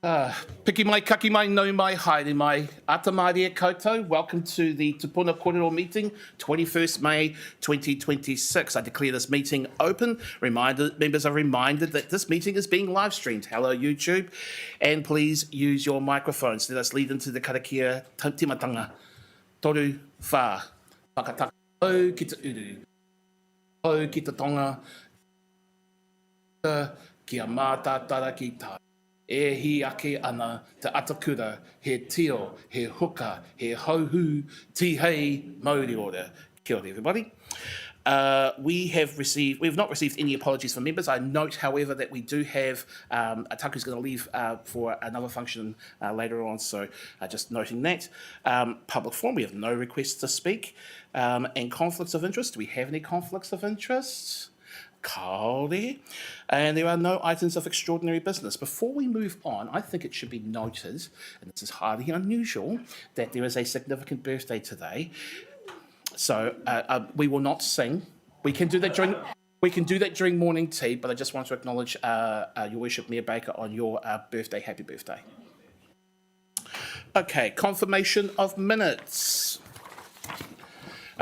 Piki mai, kaki mai, nau mai, haere mai, ata maria koutou. Welcome to the Puna Kōrero meeting, 21st May 2026. I declare this meeting open. Members are reminded that this meeting is being live streamed. Hello YouTube, and please use your microphones. Let us lead into the karakia timatanga. Toru whā, whakataka au ki te uru, au ki te tonga, kia mātātara ki tā. E hi ake ana te atakura, he tio, he huka, he hauhu, ti hei, mauri ora. Kia ora, everybody. We have not received any apologies from members. I note, however, that we do have Ataku's going to leave for another function later on, so just noting that. Public forum, we have no requests to speak. And conflicts of interest, do we have any conflicts of interest? Kaore. And there are no items of extraordinary business. Before we move on, I think it should be noted, and this is highly unusual, that there is a significant birthday today. So we will not sing. We can do that during morning tea, but I just want to acknowledge Your Worship Mayor Baker on your birthday. Happy birthday. Okay, confirmation of minutes.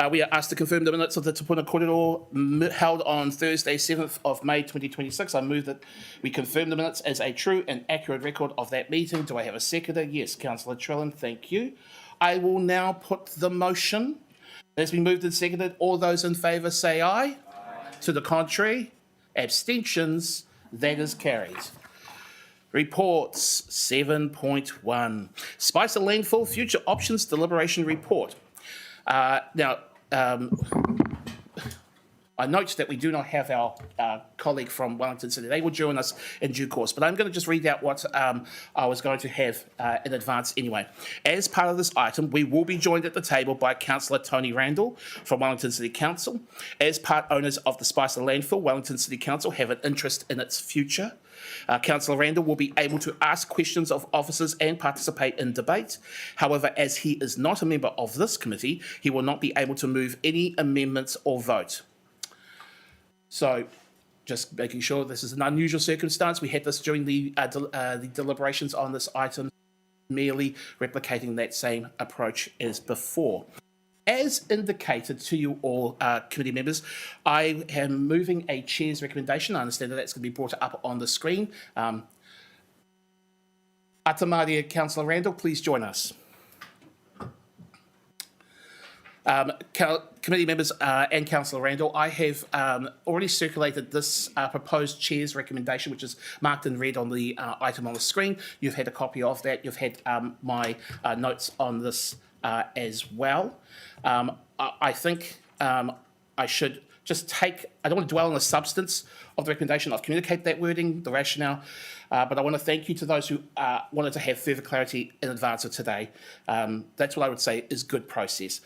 We are asked to confirm the minutes of the Puna Kōrero held on Thursday, 7th of May 2026. I move that we confirm the minutes as a true and accurate record of that meeting. Do I have a seconder? Yes, Councillor Trillin, thank you. I will now put the motion. It has been moved and seconded. All those in favour say aye. Aye. To the contrary, abstentions, that is carried. Reports 7.1. Spicer Landfill Future Options Deliberation Report. Now, I note that we do not have our colleague from Wellington City. They will join us in due course, but I'm going to just read out what I was going to have in advance anyway. As part of this item, we will be joined at the table by Councillor Tony Randall from Wellington City Council. As part owners of the Spicer Landfill, Wellington City Council have an interest in its future. Councillor Randall will be able to ask questions of officers and participate in debate. However, as he is not a member of this committee, he will not be able to move any amendments or vote. So, just making sure this is an unusual circumstance. We had this during the deliberations on this item, merely replicating that same approach as before. As indicated to you all, committee members, I am moving a chair's recommendation. I understand that that's going to be brought up on the screen. Atamaria, Councillor Randall, please join us. Committee members and Councillor Randall, I have already circulated this proposed chair's recommendation, which is marked in red on the item on the screen. You've had a copy of that. You've had my notes on this as well. I think I should just take, I don't want to dwell on the substance of the recommendation. I've communicated that wording, the rationale, but I want to thank you to those who wanted to have further clarity in advance of today. That's what I would say is good process.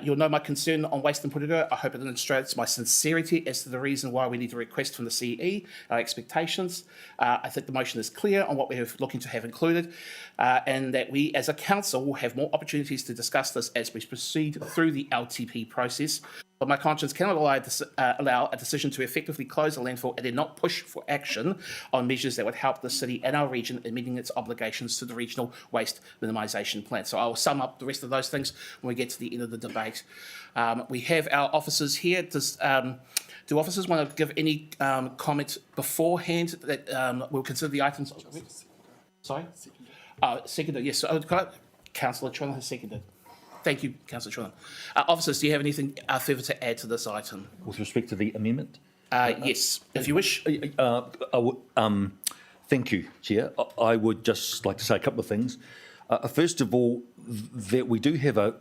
You'll know my concern on waste and Porirua. I hope it illustrates my sincerity as to the reason why we need a request from the CE, our expectations. I think the motion is clear on what we're looking to have included, and that we as a council will have more opportunities to discuss this as we proceed through the LTP process. But my conscience cannot allow a decision to effectively close a landfill and then not push for action on measures that would help the city and our region in meeting its obligations to the regional waste minimisation plan. So I will sum up the rest of those things when we get to the end of the debate. We have our officers here. Do officers want to give any comment beforehand that we'll consider the items? Sorry? Seconded, yes. Councillor Trillin has seconded. Thank you, Councillor Trillin. Officers, do you have anything further to add to this item? With respect to the amendment? Yes, if you wish. Thank you, Chair. I would just like to say a couple of things. First of all, that we do have a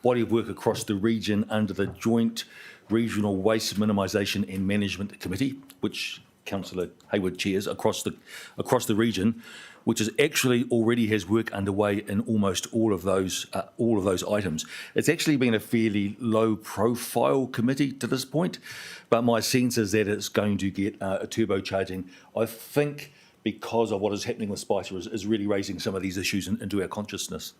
body of work across the region under the Joint Regional Waste Minimisation and Management Committee, which Councillor Hayward chairs across the region, which is actually already has work underway in almost all of those items. It's actually been a fairly low-profile committee to this point, but my sense is that it's going to get a turbocharging. I think because of what is happening with Spicer is really raising some of these issues into our consciousness.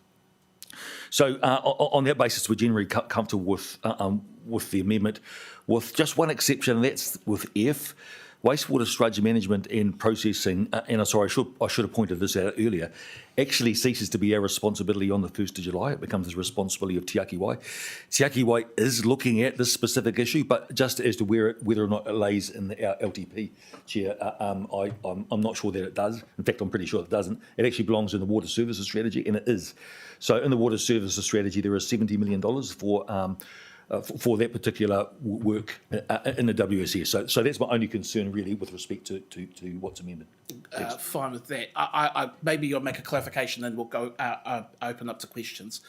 So on that basis, we're generally comfortable with the amendment, with just one exception, and that's with F. wastewater sludge management and processing, and sorry, I should have pointed this out earlier, actually ceases to be our responsibility on the 1st of July. It becomes the responsibility of Te Aki Wai. Te Aki Wai is looking at this specific issue, but just as to whether or not it lays in our LTP, Chair, I'm not sure that it does. In fact, I'm pretty sure it doesn't. It actually belongs in the Water Services Strategy, and it is. So in the Water Services Strategy, there is $70 million for that particular work in the WSS. So that's my only concern, really, with respect to what's amended. Fine with that. I maybe you'll make a clarification and we'll go open up to questions.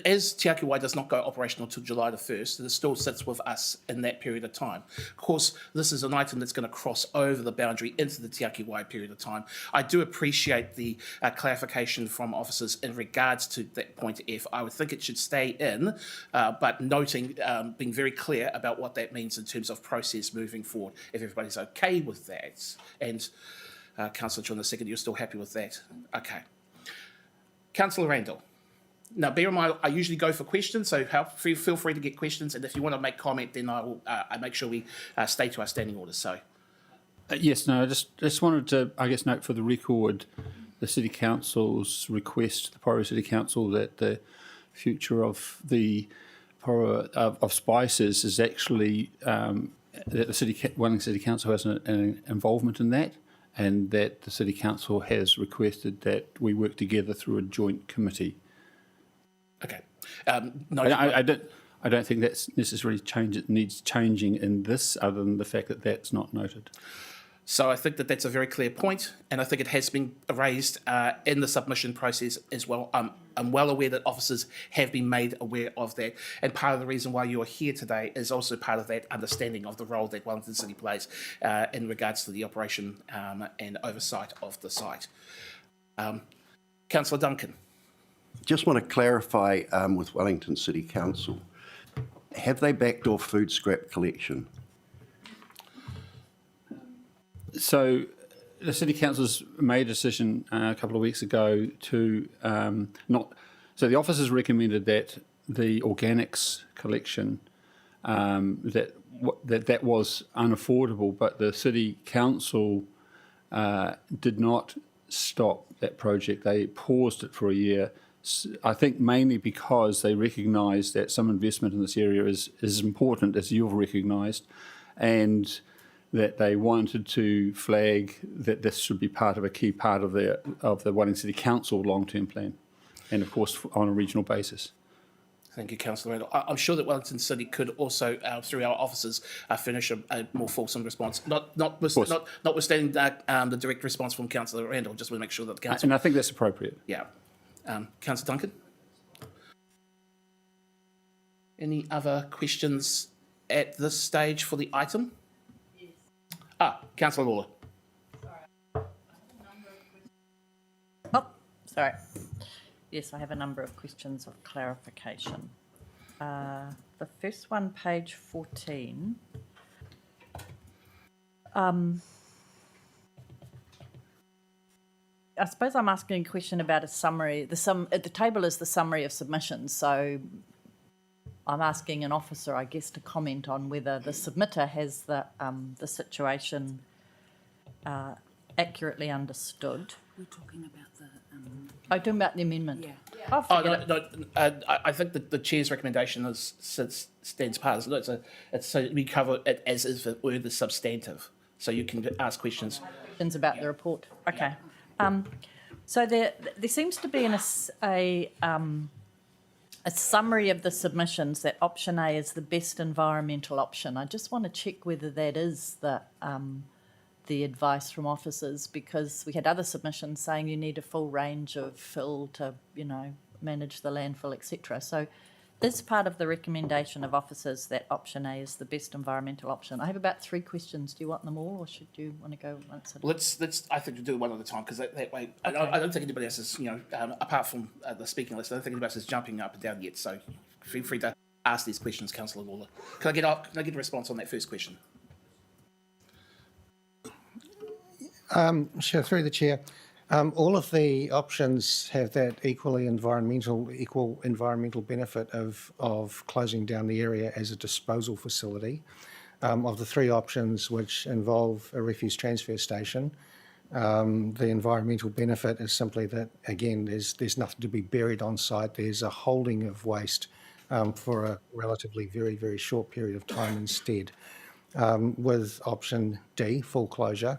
As Te Aki Wai does not go operational until July the 1st, it still sits with us in that period of time. Of course, this is an item that's going to cross over the boundary into the Te Aki Wai period of time. I do appreciate the clarification from officers in regards to that point F. I would think it should stay in, but noting, being very clear about what that means in terms of process moving forward, if everybody's okay with that. And Councillor John, the second, you're still happy with that? Okay. Councillor Randall. Now, bear in mind, I usually go for questions, so feel free to get questions, and if you want to make comment, then I will make sure we stay to our standing orders. So, yes, no, I just wanted to, I guess, note for the record the City Council's request, the Porirua City Council, that the future of the Porirua of spices is actually that the Wellington City Council has an involvement in that, and that the City Council has requested that we work together through a joint committee. okay. No, I don't think that's necessarily needs changing in this, other than the fact that that's not noted. So I think that that's a very clear point, and I think it has been raised in the submission process as well. I'm well aware that officers have been made aware of that, and part of the reason why you are here today is also part of that understanding of the role that Wellington City plays in regards to the operation and oversight of the site. Councillor Duncan. Just want to clarify with Wellington City Council, have they backed off food scrap collection? So the City Council's made a decision a couple of weeks ago to not... So the officers recommended that the organics collection, that was unaffordable, but the City Council did not stop that project. They paused it for a year, I think mainly because they recognised that some investment in this area is important, as you've recognised, and that they wanted to flag that this should be part of a key part of the Wellington City Council long-term plan, and of course on a regional basis. Thank you, Councillor Randall. I'm sure that Wellington City could also, through our officers, furnish a more fulsome response. Notwithstanding the direct response from Councillor Randall, just want to make sure that the council... And I think that's appropriate. Yeah. Councillor Duncan? Any other questions at this stage for the item? Yes. Councillor Lawler. Sorry. Yes, I have a number of questions of clarification. The first one, page 14. I suppose I'm asking a question about a summary. At the table is the summary of submissions, so I'm asking an officer, I guess, to comment on whether the submitter has the situation accurately understood. We're talking about the... Oh, talking about the amendment. Yeah. I think that the chair's recommendation stands part. It's so we cover it as if it were the substantive, so you can ask questions. Questions about the report. Okay. So there seems to be a summary of the submissions that option A is the best environmental option. I just want to check whether that is the advice from officers, because we had other submissions saying you need a full range of fill to, manage the landfill, etc. So is part of the recommendation of officers that option A is the best environmental option? I have about 3 questions. Do you want them all, or should you want to go once at a time? Let's. I think we'll do it one at a time, because that way, Okay. I don't think anybody else is, apart from the speaking list, I don't think anybody else is jumping up and down yet. So feel free to ask these questions, Councillor Lawler. Can I get a response on that first question? Sure, through the chair. All of the options have that equal environmental benefit of closing down the area as a disposal facility. Of the three options which involve a refuse transfer station, the environmental benefit is simply that, again, there's nothing to be buried on site. There's a holding of waste for a relatively very, very short period of time instead. With option D, full closure,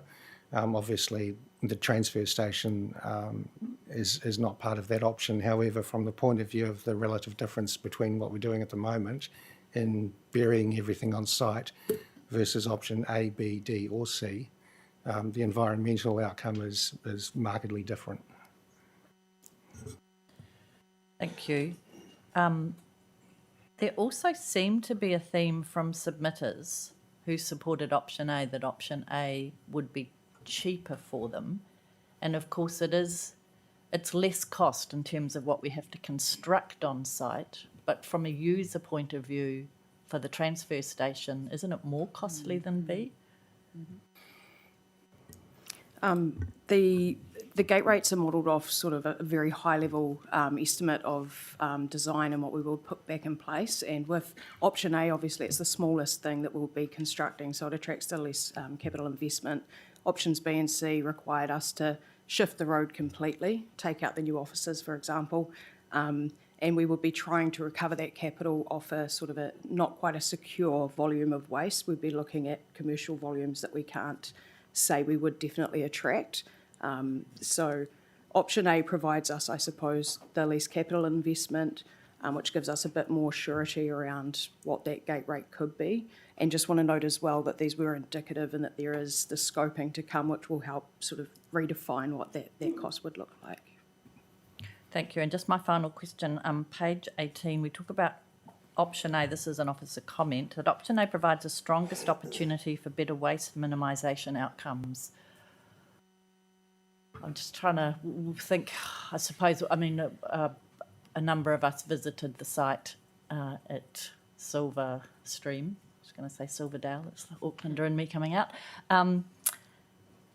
obviously the transfer station is not part of that option. However, from the point of view of the relative difference between what we're doing at the moment in burying everything on site versus option A, B, D or C, the environmental outcome is markedly different. Thank you. There also seemed to be a theme from submitters who supported option A, that option A would be cheaper for them. And of course it's less cost in terms of what we have to construct on site, but from a user point of view for the transfer station, isn't it more costly than B? The gate rates are modelled off sort of a very high-level estimate of design and what we will put back in place. And with option A, obviously, it's the smallest thing that we'll be constructing, so it attracts the less capital investment. Options B and C required us to shift the road completely, take out the new offices, for example, and we will be trying to recover that capital off a sort of a not quite a secure volume of waste. We'd be looking at commercial volumes that we can't say we would definitely attract. So option A provides us, I suppose, the least capital investment, which gives us a bit more surety around what that gate rate could be. And just want to note as well that these were indicative and that there is the scoping to come, which will help sort of redefine what that cost would look like. Thank you. And just my final question, page 18, we talk about option A, this is an officer comment, that option A provides the strongest opportunity for better waste minimisation outcomes. I'm just trying to think, I suppose, I mean, a number of us visited the site at Silver Stream. I was going to say Silverdale, it's the Aucklander in me coming out.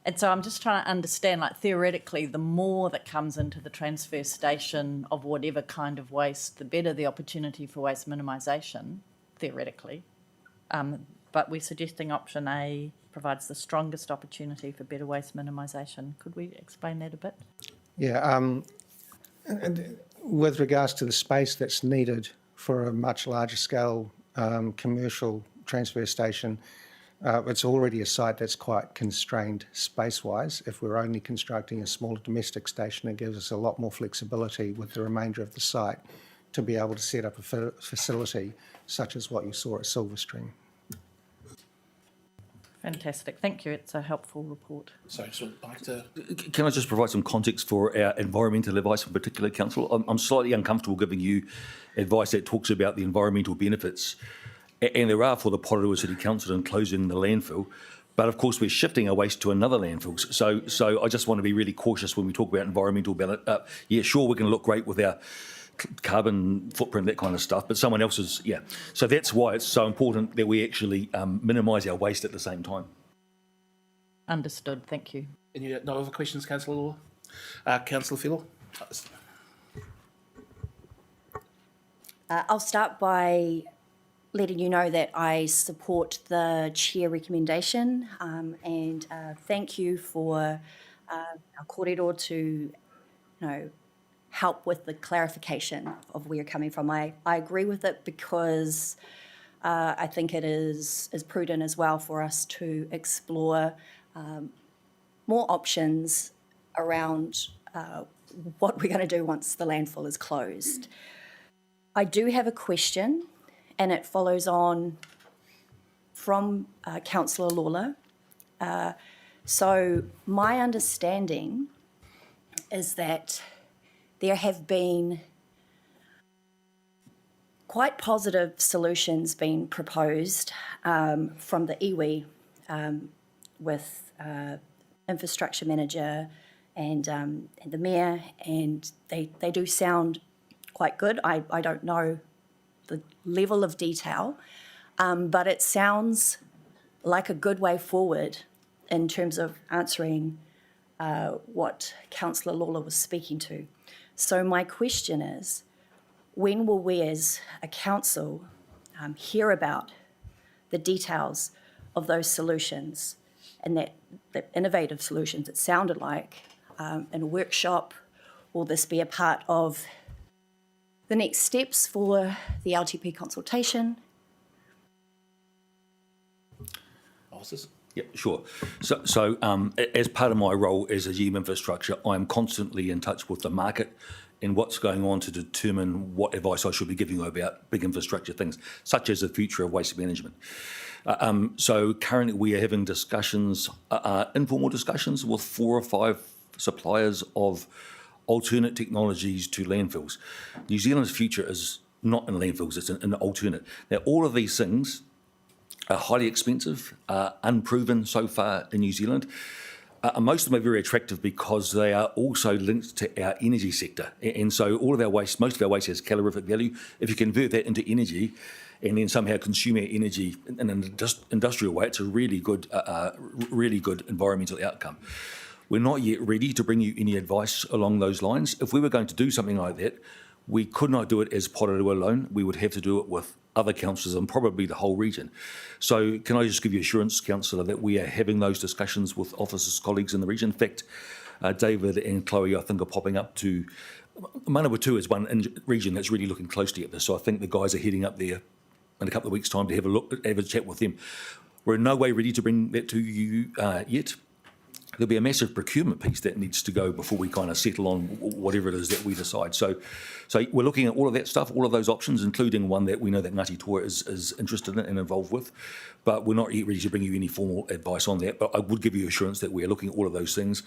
And so I'm just trying to understand, like, theoretically, the more that comes into the transfer station of whatever kind of waste, the better the opportunity for waste minimisation, theoretically. But we're suggesting option A provides the strongest opportunity for better waste minimisation. Could we explain that a bit? Yeah, and with regards to the space that's needed for a much larger scale commercial transfer station, it's already a site that's quite constrained space-wise. If we're only constructing a smaller domestic station, it gives us a lot more flexibility with the remainder of the site to be able to set up a facility such as what you saw at Silverstream. Fantastic. Thank you. It's a helpful report. So I just would like to... Can I just provide some context for our environmental advice in particular, Council? I'm slightly uncomfortable giving you advice that talks about the environmental benefits, and there are for the Porirua City Council in closing the landfill, but of course we're shifting our waste to another landfill. So I just want to be really cautious when we talk about environmental benefit. Yeah, sure, we can look great with our carbon footprint, that kind of stuff, but someone else's, yeah. So that's why it's so important that we actually minimise our waste at the same time. Understood. Thank you. Any no other questions, Councillor Law? Councillor Fiddle? I'll start by letting you know that I support the chair recommendation and thank you for our kōrero to, help with the clarification of where you're coming from. I agree with it because I think it is prudent as well for us to explore more options around what we're going to do once the landfill is closed. I do have a question, and it follows on from Councillor Lawler. So my understanding is that there have been quite positive solutions being proposed from the iwi with infrastructure manager and the mayor, and they do sound quite good. I don't know the level of detail, but it sounds like a good way forward in terms of answering what Councillor Lawler was speaking to. So my question is, when will we as a council hear about the details of those solutions and that the innovative solutions it sounded like in a workshop? Will this be a part of the next steps for the LTP consultation? Yeah, sure. So as part of my role as a GM infrastructure, I'm constantly in touch with the market and what's going on to determine what advice I should be giving you about big infrastructure things, such as the future of waste management. So currently we are having discussions, informal discussions with 4 or 5 suppliers of alternate technologies to landfills. New Zealand's future is not in landfills, it's in alternate. Now, all of these things are highly expensive, unproven so far in New Zealand. Most of them are very attractive because they are also linked to our energy sector. And so all of our waste, most of our waste has calorific value. If you convert that into energy and then somehow consume our energy in an industrial way, it's a really good environmental outcome. We're not yet ready to bring you any advice along those lines. If we were going to do something like that, we could not do it as Porirua alone. We would have to do it with other councillors and probably the whole region. So can I just give you assurance, Councillor, that we are having those discussions with officers, colleagues in the region? In fact, David and Chloe, I think, are popping up to... Manawatu is one region that's really looking closely at this, so I think the guys are heading up there in a couple of weeks' time to have a chat with them. We're in no way ready to bring that to you yet. There'll be a massive procurement piece that needs to go before we kind of settle on whatever it is that we decide. So we're looking at all of that stuff, all of those options, including one that we know that Ngāti Toa is interested in and involved with. But we're not yet ready to bring you any formal advice on that. But I would give you assurance that we are looking at all of those things.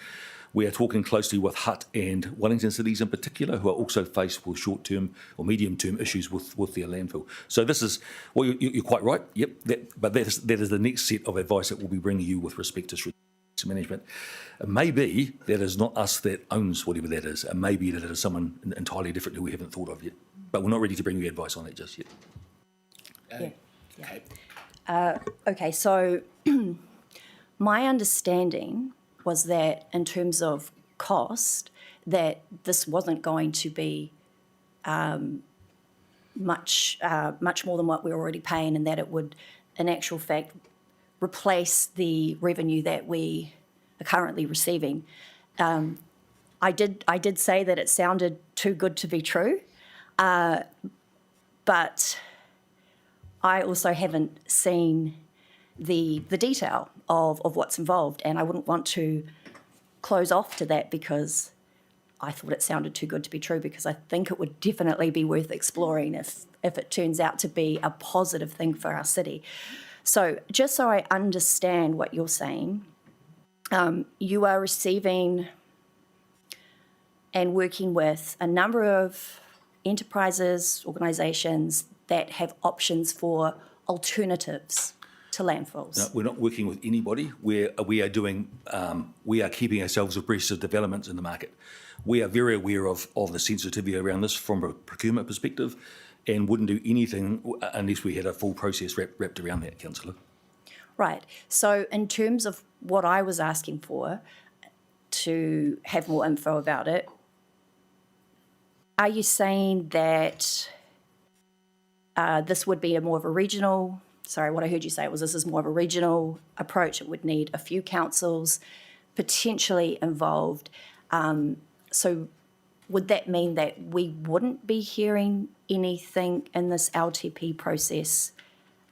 We are talking closely with Hutt and Wellington cities in particular, who are also faced with short-term or medium-term issues with their landfill. So this is, well, you're quite right, yep, but that is the next set of advice that we'll be bringing you with respect to management. Maybe that is not us that owns whatever that is, and maybe that it is someone entirely different who we haven't thought of yet. But we're not ready to bring you advice on that just yet. Okay, so my understanding was that in terms of cost, that this wasn't going to be much more than what we're already paying, and that it would, in actual fact, replace the revenue that we are currently receiving. I did say that it sounded too good to be true, but I also haven't seen the detail of what's involved, and I wouldn't want to close off to that because I thought it sounded too good to be true, because I think it would definitely be worth exploring if it turns out to be a positive thing for our city. So just so I understand what you're saying, you are receiving and working with a number of enterprises, organisations that have options for alternatives to landfills. No, we're not working with anybody. We are keeping ourselves abreast of developments in the market. We are very aware of the sensitivity around this from a procurement perspective, and wouldn't do anything unless we had a full process wrapped around that, Councillor. Right. So in terms of what I was asking for, to have more info about it, are you saying that this would be more of a regional, sorry, what I heard you say was this is more of a regional approach. It would need a few councils potentially involved. So would that mean that we wouldn't be hearing anything in this LTP process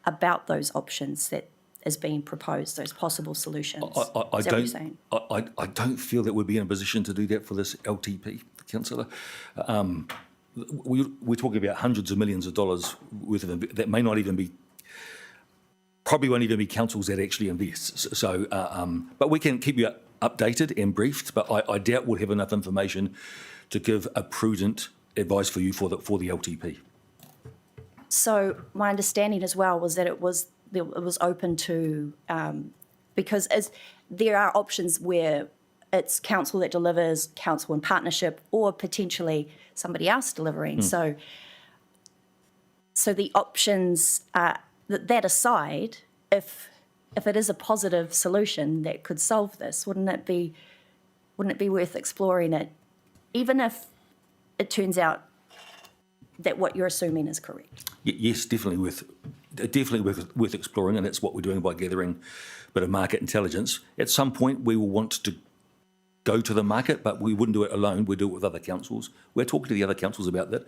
about those options that is being proposed, those possible solutions? Is that what you're saying? I don't feel that we'd be in a position to do that for this LTP, Councillor. We're talking about hundreds of millions of dollars worth of that may not even be, probably won't even be councils that actually invest. So, but we can keep you updated and briefed, but I doubt we'll have enough information to give a prudent advice for you for the LTP. So my understanding as well was that it was open to, because as there are options where it's council that delivers, council in partnership, or potentially somebody else delivering. So the options, that aside, if it is a positive solution that could solve this, wouldn't it be worth exploring it, even if it turns out that what you're assuming is correct? Yes, definitely definitely worth exploring, and that's what we're doing by gathering a bit of market intelligence. At some point, we will want to go to the market, but we wouldn't do it alone. We do it with other councils. We're talking to the other councils about that.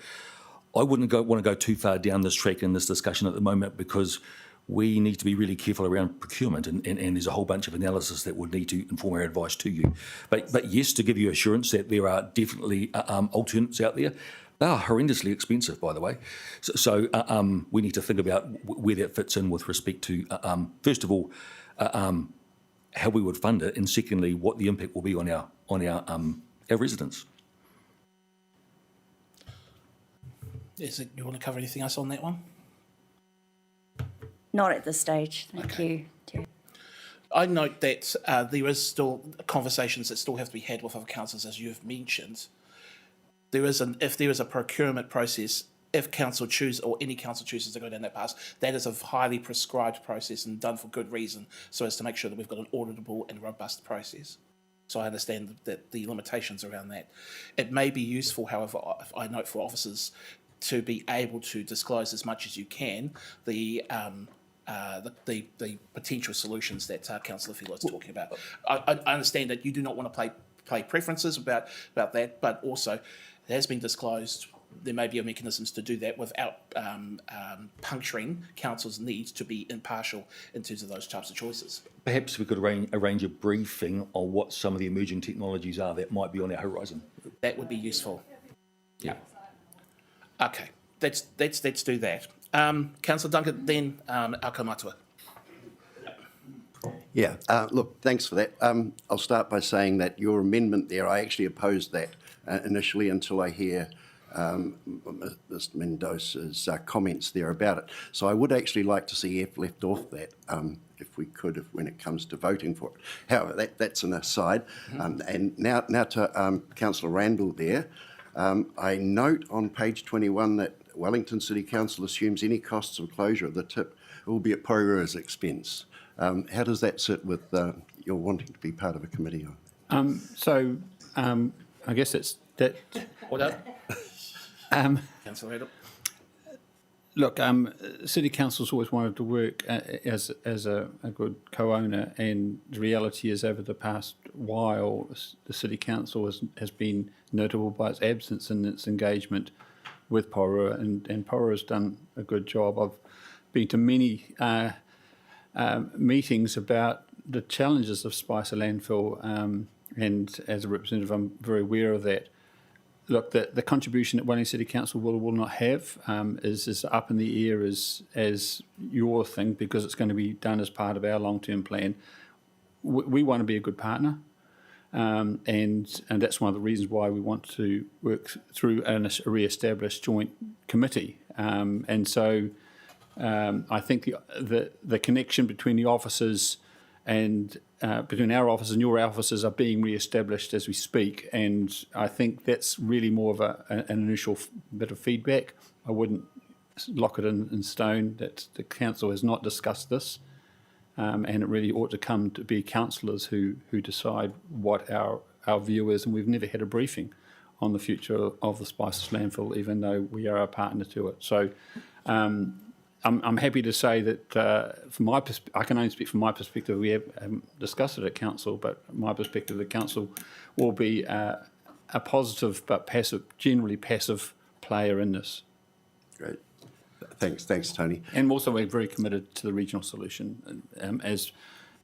I wouldn't want to go too far down this track in this discussion at the moment, because we need to be really careful around procurement, and there's a whole bunch of analysis that would need to inform our advice to you. But yes, to give you assurance that there are definitely alternates out there. They are horrendously expensive, by the way. So we need to think about where that fits in with respect to, first of all, how we would fund it, and secondly, what the impact will be on our residents. You want to cover anything else on that one? Not at this stage. Thank you, Chair. I note that there is still conversations that still have to be had with other councils, as you've mentioned. If there is a procurement process, if council choose or any council chooses to go down that path, that is a highly prescribed process and done for good reason, so as to make sure that we've got an auditable and robust process. So I understand that the limitations around that. It may be useful, however, I note for officers to be able to disclose as much as you can the potential solutions that Councillor Fila is talking about. I understand that you do not want to play preferences about that, but also it has been disclosed there may be mechanisms to do that without puncturing council's need to be impartial in terms of those types of choices. Perhaps we could arrange a briefing on what some of the emerging technologies are that might be on our horizon. That would be useful. Yeah. Okay, let's do that. Councillor Duncan, then Alkamatua. Yeah, look, thanks for that. I'll start by saying that your amendment there, I actually opposed that initially until I hear Mr Mendoza's comments there about it. So I would actually like to see F left off that, if we could, when it comes to voting for it. However, that's an aside. And now to Councillor Randall there. I note on page 21 that Wellington City Council assumes any costs of closure of the tip will be at Porirua's expense. How does that sit with your wanting to be part of a committee on? I guess it's that. Order. Councillor Randall. Look, City Council's always wanted to work as a good co-owner, and the reality is over the past while, the City Council has been notable by its absence in its engagement with Porirua, and Porirua's done a good job. I've been to many meetings about the challenges of Spicer Landfill, and as a representative, I'm very aware of that. Look, the contribution that Wellington City Council will not have is up in the air as your thing, because it's going to be done as part of our long-term plan. We want to be a good partner, and that's one of the reasons why we want to work through a re-established joint committee. And so I think the connection between the offices and between our office and your offices are being re-established as we speak, and I think that's really more of an initial bit of feedback. I wouldn't lock it in stone that the council has not discussed this, and it really ought to come to be councillors who decide what our view is, and we've never had a briefing on the future of the Spices Landfill, even though we are a partner to it. So I'm happy to say that from my I can only speak from my perspective. We haven't discussed it at council, but my perspective, the council will be a positive but generally passive player in this. Great. Thanks, Tony. And also, we're very committed to the regional solution. As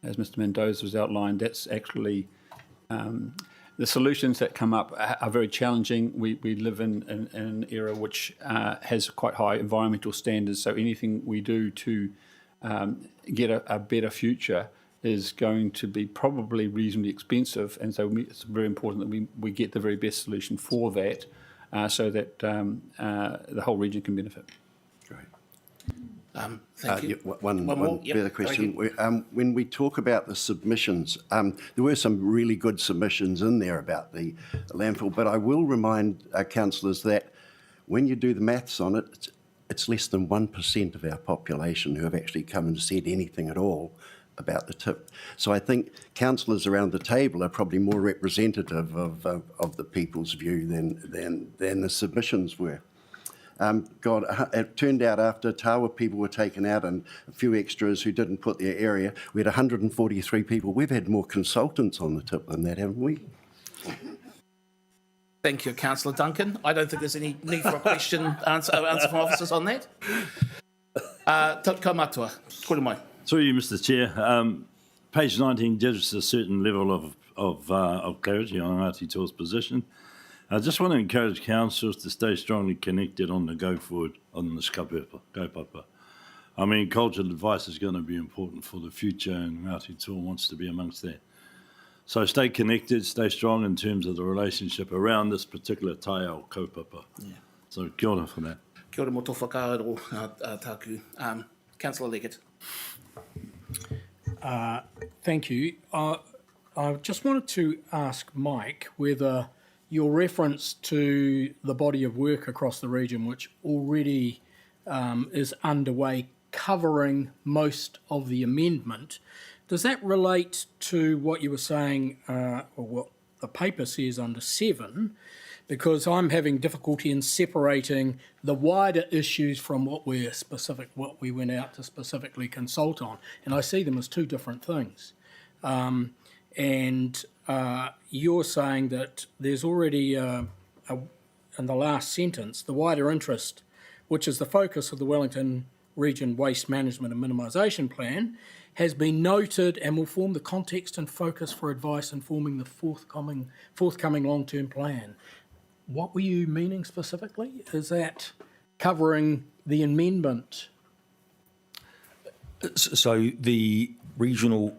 Mr Mendoza has outlined, that's actually the solutions that come up are very challenging. We live in an era which has quite high environmental standards, so anything we do to get a better future is going to be probably reasonably expensive, and so it's very important that we get the very best solution for that, so that the whole region can benefit. Great. Thank you. One more. further Yep. question. When we talk about the submissions, there were some really good submissions in there about the landfill, but I will remind councillors that when you do the maths on it, it's less than 1% of our population who have actually come and said anything at all about the tip. So I think councillors around the table are probably more representative of the people's view than the submissions were. God, it turned out after Tawa people were taken out and a few extras who didn't put their area, we had 143 people. We've had more consultants on the tip than that, haven't we? Thank you, Councillor Duncan. I don't think there's any need for a answer from officers on that. Kaumatua, kore mai. Through you, Mr. Chair. Page 19 gives a certain level of clarity on Ngāti Toa's position. I just want to encourage councillors to stay strongly connected on the go forward on this kaupapa. I mean, cultural advice is going to be important for the future, and Ngāti Toa wants to be amongst that. So stay connected, stay strong in terms of the relationship around this particular tai ao kaupapa. Yeah. So kia ora for that. Kia ora mo tō whakaaro tāku. Councillor Leggett. Thank you. I just wanted to ask Mike whether your reference to the body of work across the region, which already is underway, covering most of the amendment, does that relate to what you were saying, or what the paper says under 7? Because I'm having difficulty in separating the wider issues from what we went out to specifically consult on, and I see them as two different things. And you're saying that there's already, in the last sentence, the wider interest, which is the focus of the Wellington Region Waste Management and Minimisation Plan, has been noted and will form the context and focus for advice in forming the forthcoming long-term plan. What were you meaning specifically? Is that covering the amendment? So the Regional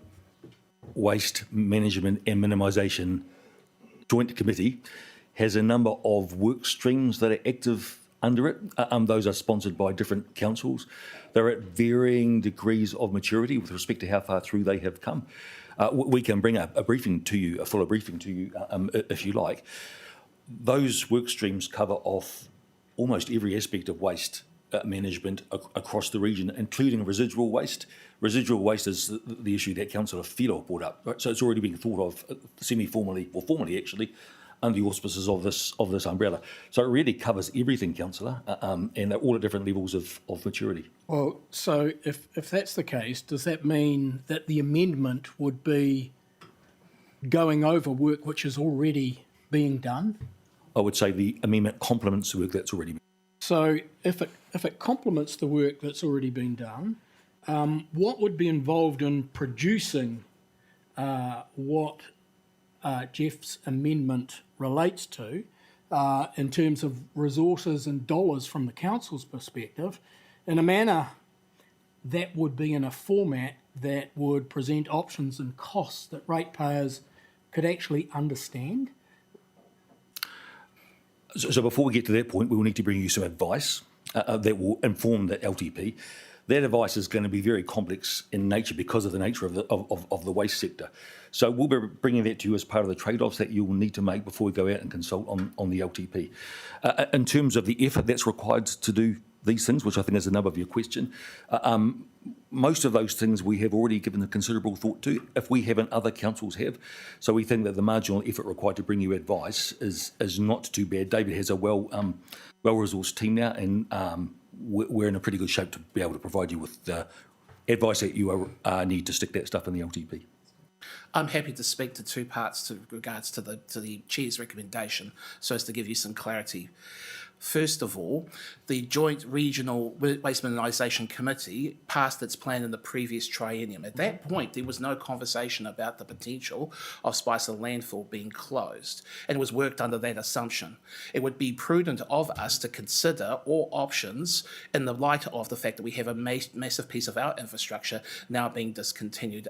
Waste Management and Minimisation Joint Committee has a number of work streams that are active under it. Those are sponsored by different councils. They're at varying degrees of maturity with respect to how far through they have come. We can bring a briefing to you, a fuller briefing to you, if you like. Those work streams cover off almost every aspect of waste management across the region, including residual waste. Residual waste is the issue that Councillor Whiro brought up. Right? So it's already being thought of semi-formally, or formally actually, under the auspices of this umbrella. So it really covers everything, Councillor, and they're all at different levels of maturity. Well, so if that's the case, does that mean that the amendment would be going over work which is already being done? I would say the amendment complements the work that's already been done. So if it complements the work that's already been done, what would be involved in producing what Jeff's amendment relates to in terms of resources and dollars from the council's perspective, in a manner that would be in a format that would present options and costs that ratepayers could actually understand? So before we get to that point, we will need to bring you some advice that will inform the LTP. That advice is going to be very complex in nature because of the nature of the waste sector. So we'll be bringing that to you as part of the trade-offs that you will need to make before we go out and consult on the LTP. In terms of the effort that's required to do these things, which I think is the nub of your question, most of those things we have already given a considerable thought to, if we haven't, other councils have. So we think that the marginal effort required to bring you advice is not too bad. David has a well-resourced team now, and we're in a pretty good shape to be able to provide you with the advice that you need to stick that stuff in the LTP. I'm happy to speak to two parts to regards to the Chair's recommendation, so as to give you some clarity. First of all, the Joint Regional Waste Minimisation Committee passed its plan in the previous triennium. At that point, there was no conversation about the potential of Spicer Landfill being closed, and it was worked under that assumption. It would be prudent of us to consider all options in the light of the fact that we have a massive piece of our infrastructure now being discontinued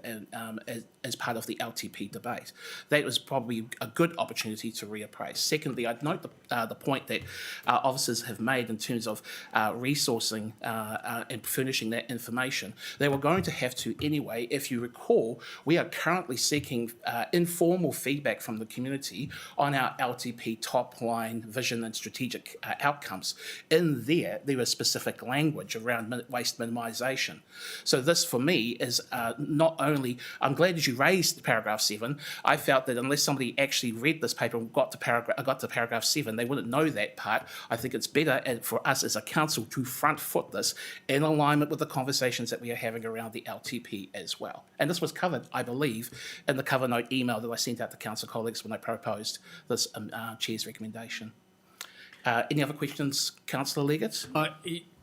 as part of the LTP debate. That was probably a good opportunity to reappraise. Secondly, I'd note the point that officers have made in terms of resourcing and furnishing that information. They were going to have to anyway. If you recall, we are currently seeking informal feedback from the community on our LTP top-line vision and strategic outcomes. In there was specific language around waste minimisation. So this, for me, is not only... I'm glad that you raised paragraph 7. I felt that unless somebody actually read this paper and got to paragraph 7, they wouldn't know that part. I think it's better for us as a council to front foot this in alignment with the conversations that we are having around the LTP as well. And this was covered, I believe, in the cover note email that I sent out to council colleagues when I proposed this Chair's recommendation. Any other questions, Councillor Leggett?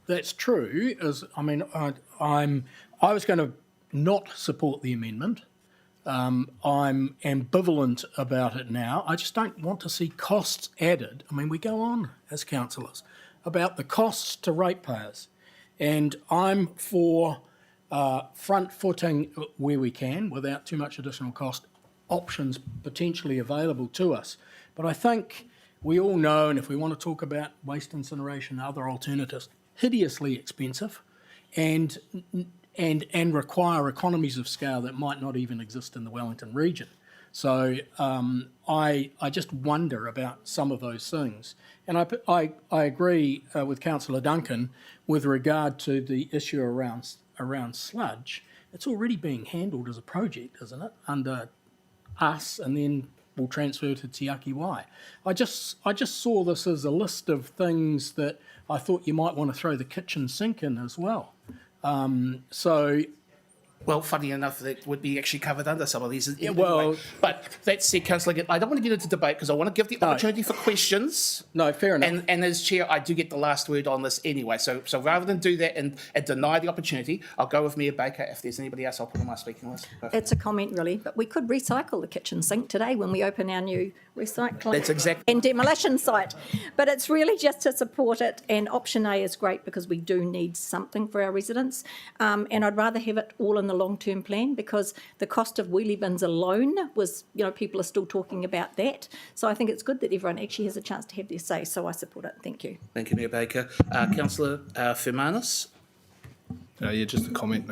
That's true. I was going to not support the amendment. I'm ambivalent about it now. I just don't want to see costs added. We go on as councillors about the costs to ratepayers, and I'm for front-footing where we can without too much additional cost, options potentially available to us. But I think we all know, and if we want to talk about waste incineration and other alternatives, hideously expensive and require economies of scale that might not even exist in the Wellington region. So I just wonder about some of those things. And I agree with Councillor Duncan with regard to the issue around sludge. It's already being handled as a project, isn't it, under us, and then we'll transfer to Te Aki Wai. I just saw this as a list of things that I thought you might want to throw the kitchen sink in as well. Well, funny enough, that would be actually covered under some of these. Yeah, well, anyway. But that said, Councillor, I don't want to get into debate because I want to give the opportunity for questions. No, fair enough. And as Chair, I do get the last word on this anyway. So rather than do that and deny the opportunity, I'll go with Mayor Baker. If there's anybody else, I'll put on my speaking list. It's a comment, really, but we could recycle the kitchen sink today when we open our new recycling That's exactly and demolition site. But it's really just to support it, and option A is great because we do need something for our residents. And I'd rather have it all in the long-term plan, because the cost of wheelie bins alone was, people are still talking about that. So I think it's good that everyone actually has a chance to have their say. So I support it. Thank you. Thank you, Mayor Baker. Councillor Fermanus? Just a comment.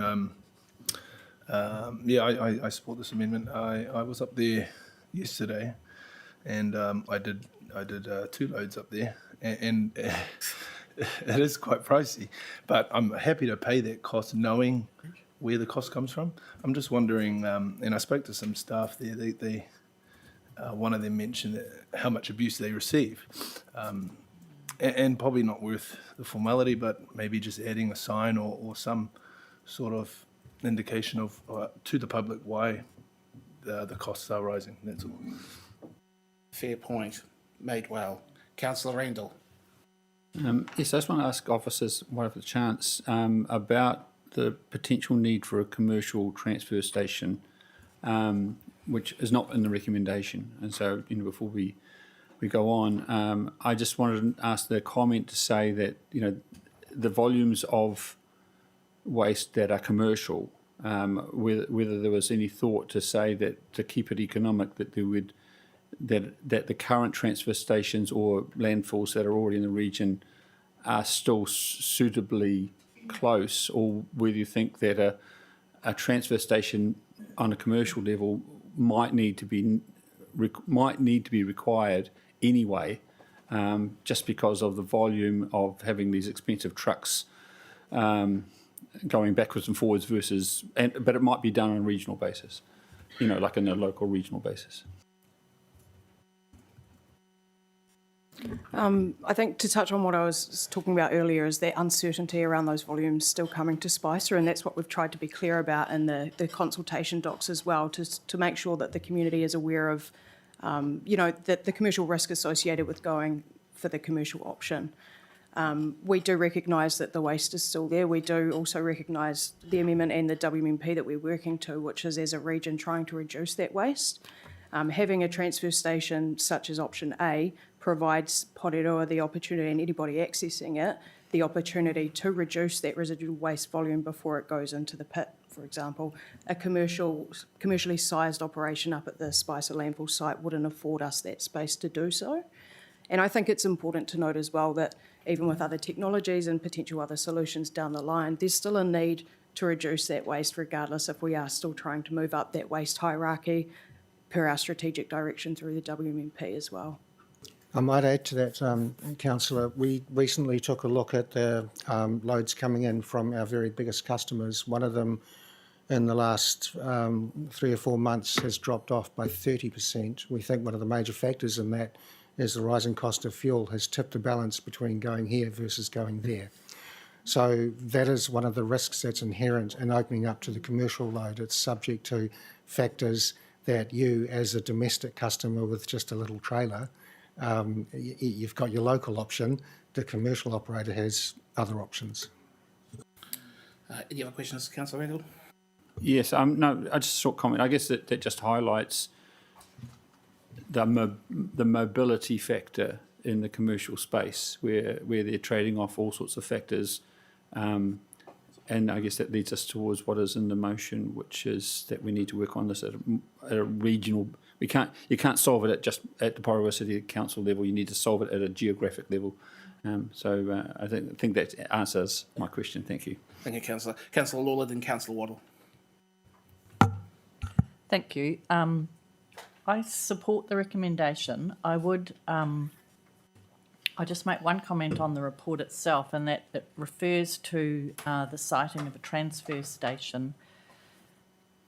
I support this amendment. I was up there yesterday, and I did 2 loads up there, and it is quite pricey. But I'm happy to pay that cost, knowing where the cost comes from. I'm just wondering, and I spoke to some staff there. They one of them mentioned how much abuse they receive, and probably not worth the formality, but maybe just adding a sign or some sort of indication of to the public why the costs are rising. That's all. Fair point. Made well. Councillor Randall? Yes, I just want to ask officers, whatever the chance, about the potential need for a commercial transfer station, which is not in the recommendation. And so, before we go on, I just wanted to ask the comment to say that, the volumes of waste that are commercial, whether there was any thought to say that to keep it economic, that there would that the current transfer stations or landfills that are already in the region are still suitably close, or whether you think that a transfer station on a commercial level might need to be required anyway, just because of the volume of having these expensive trucks going backwards and forwards but it might be done on a regional basis, like in a local regional basis. I think to touch on what I was talking about earlier is that uncertainty around those volumes still coming to Spicer, and that's what we've tried to be clear about in the consultation docs as well, to make sure that the community is aware of, that the commercial risk associated with going for the commercial option. We do recognise that the waste is still there. We do also recognise the amendment and the WMP that we're working to, which is as a region trying to reduce that waste. Having a transfer station such as option A provides Porirua the opportunity, and anybody accessing it, the opportunity to reduce that residual waste volume before it goes into the pit. For example, a commercially sized operation up at the Spicer landfill site wouldn't afford us that space to do so. And I think it's important to note as well that even with other technologies and potential other solutions down the line, there's still a need to reduce that waste regardless if we are still trying to move up that waste hierarchy per our strategic direction through the WMP as well. I might add to that, Councillor. We recently took a look at the loads coming in from our very biggest customers. One of them in the last 3 or 4 months has dropped off by 30%. We think one of the major factors in that is the rising cost of fuel has tipped the balance between going here versus going there. So that is one of the risks that's inherent in opening up to the commercial load. It's subject to factors that you, as a domestic customer with just a little trailer, you've got your local option. The commercial operator has other options. Any other questions, Councillor Randall? Yes, no, just a short comment. I guess that just highlights the mobility factor in the commercial space where they're trading off all sorts of factors. And I guess that leads us towards what is in the motion, which is that we need to work on this at a regional. You can't solve it at the Porirua City Council level. You need to solve it at a geographic level. So I think that answers my question. Thank you. Thank you, Councillor. Councillor Lawler, then Councillor Waddle. Thank you. I support the recommendation. I would, I just make one comment on the report itself, and that it refers to the siting of a transfer station.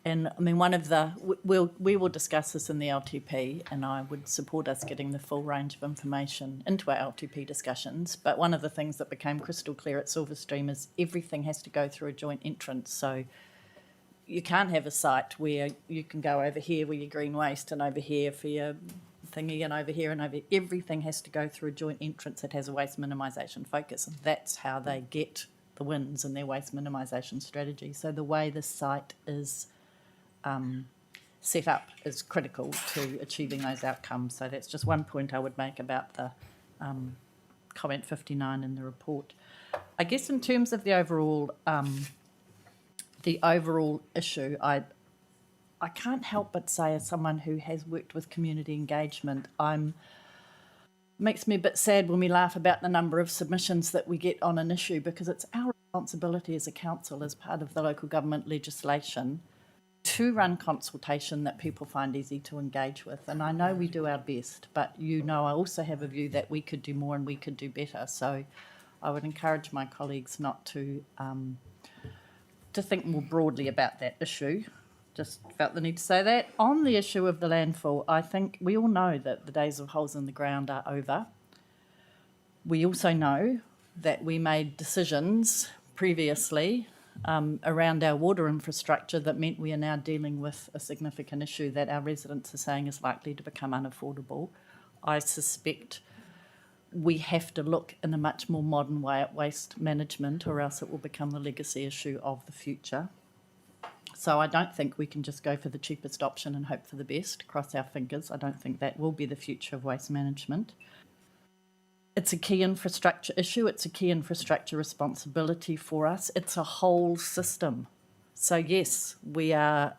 And I mean, one of the, we will discuss this in the LTP, and I would support us getting the full range of information into our LTP discussions. But one of the things that became crystal clear at Silverstream is everything has to go through a joint entrance. So you can't have a site where you can go over here where your green waste and over here for your thingy and over here and over here. Everything has to go through a joint entrance that has a waste minimisation focus, and that's how they get the wins in their waste minimisation strategy. So the way this site is set up is critical to achieving those outcomes. So that's just one point I would make about the comment 59 in the report. I guess in terms of the overall issue, I can't help but say, as someone who has worked with community engagement, makes me a bit sad when we laugh about the number of submissions that we get on an issue, because it's our responsibility as a council, as part of the local government legislation, to run consultation that people find easy to engage with. And I know we do our best, but I also have a view that we could do more and we could do better. So I would encourage my colleagues not to think more broadly about that issue. Just felt the need to say that. On the issue of the landfill, I think we all know that the days of holes in the ground are over. We also know that we made decisions previously around our water infrastructure that meant we are now dealing with a significant issue that our residents are saying is likely to become unaffordable. I suspect we have to look in a much more modern way at waste management, or else it will become the legacy issue of the future. So I don't think we can just go for the cheapest option and hope for the best, cross our fingers. I don't think that will be the future of waste management. It's a key infrastructure issue. It's a key infrastructure responsibility for us. It's a whole system. So yes, we are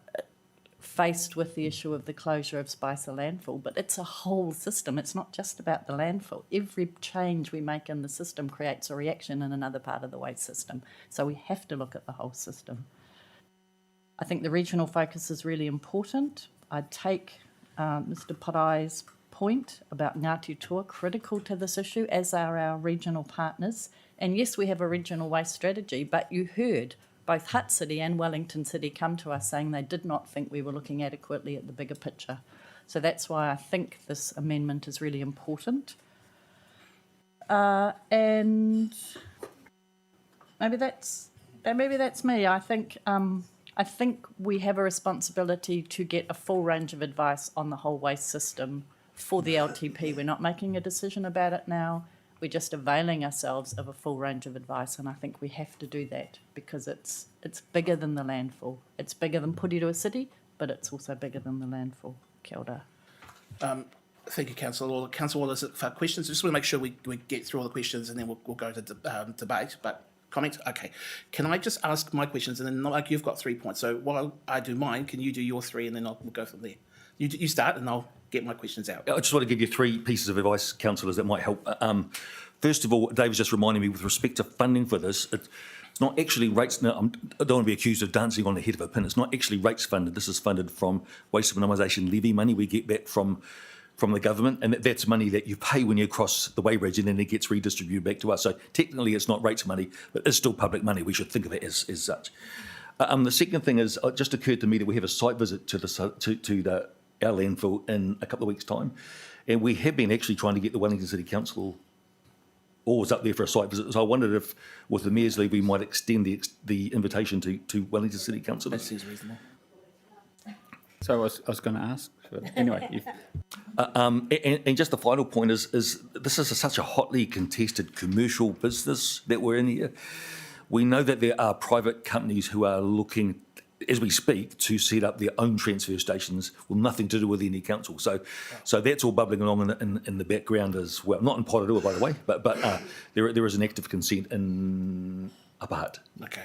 faced with the issue of the closure of Spicer landfill, but it's a whole system. It's not just about the landfill. Every change we make in the system creates a reaction in another part of the waste system. So we have to look at the whole system. I think the regional focus is really important. I take Mr. Parai's point about Ngāti Toa, critical to this issue, as are our regional partners. And yes, we have a regional waste strategy, but you heard both Hutt City and Wellington City come to us saying they did not think we were looking adequately at the bigger picture. So that's why I think this amendment is really important. And maybe that's me. I think we have a responsibility to get a full range of advice on the whole waste system for the LTP. We're not making a decision about it now. We're just availing ourselves of a full range of advice, and I think we have to do that because it's bigger than the landfill. It's bigger than Porirua City, but it's also bigger than the landfill. Kia ora. Thank you, Councillor Lawler. Councillor Wallace, for questions, I just want to make sure we get through all the questions and then we'll go to debate. But comments? Okay. Can I just ask my questions, and then like you've got 3 points. So while I do mine, can you do your 3, and then we'll go from there. You start, and I'll get my questions out. I just want to give you 3 pieces of advice, councillors, that might help. First of all, Dave's just reminding me with respect to funding for this, it's not actually rates. Now, I don't want to be accused of dancing on the head of a pin. It's not actually rates funded. This is funded from waste minimisation levy money we get back from the government, and that's money that you pay when you cross the weighbridge, and then it gets redistributed back to us. So technically it's not rates money, but it's still public money. We should think of it as such. The second thing is, it just occurred to me that we have a site visit to our landfill in a couple of weeks' time. And we have been actually trying to get the Wellington City Council always up there for a site visit. So I wondered if, with the Mayor's Leave, we might extend the invitation to Wellington City Council. That seems reasonable. So I was going to ask. But anyway, And just the final point is this is such a hotly contested commercial business that we're in here. We know that there are private companies who are looking, as we speak, to set up their own transfer stations with nothing to do with any council. So that's all bubbling along in the background as well. Not in Porirua, by the way, but there is an active consent in Upper Hutt. Okay.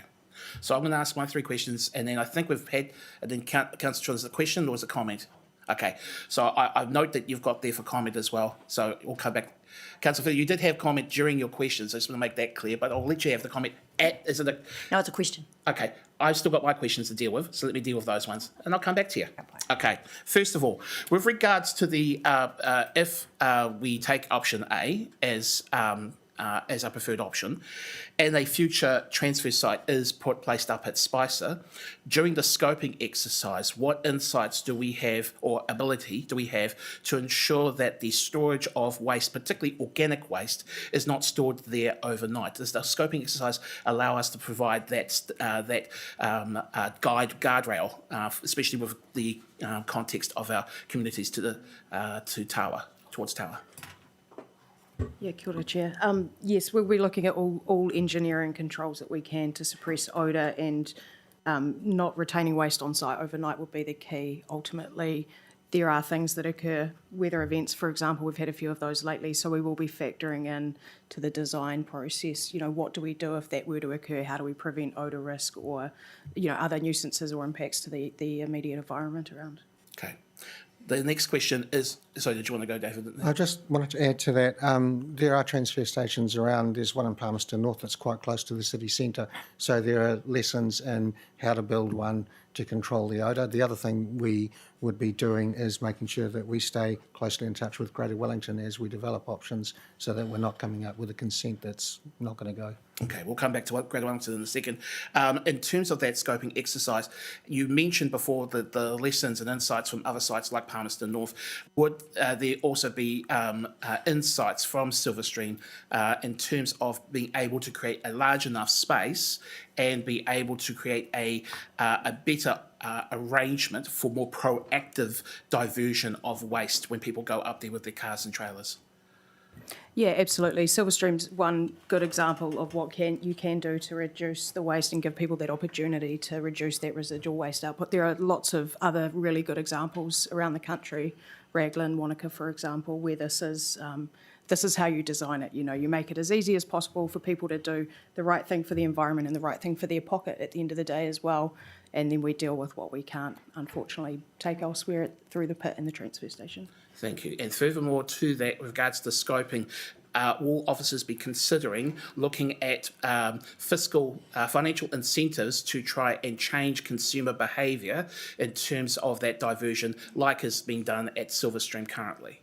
So I'm going to ask my 3 questions, and then I think we've had, and then Councillor Tron, is it a question or is it a comment? Okay. So I note that you've got there for comment as well. So we'll come back. Councillor Phil, you did have comment during your questions. I just want to make that clear, but I'll let you have the comment is it a... No, it's a question. Okay. I've still got my questions to deal with, so let me deal with those ones, and I'll come back to you. Okay. First of all, with regards to the, if we take option A as a preferred option, and a future transfer site is placed up at Spicer, during the scoping exercise, what insights do we have or ability do we have to ensure that the storage of waste, particularly organic waste, is not stored there overnight? Does the scoping exercise allow us to provide that guardrail, especially with the context of our communities to Tawa, towards Tawa? Yeah, kia ora, Chair. Yes, we'll be looking at all engineering controls that we can to suppress odour, and not retaining waste on site overnight will be the key. Ultimately, there are things that occur, weather events, for example, we've had a few of those lately, so we will be factoring in to the design process, what do we do if that were to occur? How do we prevent odour risk or, other nuisances or impacts to the immediate environment around? Okay. The next question is, sorry, did you want to go, David? I just wanted to add to that. There are transfer stations around. There's one in Palmerston North that's quite close to the city centre. So there are lessons in how to build one to control the odour. The other thing we would be doing is making sure that we stay closely in touch with Greater Wellington as we develop options so that we're not coming up with a consent that's not going to go. Okay, we'll come back to Greater Wellington in a second. In terms of that scoping exercise, you mentioned before the lessons and insights from other sites like Palmerston North. Would there also be insights from Silverstream in terms of being able to create a large enough space and be able to create a better arrangement for more proactive diversion of waste when people go up there with their cars and trailers? Yeah, absolutely. Silverstream's one good example of what you can do to reduce the waste and give people that opportunity to reduce that residual waste output. There are lots of other really good examples around the country, Raglan, Wanaka, for example, where this is how you design it. You make it as easy as possible for people to do the right thing for the environment and the right thing for their pocket at the end of the day as well. And then we deal with what we can't, unfortunately, take elsewhere through the pit and the transfer station. Thank you. And furthermore to that, with regards to scoping, will officers be considering looking at fiscal financial incentives to try and change consumer behaviour in terms of that diversion, like is being done at Silverstream currently?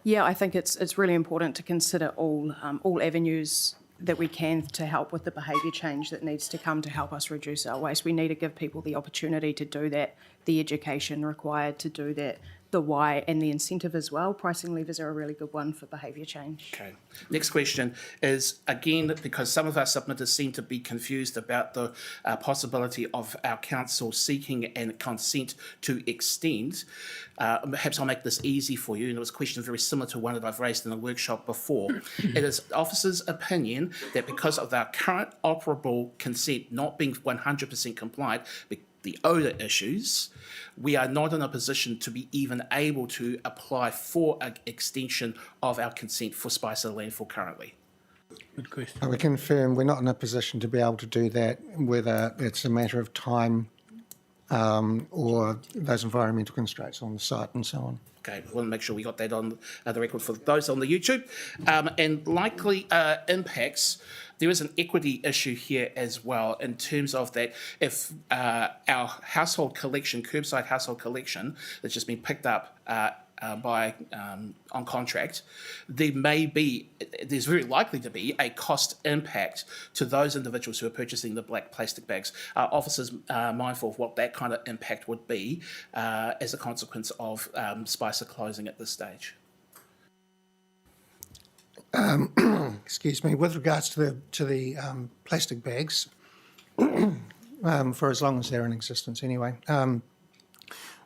Yeah, I think it's really important to consider all avenues that we can to help with the behaviour change that needs to come to help us reduce our waste. We need to give people the opportunity to do that, the education required to do that, the why, and the incentive as well. Pricing levers are a really good one for behaviour change. Okay. Next question is, again, because some of our submitters seem to be confused about the possibility of our council seeking and consent to extend. Perhaps I'll make this easy for you, and it was a question very similar to one that I've raised in a workshop before. It is officers' opinion that because of our current operable consent not being 100% compliant, the odour issues, we are not in a position to be even able to apply for an extension of our consent for Spicer Landfill currently. Good question. We confirm we're not in a position to be able to do that, whether it's a matter of time or those environmental constraints on the site and so on. Okay, we want to make sure we got that on the record for those on the YouTube. And likely impacts, there is an equity issue here as well in terms of that if our household collection, curbside household collection that's just been picked up on contract, there's very likely to be a cost impact to those individuals who are purchasing the black plastic bags. Are officers mindful of what that kind of impact would be as a consequence of Spicer closing at this stage? Excuse me. With regards to the plastic bags, for as long as they're in existence anyway,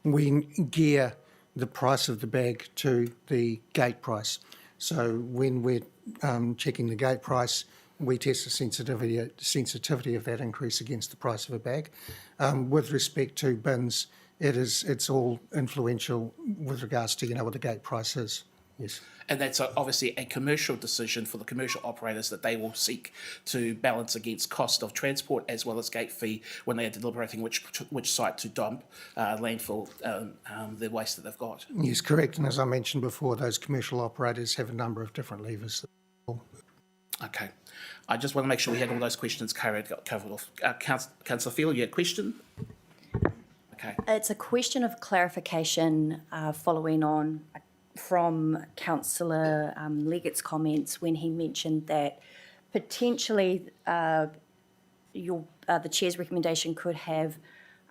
we gear the price of the bag to the gate price. So when we're checking the gate price, we test the sensitivity of that increase against the price of a bag. With respect to bins, it's all influential with regards to what the gate price is. Yes. And that's obviously a commercial decision for the commercial operators that they will seek to balance against cost of transport as well as gate fee when they are deliberating which site to dump landfill the waste that they've got. Yes, correct. And as I mentioned before, those commercial operators have a number of different levers. Okay. I just want to make sure we had all those questions covered off. Councillor Field, you had a question? Okay. It's a question of clarification following on from Councillor Leggett's comments when he mentioned that potentially the Chair's recommendation could have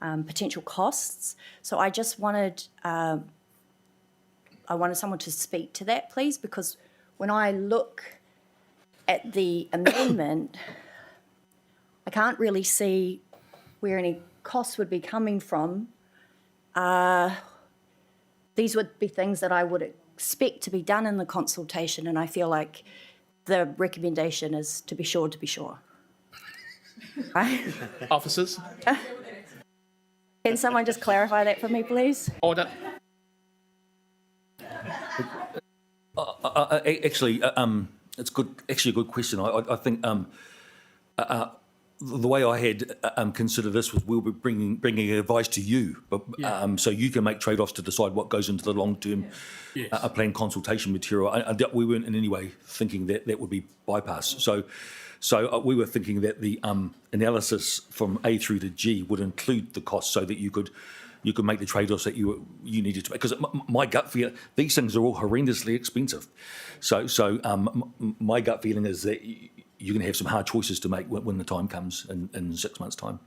potential costs. So I just wanted someone to speak to that, please, because when I look at the amendment, I can't really see where any costs would be coming from. These would be things that I would expect to be done in the consultation, and I feel like the recommendation is to be sure. Right? Officers? Can someone just clarify that for me, please? Order. Actually, it's good. Actually, a good question. I think the way I had considered this was we'll be bringing advice to you, but so you can make trade-offs to decide what goes into the long-term plan consultation material. We weren't in any way thinking that would be bypassed. So we were thinking that the analysis from A through to G would include the costs so that you could make the trade-offs that you needed to make. Because my gut feel, these things are all horrendously expensive. So my gut feeling is that you're going to have some hard choices to make when the time comes in 6 months' time.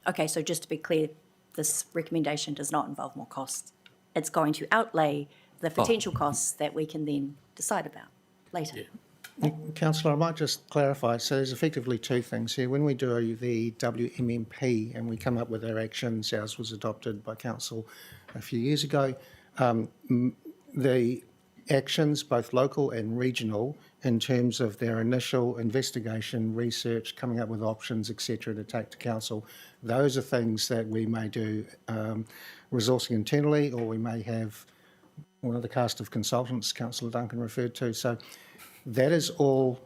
Okay, so just to be clear, this recommendation does not involve more costs. It's going to outlay the potential costs that we can then decide about later. Yeah. Councillor, I might just clarify. So there's effectively two things here. When we do the WMMP and we come up with our actions, ours was adopted by Council a few years ago, the actions, both local and regional, in terms of their initial investigation, research, coming up with options, etc., to take to council, those are things that we may do resourcing internally, or we may have one of the cast of consultants Councillor Duncan referred to. So that is all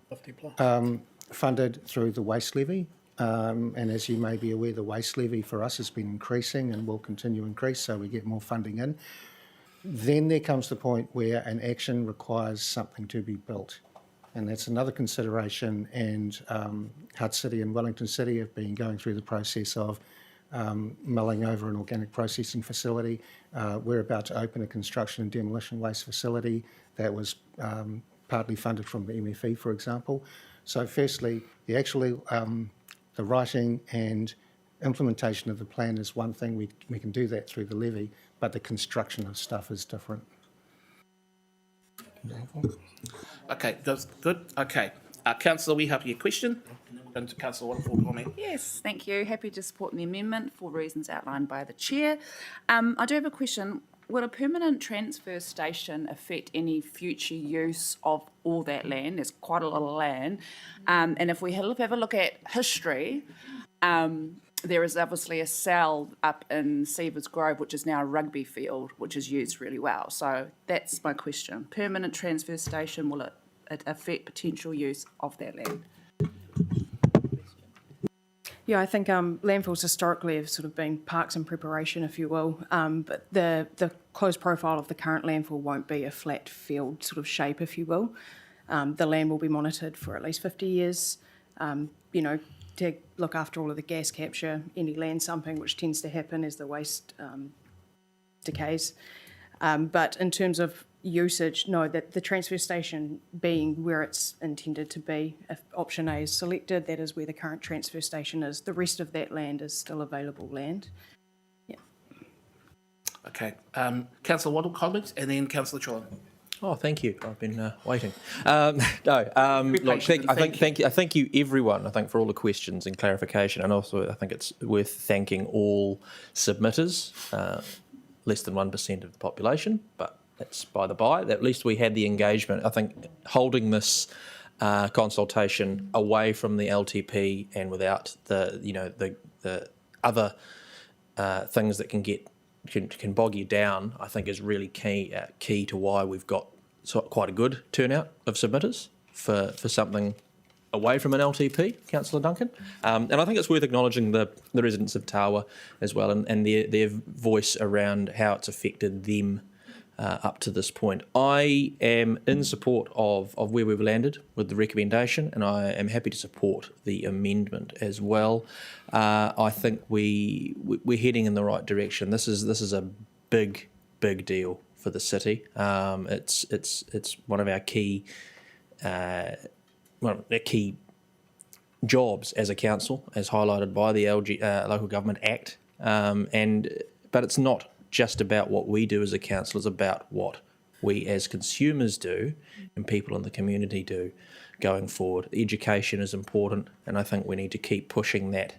funded through the waste levy. And as you may be aware, the waste levy for us has been increasing and will continue to increase, so we get more funding in. Then there comes the point where an action requires something to be built. And that's another consideration, and Hutt City and Wellington City have been going through the process of mulling over an organic processing facility. We're about to open a construction and demolition waste facility that was partly funded from the MFE, for example. So firstly, the writing and implementation of the plan is one thing. We can do that through the levy, but the construction of stuff is different. Okay, that's good. Okay. Councillor, we have your question. And then we'll go to Councillor Waterford comment. Yes, thank you. Happy to support the amendment for reasons outlined by the Chair. I do have a question. Will a permanent transfer station affect any future use of all that land? There's quite a lot of land. And if we have a look at history, there is obviously a cell up in Seavers Grove, which is now a rugby field, which is used really well. So that's my question. Permanent transfer station, will it affect potential use of that land? Yeah, I think landfills historically have sort of been parks in preparation, if you will, but the closed profile of the current landfill won't be a flat field sort of shape, if you will. The land will be monitored for at least 50 years, to look after all of the gas capture, any land sumping, which tends to happen as the waste decays. But in terms of usage, no, that the transfer station being where it's intended to be, if option A is selected, that is where the current transfer station is. The rest of that land is still available land. Yeah. Okay. Councillor Waddle, colleagues, and then Councillor Trullan. Oh, thank you. I've been waiting. Look, thank you everyone, I think, for all the questions and clarification. And also, I think it's worth thanking all submitters, less than 1% of the population, but that's by the by. At least we had the engagement. I think holding this consultation away from the LTP and without the other things that can bog you down, I think is really key to why we've got quite a good turnout of submitters for something away from an LTP, Councillor Duncan. And I think it's worth acknowledging the residents of Tawa as well and their voice around how it's affected them up to this point. I am in support of where we've landed with the recommendation, and I am happy to support the amendment as well. I think we're heading in the right direction. This is a big deal for the city. It's one of our key jobs as a council, as highlighted by the Local Government Act. But it's not just about what we do as a council, it's about what we as consumers do and people in the community do going forward. Education is important, and I think we need to keep pushing that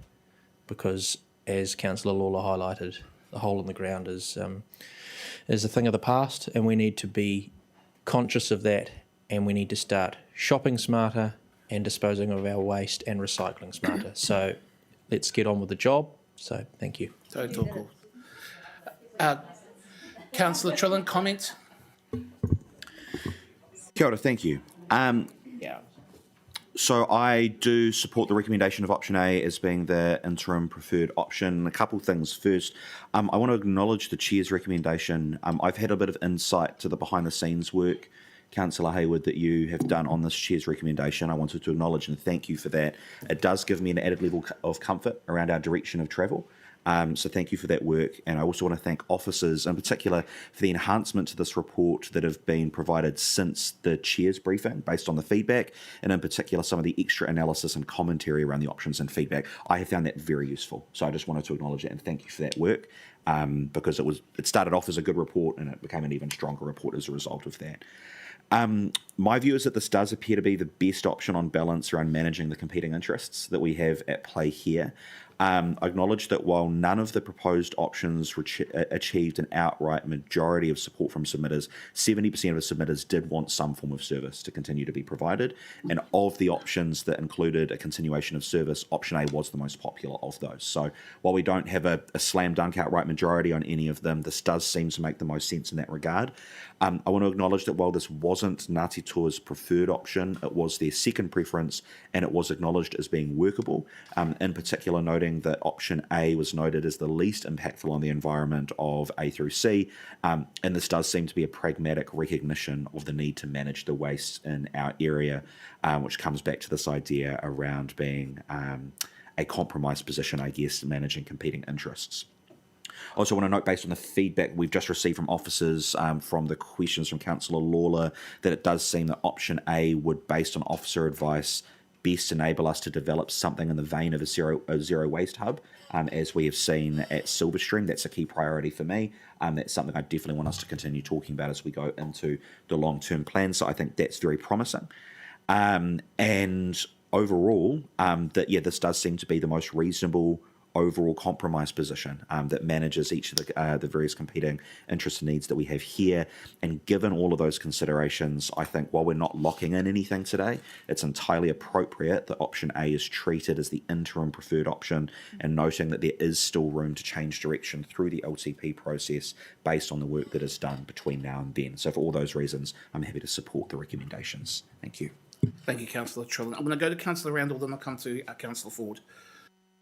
because, as Councillor Lawler highlighted, the hole in the ground is a thing of the past, and we need to be conscious of that, and we need to start shopping smarter and disposing of our waste and recycling smarter. So let's get on with the job. So thank you. Councillor Trullan, comment? Kia ora, thank you. So I do support the recommendation of option A as being the interim preferred option. A couple of things. First, I want to acknowledge the Chair's recommendation. I've had a bit of insight to the behind-the-scenes work, Councillor Hayward, that you have done on this Chair's recommendation. I wanted to acknowledge and thank you for that. It does give me an added level of comfort around our direction of travel. So thank you for that work. And I also want to thank officers in particular for the enhancement to this report that have been provided since the Chair's briefing based on the feedback, and in particular some of the extra analysis and commentary around the options and feedback. I have found that very useful. So I just wanted to acknowledge that and thank you for that work, because it started off as a good report and it became an even stronger report as a result of that. My view is that this does appear to be the best option on balance around managing the competing interests that we have at play here. I acknowledge that while none of the proposed options achieved an outright majority of support from submitters, 70% of the submitters did want some form of service to continue to be provided. And of the options that included a continuation of service, option A was the most popular of those. So while we don't have a slam dunk outright majority on any of them, this does seem to make the most sense in that regard. I want to acknowledge that while this wasn't Ngāti Toa's preferred option, it was their second preference and it was acknowledged as being workable, in particular noting that option A was noted as the least impactful on the environment of A through C, and this does seem to be a pragmatic recognition of the need to manage the waste in our area, which comes back to this idea around being a compromise position, I guess, managing competing interests. I also want to note, based on the feedback we've just received from officers, from the questions from Councillor Lawler, that it does seem that option A would, based on officer advice, best enable us to develop something in the vein of a zero waste hub, as we have seen at Silverstream. That's a key priority for me. That's something I definitely want us to continue talking about as we go into the long-term plan. So I think that's very promising. And overall, this does seem to be the most reasonable overall compromise position that manages each of the various competing interests and needs that we have here. And given all of those considerations, I think while we're not locking in anything today, it's entirely appropriate that option A is treated as the interim preferred option, and noting that there is still room to change direction through the LTP process based on the work that is done between now and then. So for all those reasons, I'm happy to support the recommendations. Thank you. Thank you, Councillor Trullan. I'm going to go to Councillor Randall, then I'll come to Councillor Ford.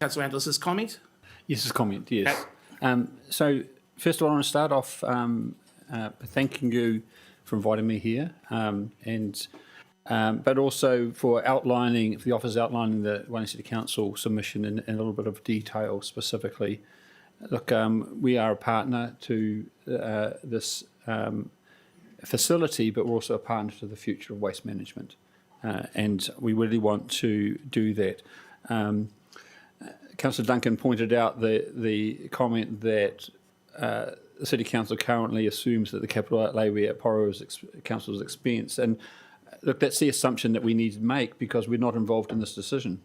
Councillor Randall, is this comment? Yes, it's comment, yes. So first of all, I want to start off thanking you for inviting me here, but also for the office outlining the Wellington City Council submission in a little bit of detail specifically. Look, we are a partner to this facility, but we're also a partner to the future of waste management. And we really want to do that. Councillor Duncan pointed out the comment that the City Council currently assumes that the capital outlay will be at Porirua's Council's expense. And look, that's the assumption that we need to make because we're not involved in this decision.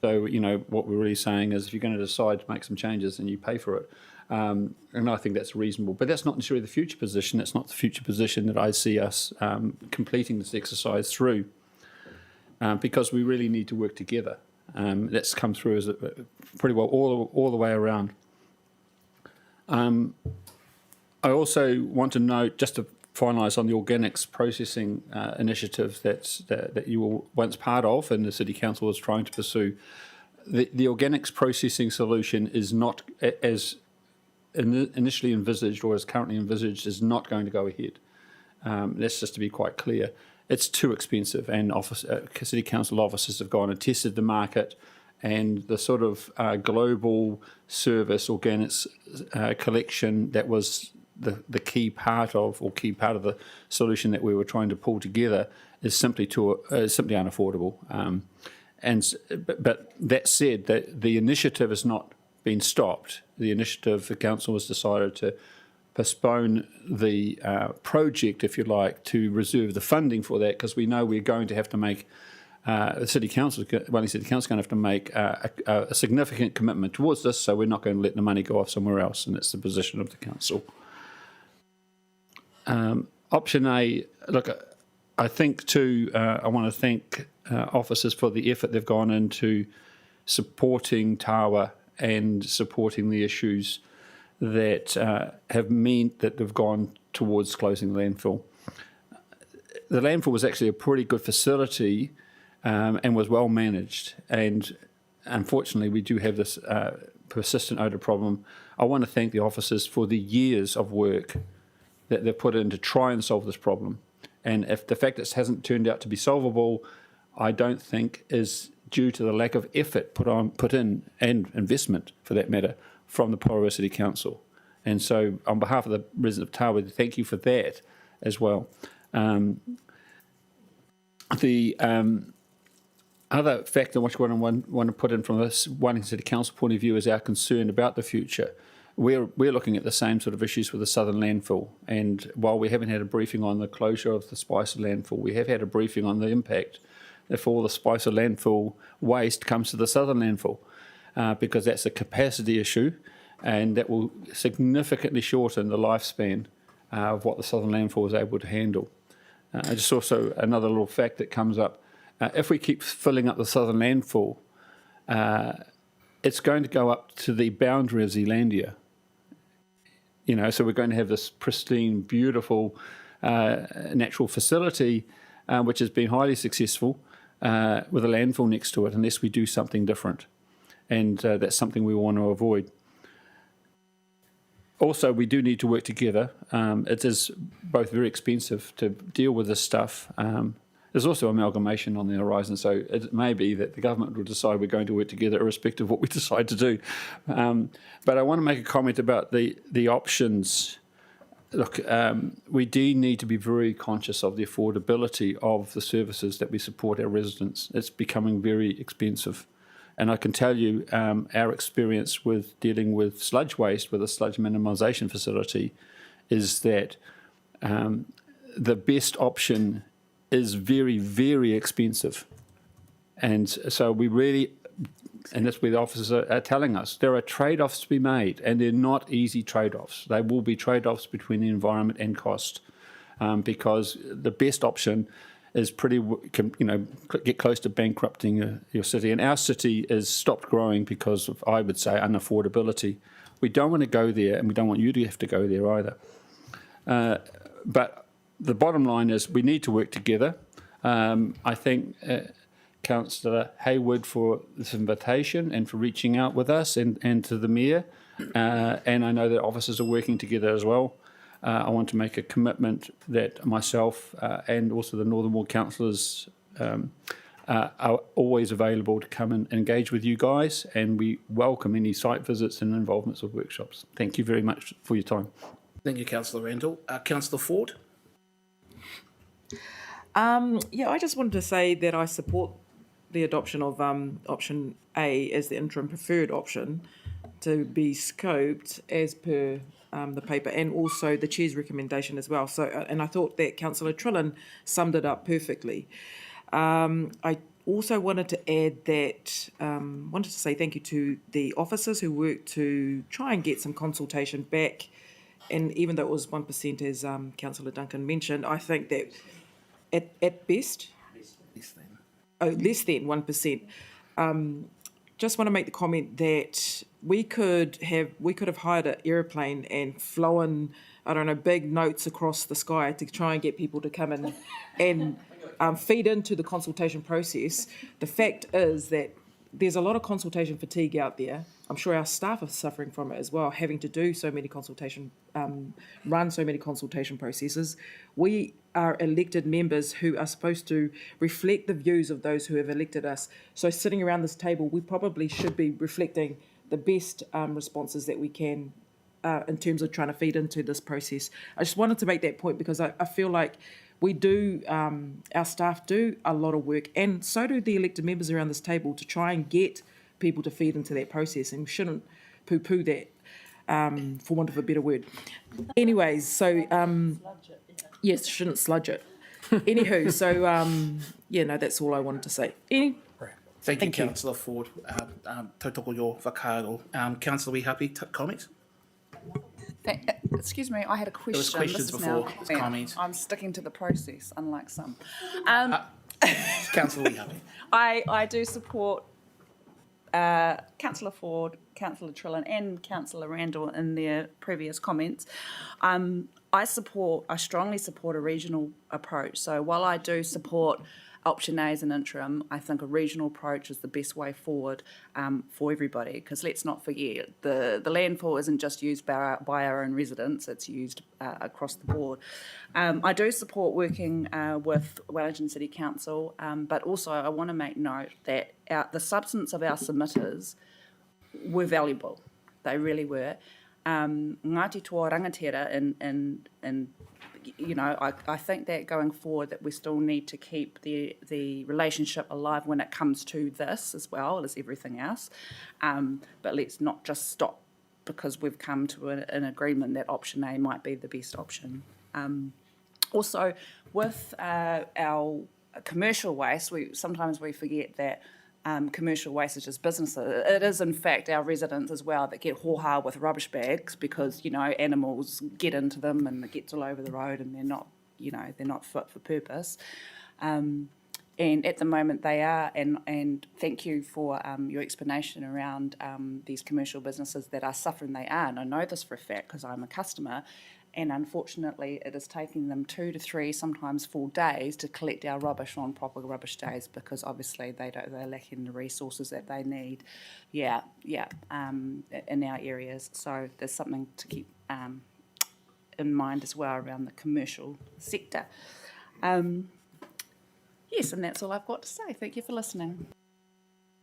So, what we're really saying is if you're going to decide to make some changes, then you pay for it. And I think that's reasonable. But that's not necessarily the future position. It's not the future position that I see us completing this exercise through because we really need to work together. That's come through as pretty well all the way around. I also want to note, just to finalise on the organics processing initiative that you were once part of and the City Council was trying to pursue, the organics processing solution is not, as initially envisaged or as currently envisaged, is not going to go ahead. That's just to be quite clear. It's too expensive, and City Council officers have gone and tested the market, and the sort of global service organics collection that was the key part of the solution that we were trying to pull together is simply unaffordable. But that said, the initiative has not been stopped. The initiative, the council has decided to postpone the project, if you like, to reserve the funding for that, because we know we're going to have to make Wellington City Council is going to have to make a significant commitment towards this, so we're not going to let the money go off somewhere else, and it's the position of the council. Option A, look, I think too, I want to thank officers for the effort they've gone into supporting Tawa and supporting the issues that have meant that they've gone towards closing the landfill. The landfill was actually a pretty good facility and was well managed, and unfortunately we do have this persistent odour problem. I want to thank the officers for the years of work that they've put in to try and solve this problem. And if the fact that it hasn't turned out to be solvable, I don't think is due to the lack of effort put in, and investment for that matter, from the Porirua City Council. And so on behalf of the resident of Tawa, thank you for that as well. The other factor which I want to put in from this Wellington City Council point of view is our concern about the future. We're looking at the same sort of issues with the southern landfill, and while we haven't had a briefing on the closure of the Spicer landfill, we have had a briefing on the impact if all the Spicer landfill waste comes to the southern landfill, because that's a capacity issue, and that will significantly shorten the lifespan of what the southern landfill is able to handle. Just also another little fact that comes up, if we keep filling up the southern landfill, it's going to go up to the boundary of Zealandia. So we're going to have this pristine, beautiful natural facility, which has been highly successful with a landfill next to it, unless we do something different. And that's something we want to avoid. Also, we do need to work together. It is both very expensive to deal with this stuff. There's also amalgamation on the horizon, so it may be that the government will decide we're going to work together irrespective of what we decide to do. But I want to make a comment about the options. Look, we do need to be very conscious of the affordability of the services that we support our residents. It's becoming very expensive. And I can tell you our experience with dealing with sludge waste with a sludge minimisation facility is that the best option is very, very expensive. And so we really, and that's where the officers are telling us, there are trade-offs to be made, and they're not easy trade-offs. They will be trade-offs between the environment and cost, because the best option is get close to bankrupting your city. And our city is stopped growing because of, I would say, unaffordability. We don't want to go there, and we don't want you to have to go there either. But the bottom line is we need to work together. I thank Councillor Hayward for this invitation and for reaching out with us, and to the Mayor. And I know that officers are working together as well. I want to make a commitment that myself and also the Northern Ward councillors are always available to come and engage with you guys, and we welcome any site visits and involvements of workshops. Thank you very much for your time. Thank you, Councillor Randall. Councillor Ford? Yeah, I just wanted to say that I support the adoption of option A as the interim preferred option to be scoped as per the paper, and also the Chair's recommendation as well. So, and I thought that Councillor Trillin summed it up perfectly. I also wanted to add that, wanted to say thank you to the officers who worked to try and get some consultation back. And even though it was 1%, as Councillor Duncan mentioned, I think that at best, less than 1%. Just want to make the comment that we could have hired an aeroplane and flown, I don't know, big notes across the sky to try and get people to come in and feed into the consultation process. The fact is that there's a lot of consultation fatigue out there. I'm sure our staff are suffering from it as well, having to do so many run so many consultation processes. We are elected members who are supposed to reflect the views of those who have elected us. So sitting around this table, we probably should be reflecting the best responses that we can in terms of trying to feed into this process. I just wanted to make that point because I feel like we do, our staff do a lot of work, and so do the elected members around this table, to try and get people to feed into that process, and we shouldn't poo-poo that, for want of a better word. Anyways, so, yes, shouldn't sludge it. Anywho, so, yeah, no, that's all I wanted to say. Thank you, Councillor Ford. Tautoko your whakaaro. Councillor Wihapi, comment? Excuse me, I had a question. There was questions This is before, now there's comment. I'm sticking to the process, unlike some. Councillor Wihapi. I do support Councillor Ford, Councillor Trillin and Councillor Randall in their previous comments. I strongly support a regional approach. So while I do support option A as an interim, I think a regional approach is the best way forward for everybody, because let's not forget, the landfill isn't just used by our own residents, it's used across the board. I do support working with Wellington City Council, but also I want to make note that the substance of our submitters were valuable. They really were. Ngāti toa rangatira and you know, I think that going forward that we still need to keep the relationship alive when it comes to this as well as everything else. But let's not just stop because we've come to an agreement that option A might be the best option. Also, with our commercial waste, sometimes we forget that commercial waste is just businesses. It is, in fact, our residents as well that get hoha with rubbish bags because, you know, animals get into them and it gets all over the road and they're not, you know, they're not fit for purpose. And at the moment they are, and thank you for your explanation around these commercial businesses that are suffering. They are, and I know this for a fact because I'm a customer. And unfortunately, it is taking them 2 to 3, sometimes 4 days to collect our rubbish on proper rubbish days because obviously they're lacking the resources that they need. In our areas. So there's something to keep in mind as well around the commercial sector. Yes, and that's all I've got to say. Thank you for listening.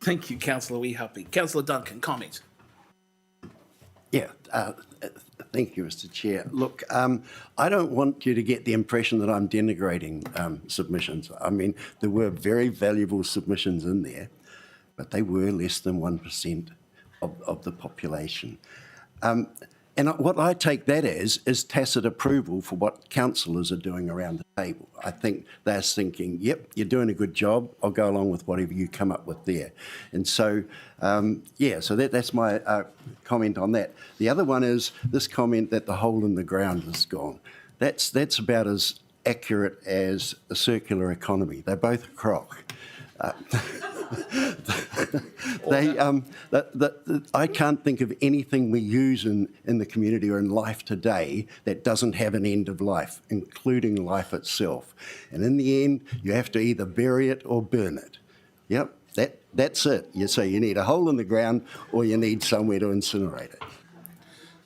Thank you, Councillor Wihapi. Councillor Duncan, comment. Yeah, thank you, Mr. Chair. Look, I don't want you to get the impression that I'm denigrating submissions. I mean, there were very valuable submissions in there, but they were less than 1% of the population. And what I take that as is tacit approval for what councillors are doing around the table. I think they're thinking, yep, you're doing a good job, I'll go along with whatever you come up with there. And so, so that's my comment on that. The other one is this comment that the hole in the ground is gone. That's about as accurate as a circular economy. They're both a crock. I can't think of anything we use in the community or in life today that doesn't have an end of life, including life itself. And in the end, you have to either bury it or burn it. Yep, that's it. So you need a hole in the ground or you need somewhere to incinerate it.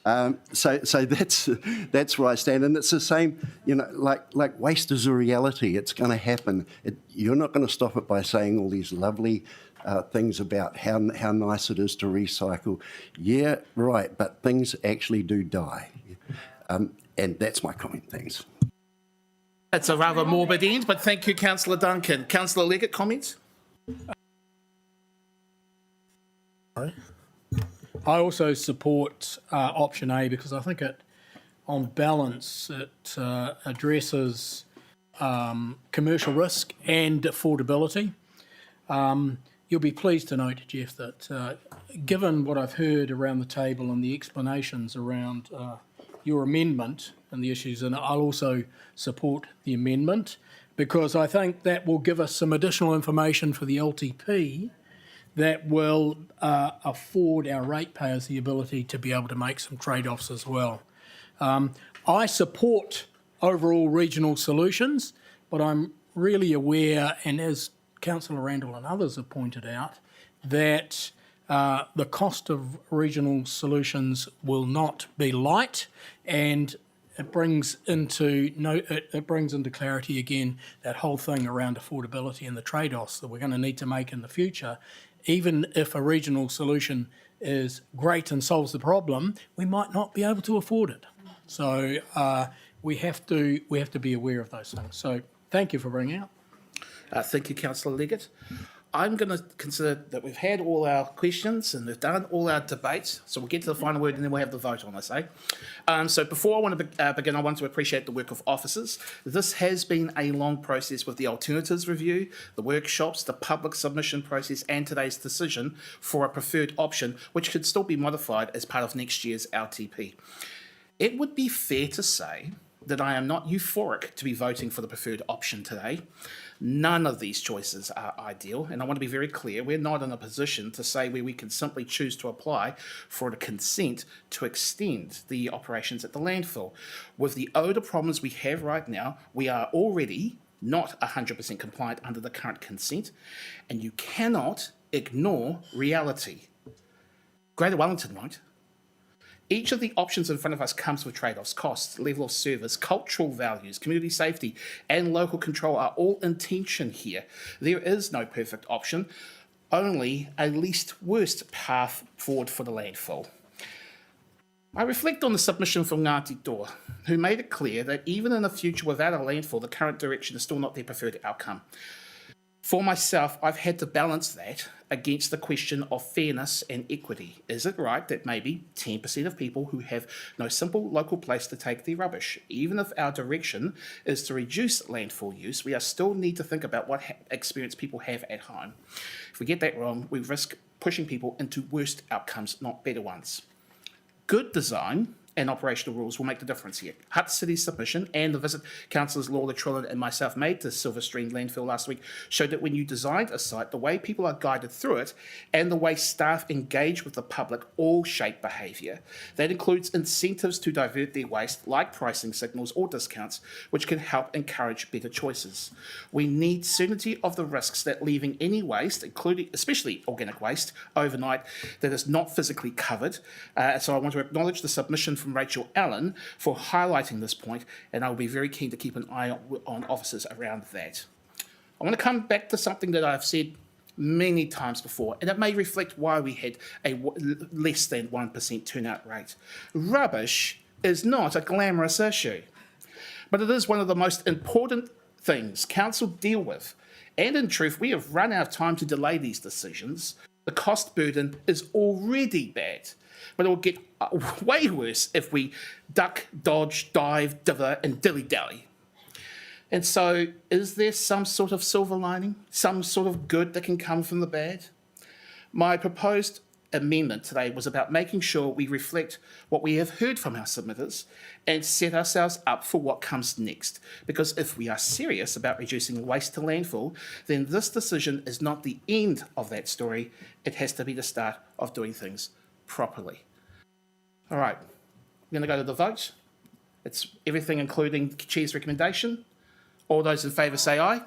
So that's where I stand, and it's the same. Like waste is a reality. It's going to happen. You're not going to stop it by saying all these lovely things about how nice it is to recycle. Yeah, right. But things actually do die, and that's my comment. Thanks. It's a rather morbid end, but thank you, Councillor Duncan. Councillor Leggett, comments? I also support option A because I think on balance, it addresses commercial risk and affordability. You'll be pleased to note, Jeff, that given what I've heard around the table and the explanations around your amendment and the issues, and I'll also support the amendment because I think that will give us some additional information for the LTP that will afford our ratepayers the ability to be able to make some trade-offs as well. I support overall regional solutions, but I'm really aware, and as Councillor Randall and others have pointed out, that the cost of regional solutions will not be light, and it brings into clarity again that whole thing around affordability and the trade-offs that we're going to need to make in the future. Even if a regional solution is great and solves the problem, we might not be able to afford it. So we have to be aware of those things. So thank you for bringing it up. Thank you, Councillor Leggett. I'm going to consider that we've had all our questions and we've done all our debates, so we'll get to the final word and then we'll have the vote on this, eh? So before I want to begin, I want to appreciate the work of officers. This has been a long process with the alternatives review, the workshops, the public submission process, and today's decision for a preferred option, which could still be modified as part of next year's LTP. It would be fair to say that I am not euphoric to be voting for the preferred option today. None of these choices are ideal, and I want to be very clear, we're not in a position to say where we can simply choose to apply for a consent to extend the operations at the landfill. With the odour problems we have right now, we are already not 100% compliant under the current consent, and you cannot ignore reality. Greater Wellington won't. Each of the options in front of us comes with trade-offs, costs, level of service, cultural values, community safety, and local control are all in tension here. There is no perfect option, only a least worst path forward for the landfill. I reflect on the submission from Ngāti Toa, who made it clear that even in a future without a landfill, the current direction is still not their preferred outcome. For myself, I've had to balance that against the question of fairness and equity. Is it right that maybe 10% of people who have no simple local place to take their rubbish, even if our direction is to reduce landfill use, we still need to think about what experience people have at home. If we get that wrong, we risk pushing people into worse outcomes, not better ones. Good design and operational rules will make the difference here. Hutt City's submission and the visit Councillors Lawler, Trillin and myself made to Silver Stream landfill last week showed that when you designed a site, the way people are guided through it and the way staff engage with the public all shape behaviour. That includes incentives to divert their waste, like pricing signals or discounts, which can help encourage better choices. We need certainty of the risks that leaving any waste, including especially organic waste, overnight that is not physically covered. So I want to acknowledge the submission from Rachel Allen for highlighting this point, and I'll be very keen to keep an eye on officers around that. I want to come back to something that I've said many times before, and it may reflect why we had a less than 1% turnout rate. Rubbish is not a glamorous issue, but it is one of the most important things council deal with, and in truth, we have run out of time to delay these decisions. The cost burden is already bad, but it will get way worse if we duck, dodge, dive, dither, and dilly-dally. And so, is there some sort of silver lining, some sort of good that can come from the bad? My proposed amendment today was about making sure we reflect what we have heard from our submitters and set ourselves up for what comes next. Because if we are serious about reducing waste to landfill, then this decision is not the end of that story. It has to be the start of doing things properly. All right, we're going to go to the vote. It's everything including the Chair's recommendation. All those in favour say aye.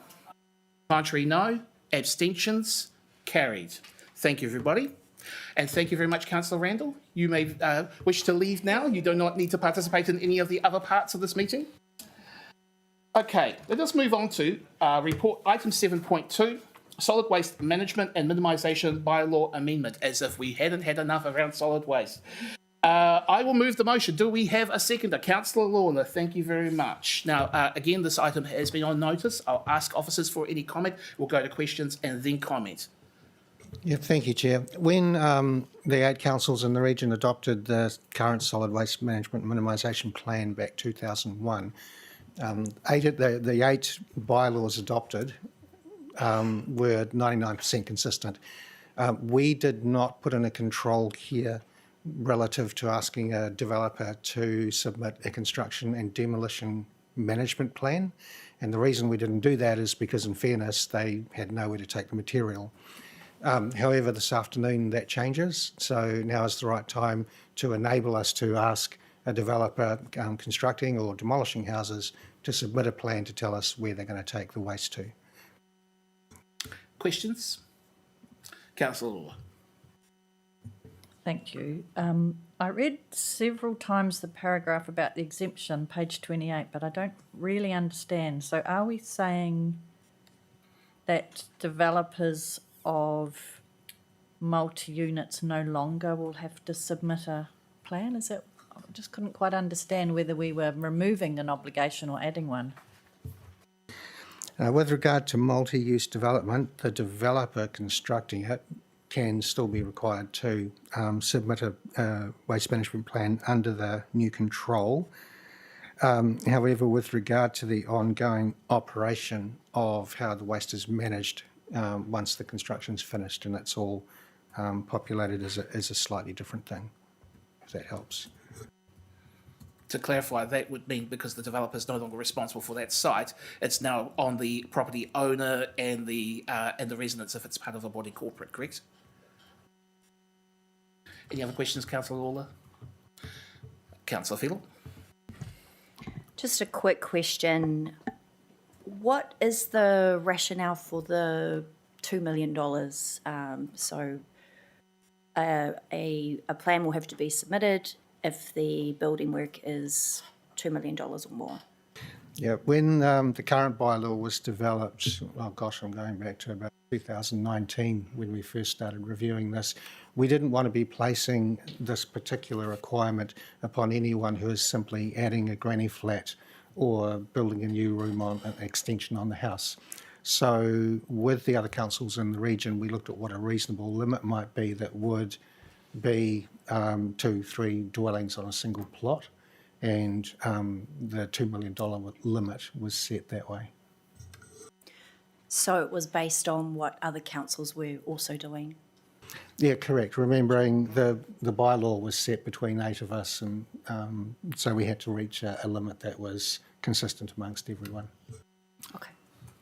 Contrary, no. Abstentions? Carried. Thank you, everybody. And thank you very much, Councillor Randall. You may wish to leave now. You do not need to participate in any of the other parts of this meeting. Okay, let us move on to report item 7.2, solid waste management and minimisation bylaw amendment, as if we hadn't had enough around solid waste. I will move the motion. Do we have a seconder? Councillor Lorna, thank you very much. Now, again, this item has been on notice. I'll ask officers for any comment. We'll go to questions and then comment. Yeah, thank you, Chair. When the 8 councils in the region adopted the current solid waste management minimisation plan back 2001, the 8 bylaws adopted were 99% consistent. We did not put in a control here relative to asking a developer to submit a construction and demolition management plan. And the reason we didn't do that is because, in fairness, they had nowhere to take the material. However, this afternoon that changes, so now is the right time to enable us to ask a developer constructing or demolishing houses to submit a plan to tell us where they're going to take the waste to. Questions? Councillor Lawler. Thank you. I read several times the paragraph about the exemption, page 28, but I don't really understand. So are we saying that developers of multi-units no longer will have to submit a plan? Is that, I just couldn't quite understand whether we were removing an obligation or adding one. With regard to multi-use development, the developer constructing it can still be required to submit a waste management plan under the new control. However, with regard to the ongoing operation of how the waste is managed once the construction's finished and it's all populated is a slightly different thing, if that helps. To clarify, that would mean because the developer is no longer responsible for that site, it's now on the property owner and the residents if it's part of a body corporate, correct? Any other questions, Councillor Lawler? Councillor Fiddle? Just a quick question. What is the rationale for the $2 million? So a plan will have to be submitted if the building work is $2 million or more. Yeah, when the current bylaw was developed, oh gosh, I'm going back to about 2019 when we first started reviewing this, we didn't want to be placing this particular requirement upon anyone who is simply adding a granny flat or building a new room on an extension on the house. So with the other councils in the region, we looked at what a reasonable limit might be that would be 2-3 dwellings on a single plot, and the $2 million limit was set that way. So it was based on what other councils were also doing? Yeah, correct. Remembering the bylaw was set between 8 of us, and so we had to reach a limit that was consistent amongst everyone. Okay,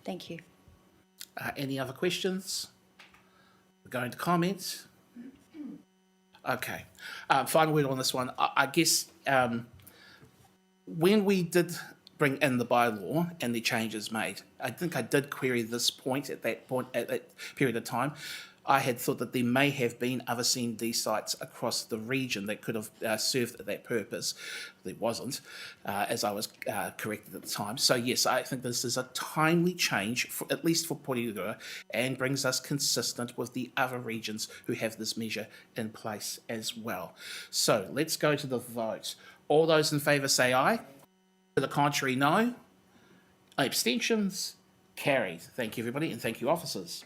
thank you. Any other questions? We're going to comments. Okay. Final word on this one. I guess when we did bring in the bylaw and the changes made, I think I did query this point at that period of time. I had thought that there may have been other C&D sites across the region that could have served that purpose. There wasn't, as I was corrected at the time. So yes, I think this is a timely change, at least for Porirua, and brings us consistent with the other regions who have this measure in place as well. So let's go to the vote. All those in favour say aye. To the contrary, no. Abstentions? Carried. Thank you, everybody, and thank you, officers.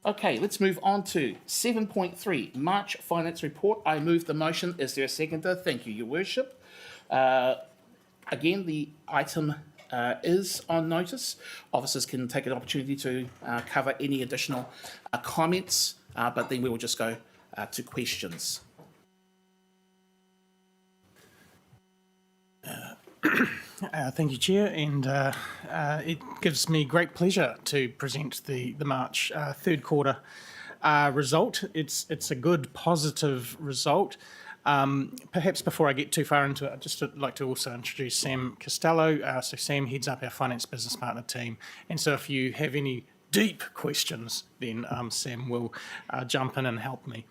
Okay, let's move on to 7.3, March Finance Report. I move the motion. Is there a seconder? Thank you, Your Worship. Again, the item is on notice. Officers can take an opportunity to cover any additional comments, but then we will just go to questions. Thank you, Chair, and it gives me great pleasure to present the March third quarter result. It's a good, positive result. Perhaps before I get too far into it, I'd just like to also introduce Sam Costello. So Sam heads up our Finance Business Partner team, and so if you have any deep questions, then Sam will jump in and help me.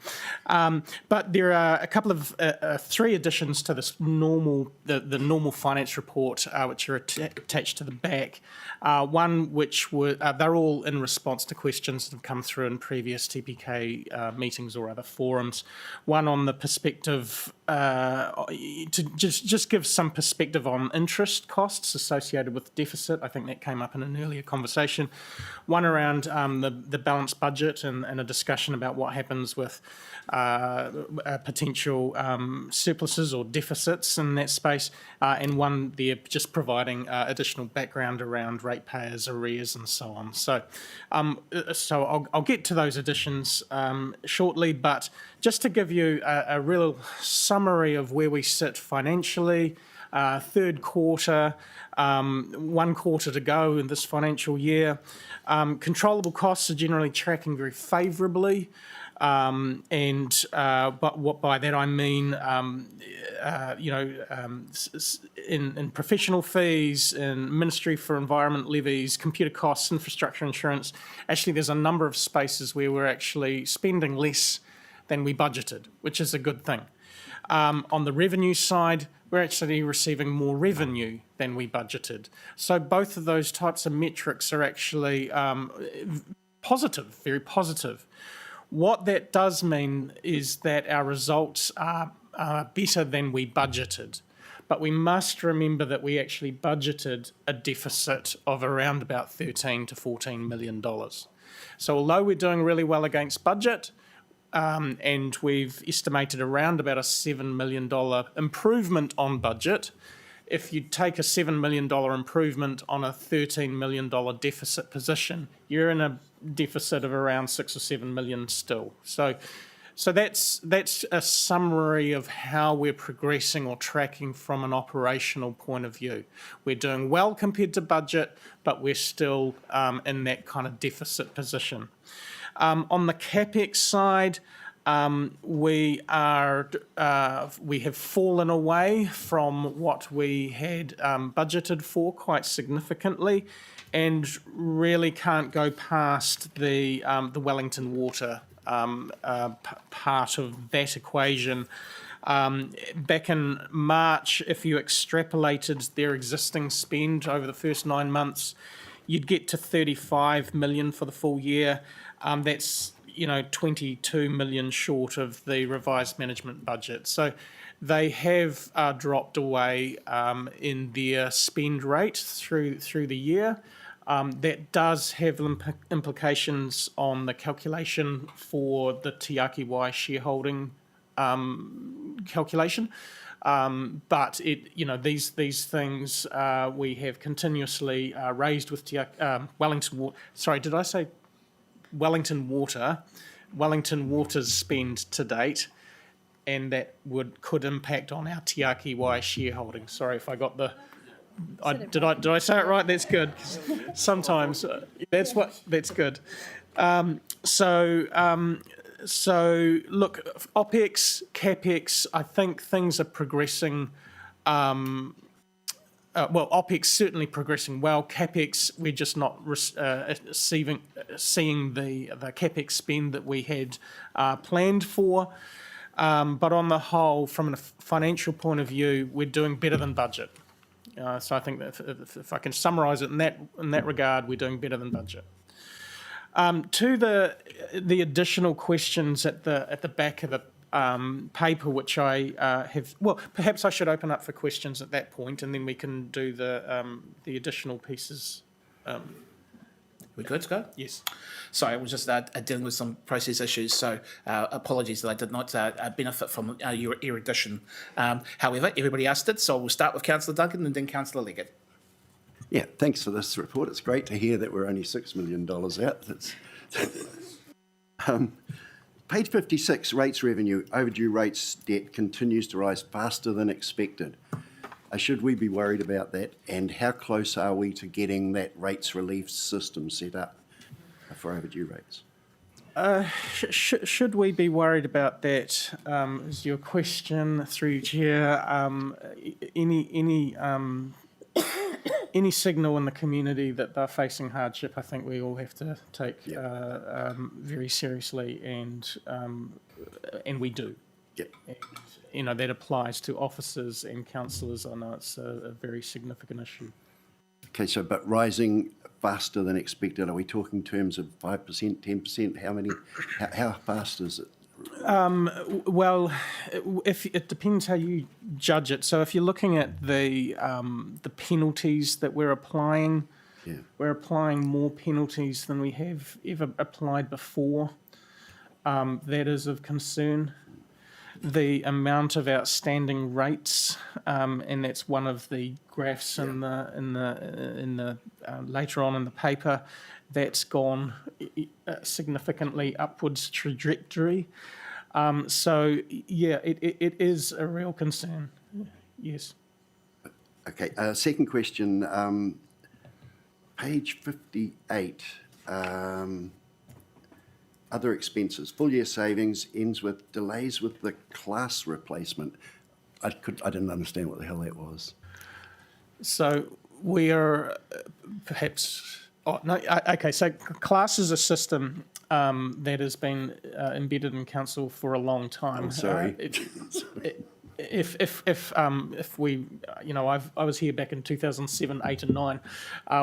But there are a couple of three additions to this the normal finance report, which are attached to the back. One which they're all in response to questions that have come through in previous TPK meetings or other forums. One on the perspective to just give some perspective on interest costs associated with deficit. I think that came up in an earlier conversation. One around the balanced budget and a discussion about what happens with potential surpluses or deficits in that space, and one there just providing additional background around ratepayers, arrears, and so on. So, I'll get to those additions shortly, but just to give you a real summary of where we sit financially, third quarter, 1 quarter to go in this financial year. Controllable costs are generally tracking very favourably. But what by that I mean, in professional fees, in Ministry for Environment levies, computer costs, infrastructure insurance, actually there's a number of spaces where we're actually spending less than we budgeted, which is a good thing. On the revenue side, we're actually receiving more revenue than we budgeted. So both of those types of metrics are actually positive, very positive. What that does mean is that our results are better than we budgeted. But we must remember that we actually budgeted a deficit of around about $13 to $14 million. So although we're doing really well against budget, and we've estimated around about a $7 million improvement on budget, if you take a $7 million improvement on a $13 million deficit position, you're in a deficit of around 6 or 7 million still. So that's a summary of how we're progressing or tracking from an operational point of view. We're doing well compared to budget, but we're still in that kind of deficit position. On the CapEx side, we have fallen away from what we had budgeted for quite significantly, and really can't go past the Wellington water part of that equation. Back in March, if you extrapolated their existing spend over the first 9 months, you'd get to 35 million for the full year. That's 22 million short of the revised management budget. So they have dropped away in their spend rate through the year. That does have implications on the calculation for the Te Ake shareholding calculation. But these things we have continuously raised with Wellington Water. Sorry, did I say Wellington Water? Wellington Water's spend to date, and that could impact on our Te Ake shareholding. Sorry if I got the. Did I say it right? That's good. Sometimes that's good. So look, OPEX, CapEx, I think things are progressing. OPEX certainly progressing well. CapEx, we're just not seeing the CapEx spend that we had planned for. But on the whole, from a financial point of view, we're doing better than budget. So I think that if I can summarise it in that regard, we're doing better than budget. To the additional questions at the back of the paper, which I have. Well, perhaps I should open up for questions at that point, and then we can do the additional pieces. We good to go? Yes. Sorry, I was just dealing with some process issues, so apologies that I did not benefit from your erudition. However, everybody else did, so we'll start with Councillor Duncan and then Councillor Leggett. Yeah, thanks for this report. It's great to hear that we're only $6 million out. Page 56, rates revenue, overdue rates debt continues to rise faster than expected. Should we be worried about that? And how close are we to getting that rates relief system set up for overdue rates? Should we be worried about that? Is your question through Chair? any signal in the community that they're facing hardship, I think we all have to take very seriously, and we do. Yep. And, that applies to officers and councillors. I know it's a very significant issue. Okay, so but rising faster than expected, are we talking in terms of 5%, 10%? How fast is it? Well, if it depends how you judge it. So if you're looking at the penalties that we're applying, we're applying more penalties than we have ever applied before. That is of concern. The amount of outstanding rates, and that's one of the graphs in the later on in the paper, that's gone significantly upwards trajectory. So it is a real concern. Yes. Okay. Second question. Page 58. Other expenses, full year savings ends with delays with the class replacement. I didn't understand what the hell that was. So we are perhaps. Oh no. Okay. So class is a system that has been embedded in council for a long time. I'm sorry. If we, I was here back in 2007, 8 and 9.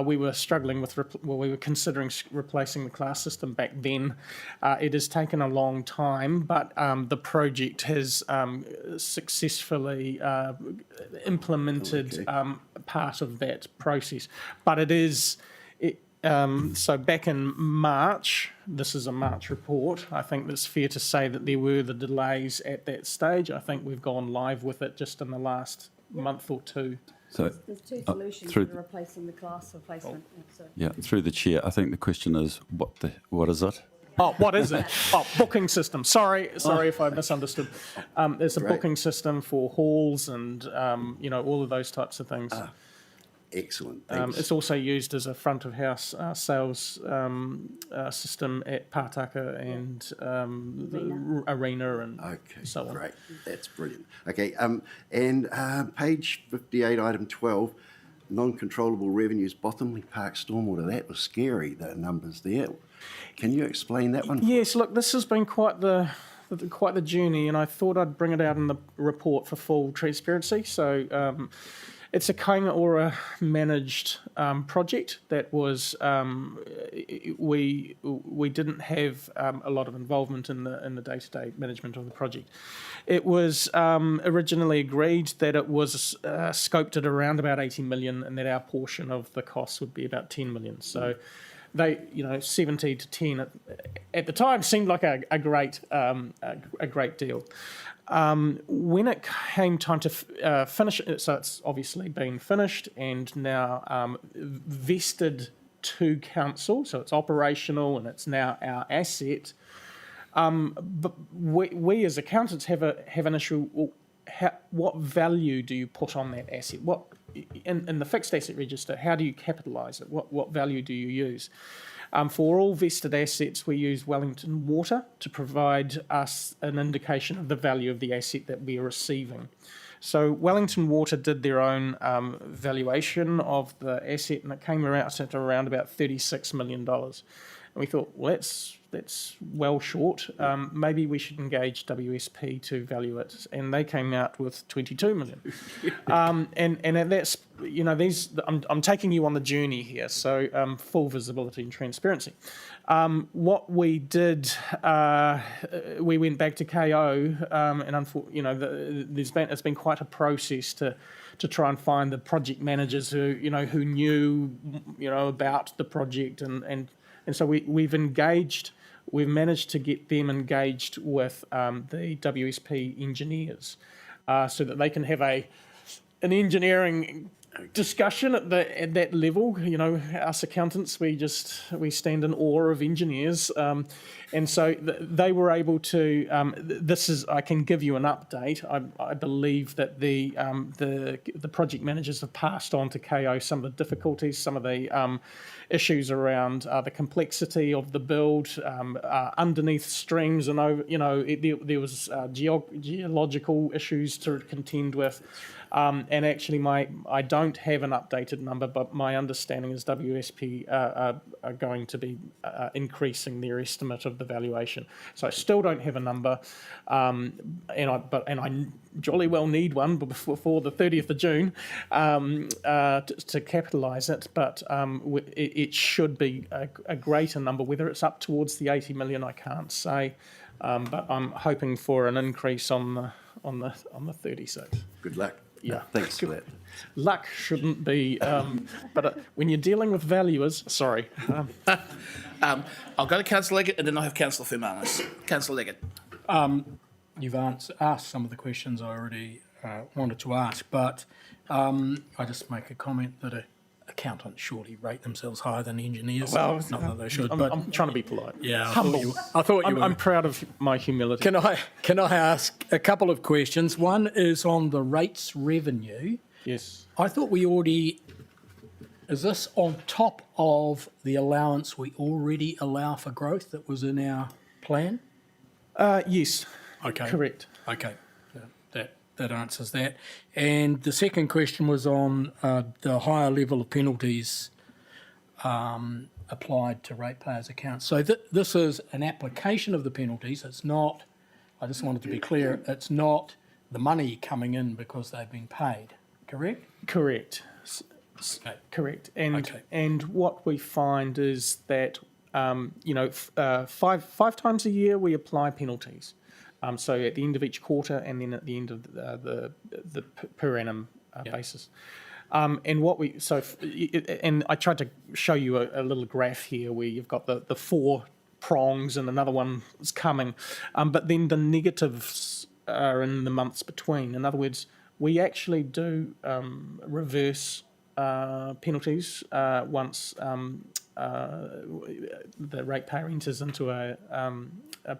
We were struggling with, we were considering replacing the class system back then. It has taken a long time, but the project has successfully implemented part of that process. But it is, so back in March, this is a March report, I think it's fair to say that there were the delays at that stage. I think we've gone live with it just in the last month or two. So there's two solutions for replacing the class replacement. Yeah, through the chair, I think the question is, what is it? Oh, what is it? Oh, booking system. Sorry if I misunderstood. There's a booking system for halls and, all of those types of things. Excellent. It's also used as a front of house sales system at Pātaka and the arena and so on. Great. That's brilliant. Okay. And page 58, item 12, non-controllable revenues, Bottomley Park stormwater. That was scary, the numbers there. Can you explain that one? Yes. Look, this has been quite the journey, and I thought I'd bring it out in the report for full transparency. So. It's a Kaingaora managed project that was we didn't have a lot of involvement in the day-to-day management of the project. It was originally agreed that it was scoped at around about 80 million, and that our portion of the costs would be about 10 million. So they, 70 to 10 at the time seemed like a great deal. When it came time to finish it, so it's obviously been finished and now vested to council, so it's operational and it's now our asset. But we as accountants have an issue. Well, what value do you put on that asset? What in the fixed asset register? How do you capitalise it? What value do you use? For all vested assets, we use Wellington Water to provide us an indication of the value of the asset that we are receiving. So Wellington Water did their own valuation of the asset, and it came out at around about $36 million. And we thought, well, that's well short. Maybe we should engage WSP to value it, and they came out with 22 million. And that's I'm taking you on the journey here, so full visibility and transparency. What we did, we went back to KO, and it's been quite a process to try and find the project managers who knew about the project, and so we've managed to get them engaged with the WSP engineers so that they can have an engineering discussion at that level. Us accountants, we stand in awe of engineers, and so they were able to. I can give you an update. I believe that the project managers have passed on to KO some of the difficulties, some of the issues around the complexity of the build underneath streams, and there was geological issues to contend with. And actually, I don't have an updated number, but my understanding is WSP are going to be increasing their estimate of the valuation. So I still don't have a number, and I jolly well need one before the 30th of June to capitalise it. But it should be a greater number. Whether it's up towards the 80 million, I can't say. But I'm hoping for an increase on the 36. Good luck. Yeah, thanks for that. Luck shouldn't be, but when you're dealing with valuers, sorry. I'll go to Councillor Leggett and then I'll have Councillor Fermanus. Councillor Leggett. You've asked some of the questions I already wanted to ask, but I just make a comment that accountants surely rate themselves higher than engineers. Well, not that they should, I'm trying to be polite. Yeah, Humble. I thought you were. I'm proud of my humility. Can I ask a couple of questions? One is on the rates revenue. Yes. I thought we already. Is this on top of the allowance we already allow for growth that was in our plan? Yes. Okay. Correct. Okay. That answers that. And the second question was on the higher level of penalties applied to ratepayers' accounts. So this is an application of the penalties. It's not, I just wanted to be clear, it's not the money coming in because they've been paid, correct? Correct. Okay. Correct. And Okay. and what we find is that five times a year we apply penalties. So at the end of each quarter and then at the end of the per annum basis. And what we and I tried to show you a little graph here where you've got the 4 prongs and another one is coming, but then the negatives are in the months between. In other words, we actually do reverse penalties once the ratepayer enters into a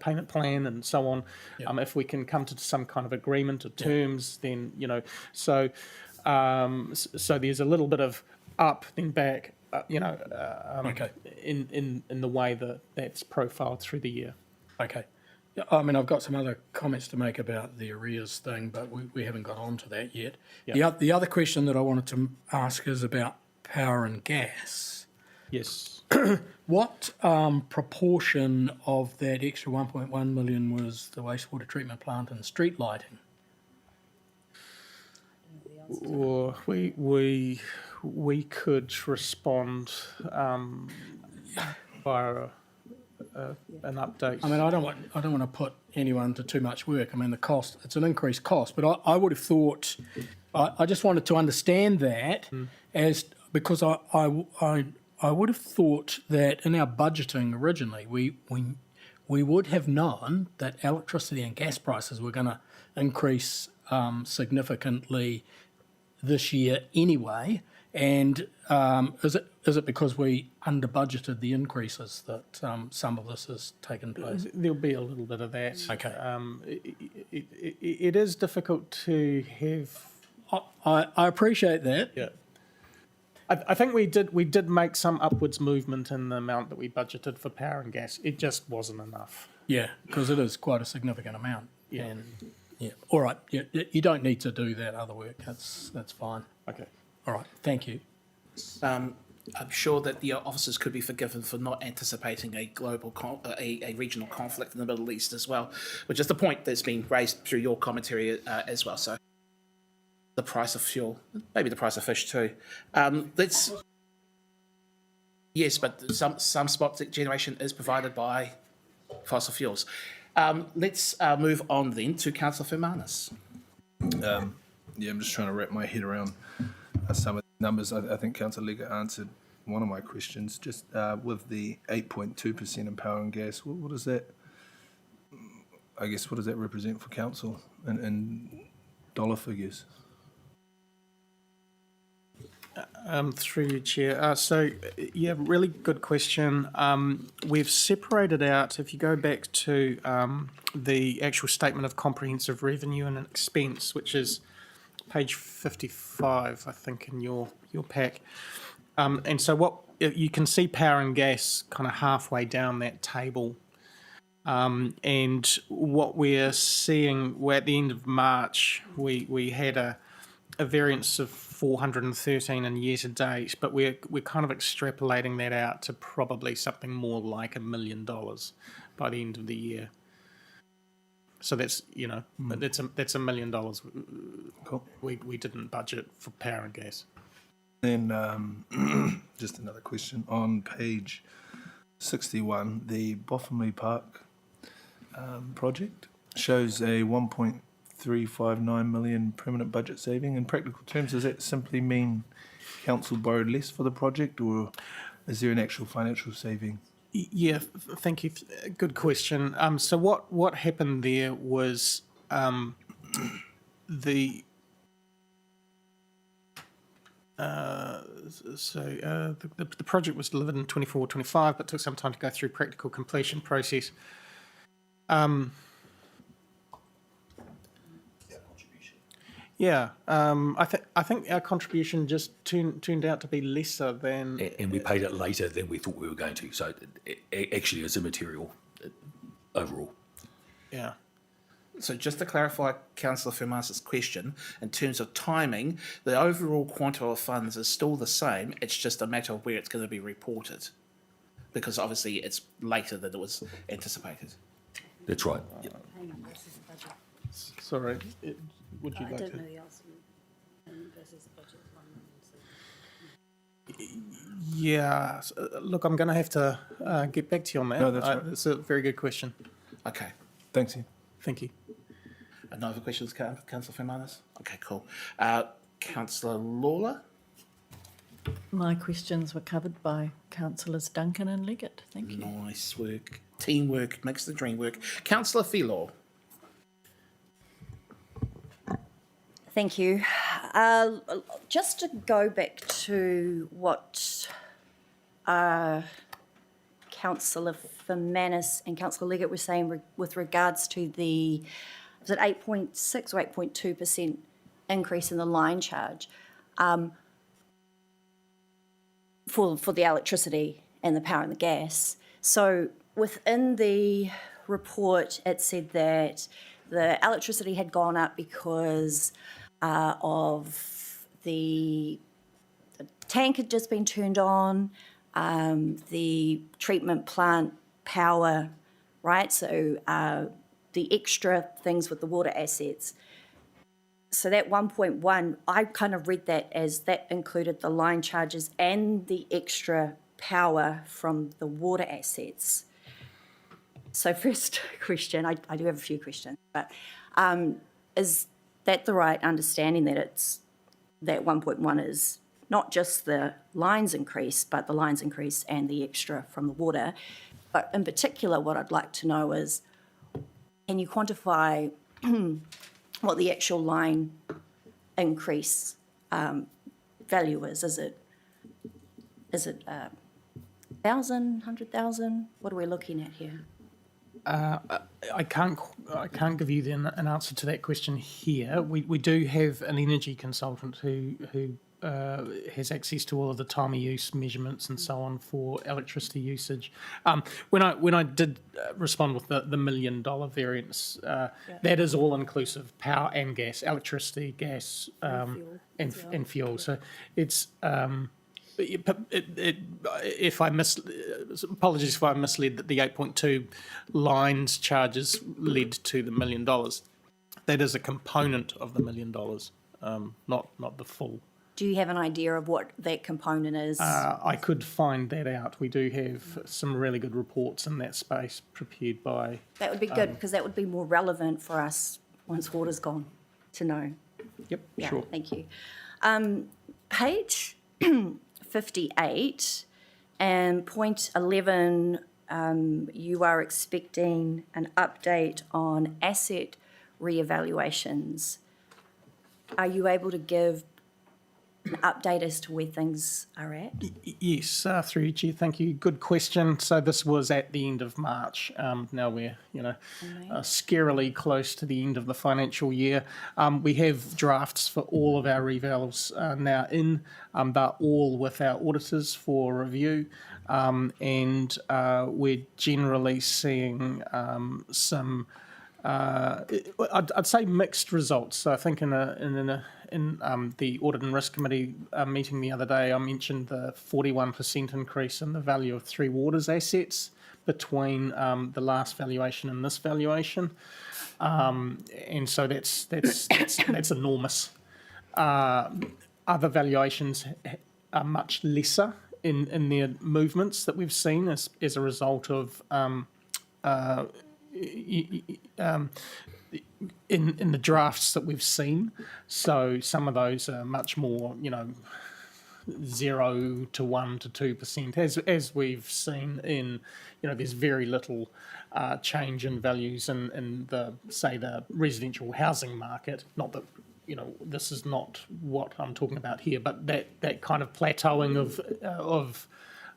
payment plan and so on. Yep. If we can come to some kind of agreement or terms, then so there's a little bit of up then back, Okay. in the way that's profiled through the year. Okay. Yeah, I mean, I've got some other comments to make about the arrears thing, but we haven't got on to that yet. Yep. The other question that I wanted to ask is about power and gas. Yes. What proportion of that extra 1.1 million was the wastewater treatment plant and street lighting? Or we could respond via an update. I mean, I don't want to put anyone to too much work. I mean, the cost, it's an increased cost, but I would have thought, I just wanted to understand that because I would have thought that in our budgeting originally, we would have known that electricity and gas prices were going to increase significantly this year anyway. And is it because we under budgeted the increases that some of this has taken place? There'll be a little bit of that. Okay. It is difficult to have. I appreciate that. Yeah. I think we did make some upwards movement in the amount that we budgeted for power and gas. It just wasn't enough. Yeah, because it is quite a significant amount. Yeah. And yeah. All right. Yeah, you don't need to do that other work. That's fine. Okay. All right. Thank you. I'm sure that the officers could be forgiven for not anticipating a global, a regional conflict in the Middle East as well, which is the point that's been raised through your commentary as well. So, the price of fuel, maybe the price of fish too. Yes, but some spot generation is provided by fossil fuels. Let's move on then to Councillor Fermanus. I'm just trying to wrap my head around some of the numbers. I think Councillor Leggett answered one of my questions, just with the 8.2% in power and gas. What does that, I guess, what does that represent for council in dollar figures? Through you, Chair. Really good question. We've separated out, if you go back to the actual statement of comprehensive revenue and expense, which is page 55, I think, in your pack. And so what you can see power and gas kind of halfway down that table. And what we're seeing, we're at the end of March, we had a variance of 413 in year to date, but we're kind of extrapolating that out to probably something more like $1 million by the end of the year. So that's, you know, that's $1 million. Cool. We didn't budget for power and gas. Then just another question on page 61, the Bottomley Park project shows a 1.359 million permanent budget saving. In practical terms, does that simply mean council borrowed less for the project, or is there an actual financial saving? Yeah, thank you. Good question. So what happened there was the project was delivered in 24-25, but took some time to go through practical completion process. I think our contribution just turned out to be lesser than, And we paid it later than we thought we were going to. So actually, it's immaterial overall. Yeah. So just to clarify Councillor Fermas's question, in terms of timing, the overall quantum of funds is still the same. It's just a matter of where it's going to be reported, because obviously it's later than it was anticipated. That's right. Hang on, this is the budget. Sorry, would you I like don't to? know the answer. Versus the budget. Yeah, look, I'm going to have to get back to you on that. No, that's right. It's a very good question. Okay. Thanks, Ian. Thank you. No other questions, Councillor Fermanis? Okay, cool. Councillor Lawler? My questions were covered by Councillors Duncan and Leggett. Thank you. Nice work. Teamwork makes the dream work. Councillor Phelan? Thank you. Just to go back to what Councillor Fermanus and Councillor Leggett were saying with regards to the, was it 8.6 or 8.2% increase in the line charge for the electricity and the power and the gas. So within the report, it said that the electricity had gone up because of the tank had just been turned on, the treatment plant power, right? So the extra things with the water assets. So that 1.1, I kind of read that as that included the line charges and the extra power from the water assets. So first question, I do have a few questions, but is that the right understanding that it's that 1.1 is not just the lines increase, but the lines increase and the extra from the water? But in particular, what I'd like to know is, can you quantify what the actual line increase value is? Is it 1,000, 100,000? What are we looking at here? I can't give you an answer to that question here. We do have an energy consultant who has access to all of the time of use measurements and so on for electricity usage. When I did respond with the $1 million variance, that is all inclusive power and gas, electricity, gas, and fuel. So it's if I apologies if I misled that the 8.2 lines charges led to the $1 million. That is a component of the $1 million, not the full. Do you have an idea of what that component is? I could find that out. We do have some really good reports in that space prepared by... That would be good, because that would be more relevant for us once water's gone to know. Yep, Yeah, sure. thank you. Page 58 and point 11, you are expecting an update on asset reevaluations. Are you able to give an update as to where things are at? Yes, through you, Chair. Thank you. Good question. So this was at the end of March. Now we're, scarily close to the end of the financial year. We have drafts for all of our revals now in. They're all with our auditors for review. And we're generally seeing some I'd say mixed results. So I think in the Audit and Risk Committee meeting the other day, I mentioned the 41% increase in the value of Three Waters assets between the last valuation and this valuation, and so that's enormous. Other valuations are much lesser in their movements that we've seen as a result of in the drafts that we've seen. So some of those are much more, 0 to 1 to 2%, as we've seen in, there's very little change in values in the residential housing market. Not that, this is not what I'm talking about here, but that kind of plateauing of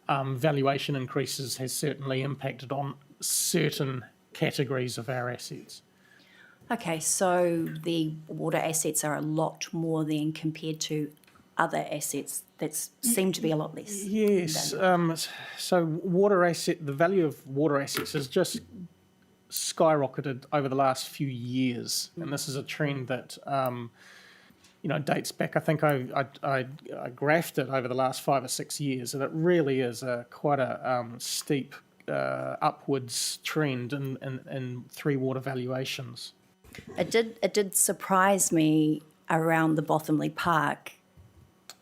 valuation increases has certainly impacted on certain categories of our assets. Okay, so the water assets are a lot more then compared to other assets that seem to be a lot less. Yes, so the value of water assets has just skyrocketed over the last few years, and this is a trend that dates back. I think I graphed it over the last 5 or 6 years, and it really is quite a steep upwards trend in Three Water valuations. It did surprise me around the Bothamley Park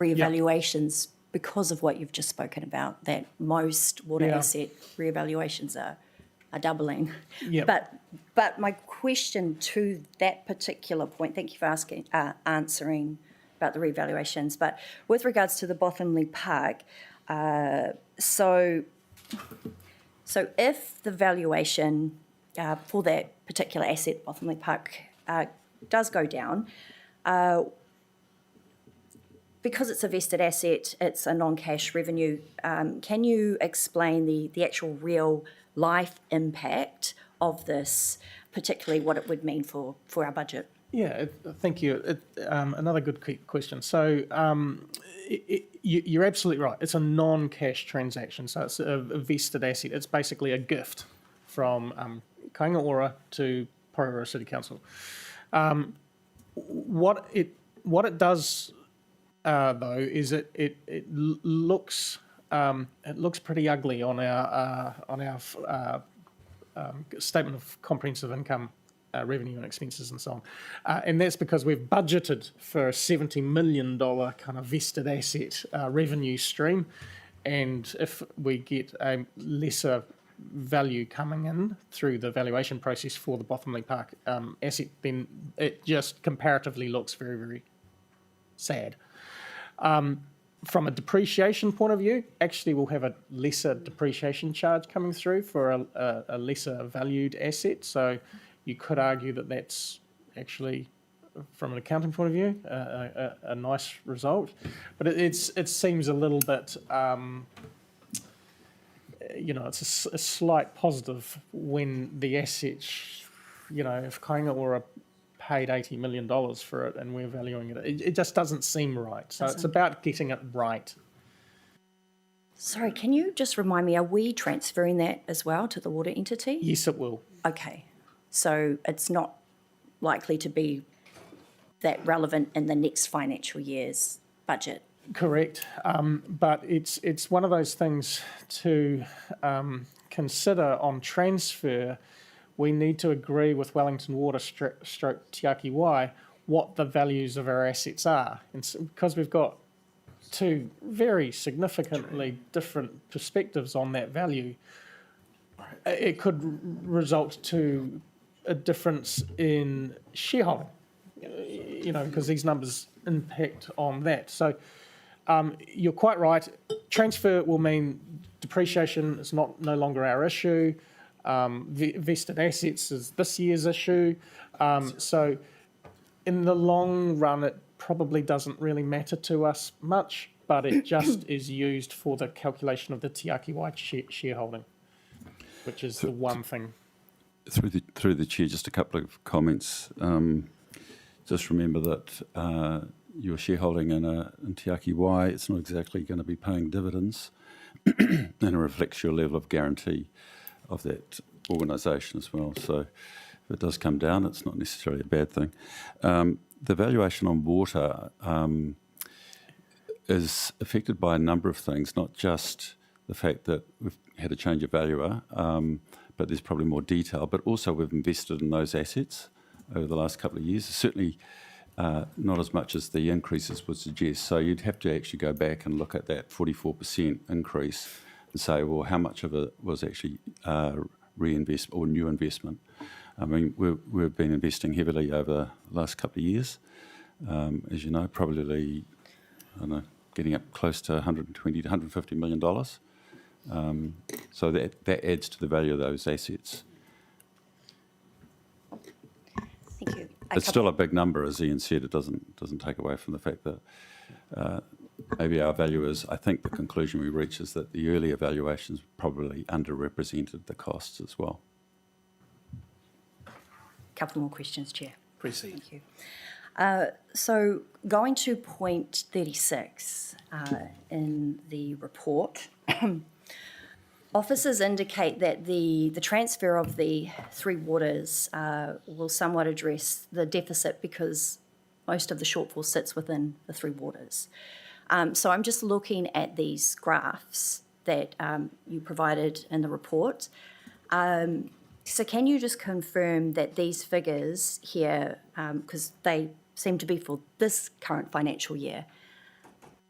reevaluations because of what you've just spoken about, that most water asset reevaluations are doubling. Yep. But my question to that particular point, thank you for answering about the reevaluations, but with regards to the Bothamley Park, so if the valuation for that particular asset, Bothamley Park, does go down, because it's a vested asset, it's a non-cash revenue, can you explain the actual real life impact of this, particularly what it would mean for our budget? Yeah, thank you. Another good question. So you're absolutely right. It's a non-cash transaction, so it's a vested asset. It's basically a gift from Kāinga Ora to Porirua City Council. What it does though is it looks pretty ugly on our statement of comprehensive income, revenue and expenses and so on, and that's because we've budgeted for a $70 million kind of vested asset revenue stream, and if we get a lesser value coming in through the valuation process for the Bothamley Park asset, then it just comparatively looks very, very sad. From a depreciation point of view, actually we'll have a lesser depreciation charge coming through for a lesser valued asset, so you could argue that that's actually, from an accounting point of view, a nice result, but it seems a little bit it's a slight positive when the asset, if Kāinga Ora paid $80 million for it and we're valuing it, it just doesn't seem right. So it's about getting it right. Sorry, can you just remind me, are we transferring that as well to the water entity? Yes, it will. Okay, so it's not likely to be that relevant in the next financial year's budget? Correct, but it's one of those things to consider on transfer. We need to agree with Wellington Water stroke Te Aki Wai what the values of our assets are, and because we've got two very significantly different perspectives on that value, it could result to a difference in shareholding, because these numbers impact on that. So you're quite right. Transfer will mean depreciation is no longer our issue. Vested assets is this year's issue. So in the long run, it probably doesn't really matter to us much, but it just is used for the calculation of the Te Aki Wai shareholding, which is the one thing. Through the chair, just a couple of comments. Just remember that your shareholding in Te Aki Wai, it's not exactly going to be paying dividends, and it reflects your level of guarantee of that organisation as well. So if it does come down, it's not necessarily a bad thing. The valuation on water is affected by a number of things, not just the fact that we've had a change of valuer, but there's probably more detail, but also we've invested in those assets over the last couple of years. Certainly not as much as the increases would suggest. So you'd have to actually go back and look at that 44% increase and say, well, how much of it was actually reinvestment or new investment? I mean, we've been investing heavily over the last couple of years, as you know, probably, I don't know, getting up close to $120 to $150 million. So that adds to the value of those assets. Thank you. It's still a big number, as Ian said. It doesn't take away from the fact that maybe our valuers, I think the conclusion we reach is that the earlier valuations probably underrepresented the costs as well. Couple more questions, Chair. Proceed. Thank you. So going to point 36 in the report, officers indicate that the transfer of the three waters will somewhat address the deficit because most of the shortfall sits within the three waters. So I'm just looking at these graphs that you provided in the report. So can you just confirm that these figures here, because they seem to be for this current financial year,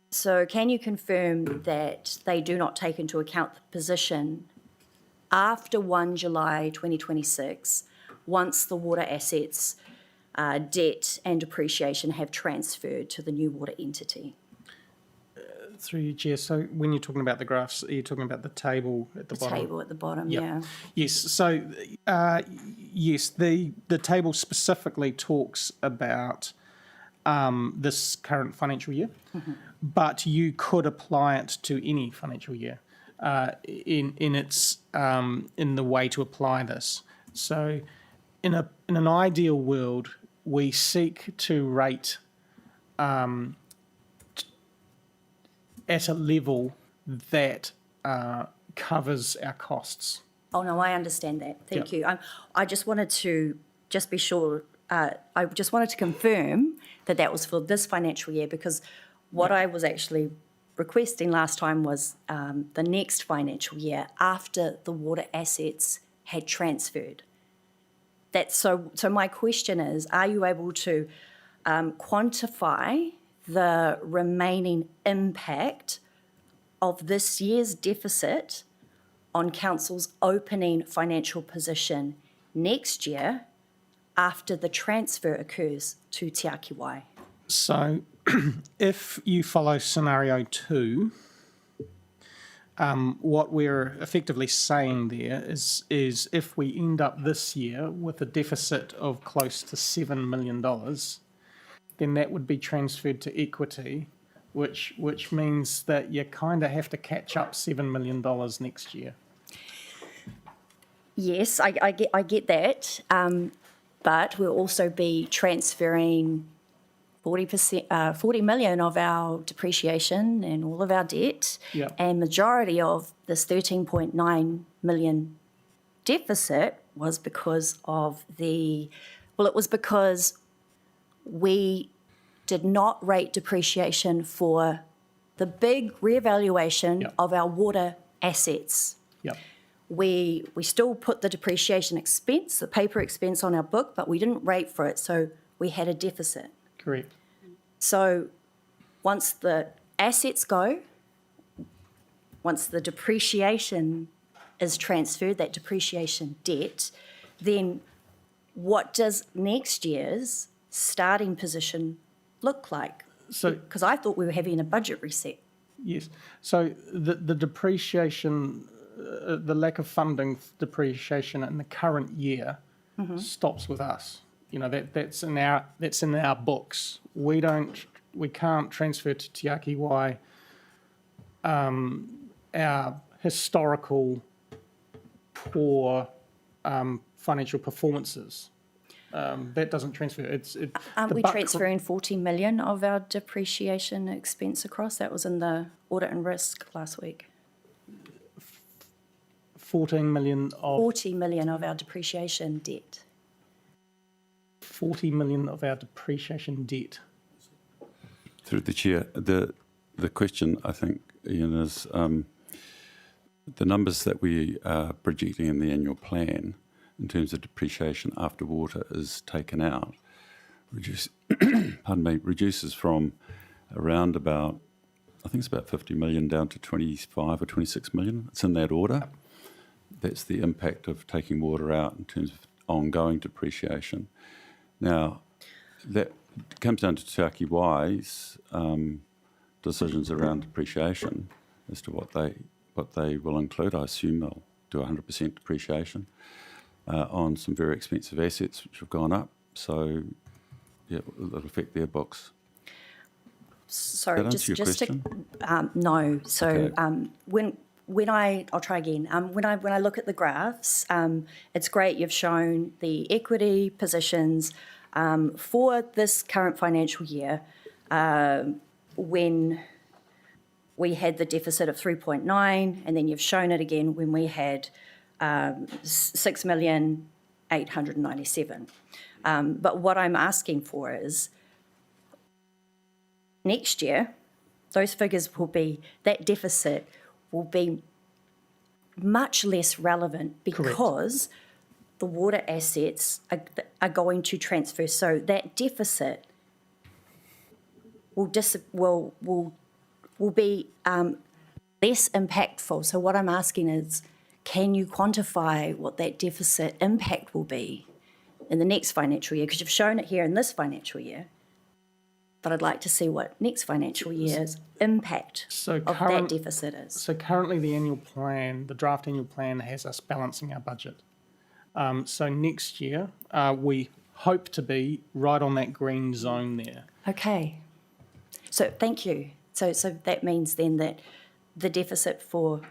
so can you confirm that they do not take into account the position after 1 July 2026, once the water assets, debt and depreciation have transferred to the new water entity? Through you, Chair. So when you're talking about the graphs, are you talking about the table at the bottom? The table at the bottom, Yep. yeah. Yes. So yes, the table specifically talks about this current financial year, but you could apply it to any financial year in the way to apply this. So in an ideal world, we seek to rate at a level that covers our costs. Oh, no, I understand that. Thank you. I just wanted to just be sure, I just wanted to confirm that that was for this financial year, because what I was actually requesting last time was the next financial year after the water assets had transferred. So my question is, are you able to quantify the remaining impact of this year's deficit on council's opening financial position next year after the transfer occurs to Te Aki Wai? So if you follow scenario 2, what we're effectively saying there is if we end up this year with a deficit of close to $7 million, then that would be transferred to equity, which means that you kind of have to catch up $7 million next year. Yes, I get that, but we'll also be transferring 40 million of our depreciation and all of our debt, Yeah. and majority of this 13.9 million deficit was because of it was because we did not rate depreciation for the big reevaluation of our water assets. Yep. We still put the depreciation expense, the paper expense on our book, but we didn't rate for it, so we had a deficit. Correct. So once the assets go, once the depreciation is transferred, that depreciation debt, then what does next year's starting position look like? So, because I thought we were having a budget reset. Yes. So the depreciation, the lack of funding depreciation in the current year stops with us. You know, that's in our books. We can't transfer to Te Aki Wai our historical poor financial performances. That doesn't transfer. Aren't we transferring 40 million of our depreciation expense across? That was in the audit and risk last week. 14 million of 40 million of our depreciation debt. 40 million of our depreciation debt. Through the chair, the question, I think, Ian, is the numbers that we are projecting in the annual plan in terms of depreciation after water is taken out, reduces from around about, I think it's about 50 million down to 25 or 26 million. It's in that order. That's the impact of taking water out in terms of ongoing depreciation. Now, that comes down to Te Aki Wai's decisions around depreciation as to what they will include. I assume they'll do 100% depreciation on some very expensive assets which have gone up. So, yeah, it'll affect their books. Sorry, That answer your just to question? no. So Okay. when I'll try again. When I look at the graphs, it's great you've shown the equity positions for this current financial year when we had the deficit of 3.9, and then you've shown it again when we had 6,897,000. But what I'm asking for is next year, those figures will be, that deficit will be much less relevant because the water assets are going to transfer. So that deficit will be less impactful. So what I'm asking is, can you quantify what that deficit impact will be in the next financial year? Because you've shown it here in this financial year, but I'd like to see what next financial year's impact of that deficit is. So currently the annual plan, the draft annual plan has us balancing our budget. So next year, we hope to be right on that green zone there. Okay. So thank you. So that means then that the deficit for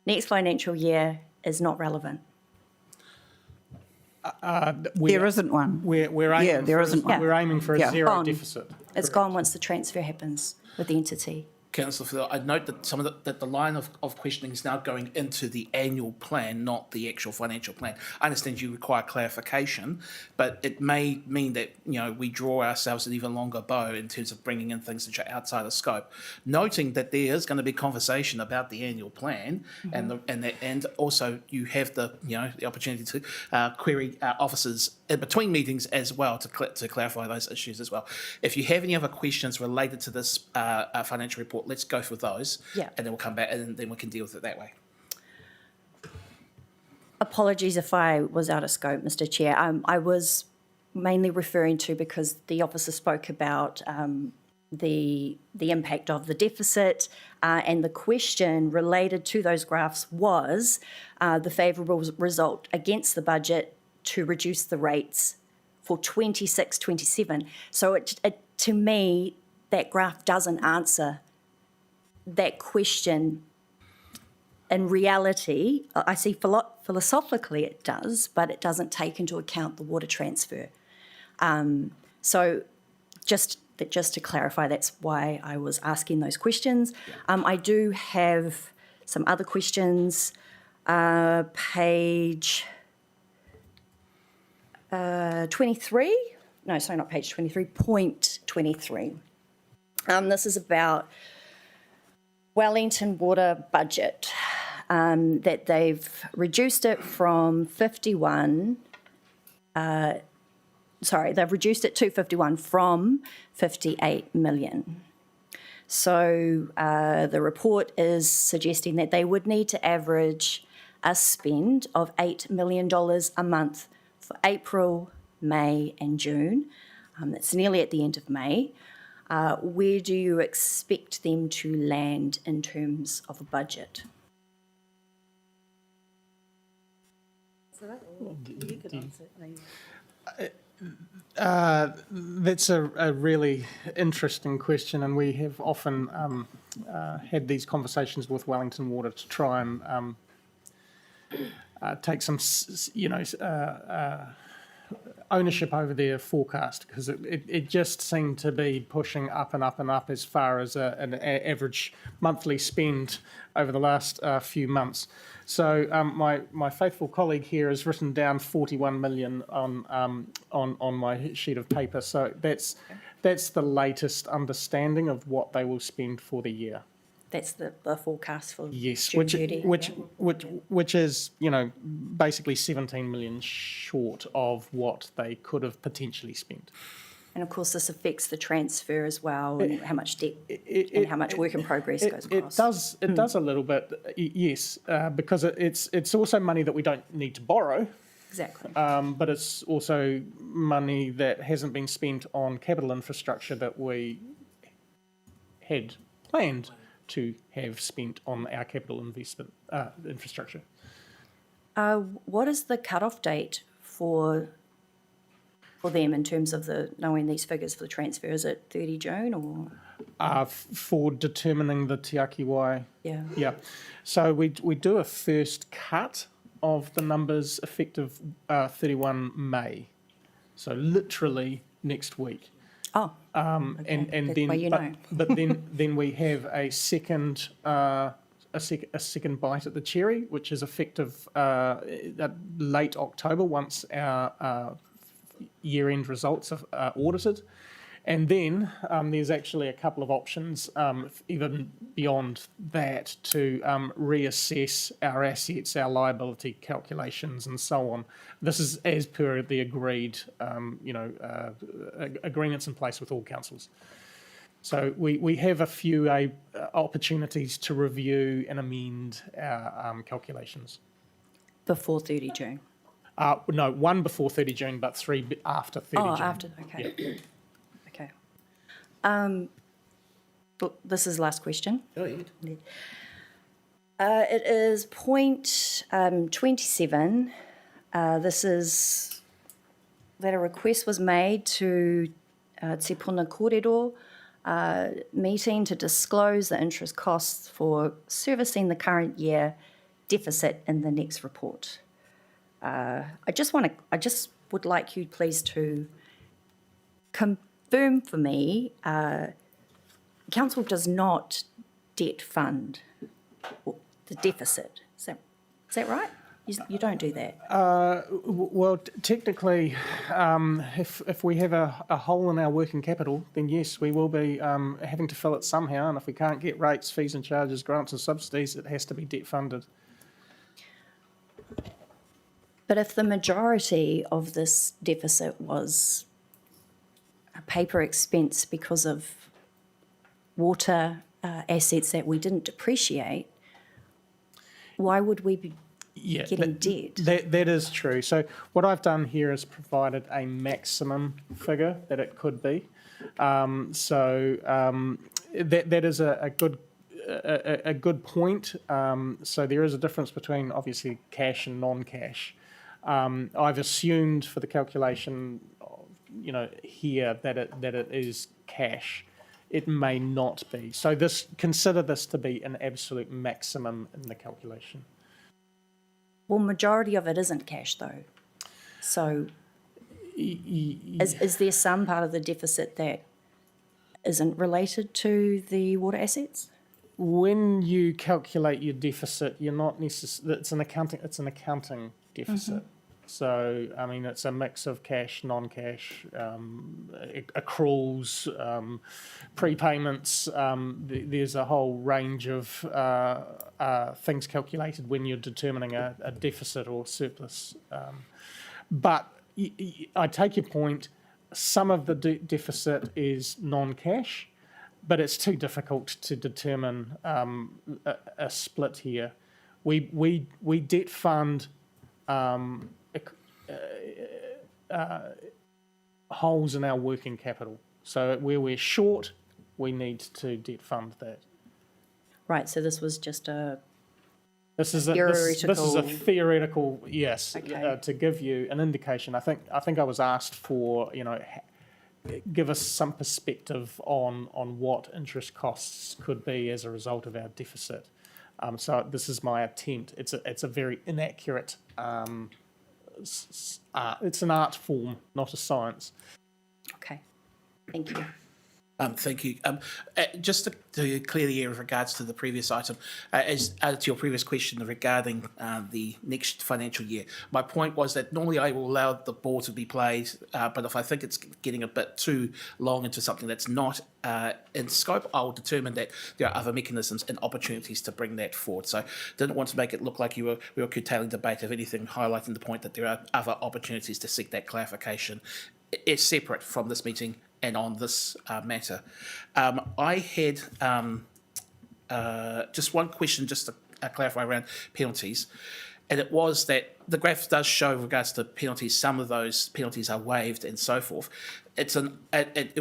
next financial year is not relevant. There isn't one. We're aiming there isn't one. We're aiming for a zero Gone. deficit. It's gone once the transfer happens with the entity. Councillor Phil, I note that that the line of questioning is now going into the annual plan, not the actual financial plan. I understand you require clarification, but it may mean that we draw ourselves an even longer bow in terms of bringing in things which are outside of scope. Noting that there is going to be conversation about the annual plan, and also you have the the opportunity to query officers in between meetings as well to clarify those issues as well. If you have any other questions related to this financial report, let's go for those, and then we'll come back and then we can deal with it that way. Apologies if I was out of scope, Mr. Chair. I was mainly referring to, because the officer spoke about the impact of the deficit, and the question related to those graphs was the favourable result against the budget to reduce the rates for 26-27. So to me, that graph doesn't answer that question. In reality, I see philosophically it does, but it doesn't take into account the water transfer. So just to clarify, that's why I was asking those questions. I do have some other questions. Page 23. No, sorry, not page 23, point 23. This is about Wellington water budget, that they've reduced it from 51, they've reduced it to 51 from 58 million. So the report is suggesting that they would need to average a spend of $8 million a month for April, May and June. That's nearly at the end of May. Where do you expect them to land in terms of a budget? That's a really interesting question, and we have often had these conversations with Wellington Water to try and take some, ownership over their forecast, because it just seemed to be pushing up and up and up as far as an average monthly spend over the last few months. So my faithful colleague here has written down 41 million on my sheet of paper. So that's the latest understanding of what they will spend for the year. That's the forecast for Yes, June 30, which is, you know, basically 17 million short of what they could have potentially spent. And of course, this affects the transfer as well, and how much debt and how much work in progress goes across. It does a little bit, yes, because it's also money that we don't need to borrow. Exactly. But it's also money that hasn't been spent on capital infrastructure that we had planned to have spent on our capital investment infrastructure. What is the cut-off date for them in terms of knowing these figures for the transfer? Is it 30 June or? For determining the Te Aki Wai. Yeah. Yeah. So we do a first cut of the numbers effective 31 May. So literally next week. Oh. And that's then, why you know. but then we have a second second bite at the cherry, which is effective late October once our year-end results are audited. And then there's actually a couple of options, even beyond that, to reassess our assets, our liability calculations, and so on. This is as per the agreed, agreements in place with all councils. So we have a few opportunities to review and amend our calculations. Before 30 June? No, one before 30 June, but three after 30 June. Oh, after, okay. Yeah. This is the last question. Go ahead. It is point 27. This is that a request was made to Te Puna Kōrero meeting to disclose the interest costs for servicing the current year deficit in the next report. I just would like you please to confirm for me, council does not debt fund the deficit. Is that right? You don't do that. Well, technically, if we have a hole in our working capital, then yes, we will be having to fill it somehow. And if we can't get rates, fees and charges, grants and subsidies, it has to be debt funded. But if the majority of this deficit was a paper expense because of water assets that we didn't depreciate, why would we be getting debt? That is true. So what I've done here is provided a maximum figure that it could be. That is a good point. So there is a difference between obviously cash and non-cash. I've assumed for the calculation, here that it is cash. It may not be. So consider this to be an absolute maximum in the calculation. Well, majority of it isn't cash though. So is there some part of the deficit that isn't related to the water assets? When you calculate your deficit, you're not necessarily, it's an accounting deficit. Mm-hmm. So, I mean, it's a mix of cash, non-cash, accruals, prepayments. There's a whole range of things calculated when you're determining a deficit or surplus. But I take your point. Some of the deficit is non-cash, but it's too difficult to determine a split here. We debt fund holes in our working capital. So where we're short, we need to debt fund that. Right. So this was just a theoretical, yes, okay. To give you an indication. I think I was asked for, give us some perspective on what interest costs could be as a result of our deficit. So this is my attempt. It's a very inaccurate it's an art form, not a science. Okay, thank you. Thank you. Just to clear the air with regards to the previous item, as to your previous question regarding the next financial year, my point was that normally I will allow the ball to be played, but if I think it's getting a bit too long into something that's not in scope, I will determine that there are other mechanisms and opportunities to bring that forward. So didn't want to make it look like we were curtailing debate, if anything, highlighting the point that there are other opportunities to seek that clarification. It's separate from this meeting and on this matter. I had just one question just to clarify around penalties, and it was that the graph does show with regards to penalties, some of those penalties are waived and so forth. It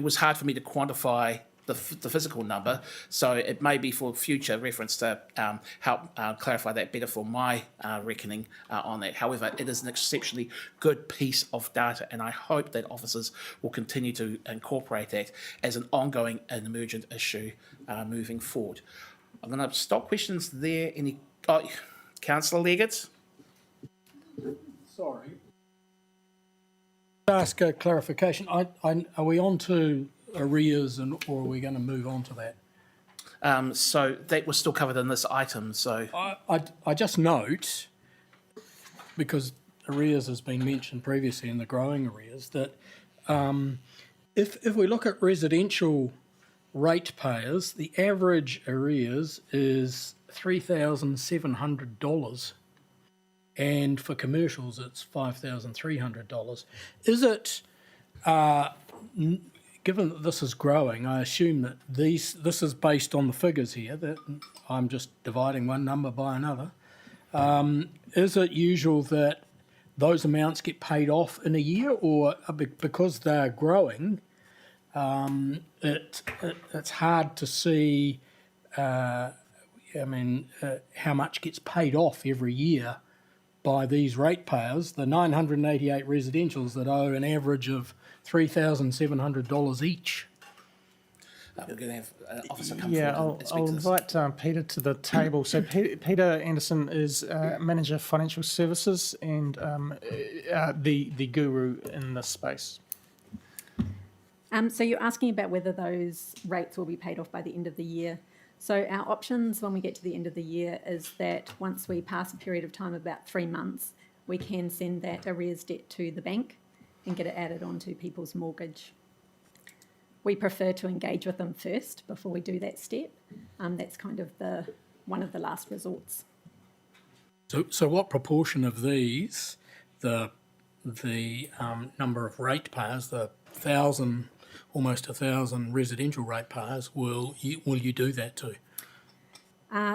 was hard for me to quantify the physical number, so it may be for future reference to help clarify that better for my reckoning on that. However, it is an exceptionally good piece of data, and I hope that officers will continue to incorporate that as an ongoing and emergent issue moving forward. I'm going to stop questions there. Councillor Leggett? Sorry. Ask a clarification. Are we on to arrears, or are we going to move on to that? So that was still covered in this item. So I just note, because arrears has been mentioned previously in the growing arrears, that if we look at residential ratepayers, the average arrears is $3,700, and for commercials it's $5,300. Is it given that this is growing, I assume that this is based on the figures here, that I'm just dividing one number by another. Is it usual that those amounts get paid off in a year, or because they're growing, it's hard to see how much gets paid off every year by these ratepayers, the 988 residentials that owe an average of $3,700 each. We're going to have an officer come Yeah, forward and speak I'll to this. invite Peter to the table. So Peter Anderson is Manager Financial Services and the guru in this space. So you're asking about whether those rates will be paid off by the end of the year. So our options when we get to the end of the year is that once we pass a period of time, about 3 months, we can send that arrears debt to the bank and get it added onto people's mortgage. We prefer to engage with them first before we do that step. That's kind of one of the last resorts. So what proportion of these, the number of ratepayers, the almost 1,000 residential ratepayers, will you do that to?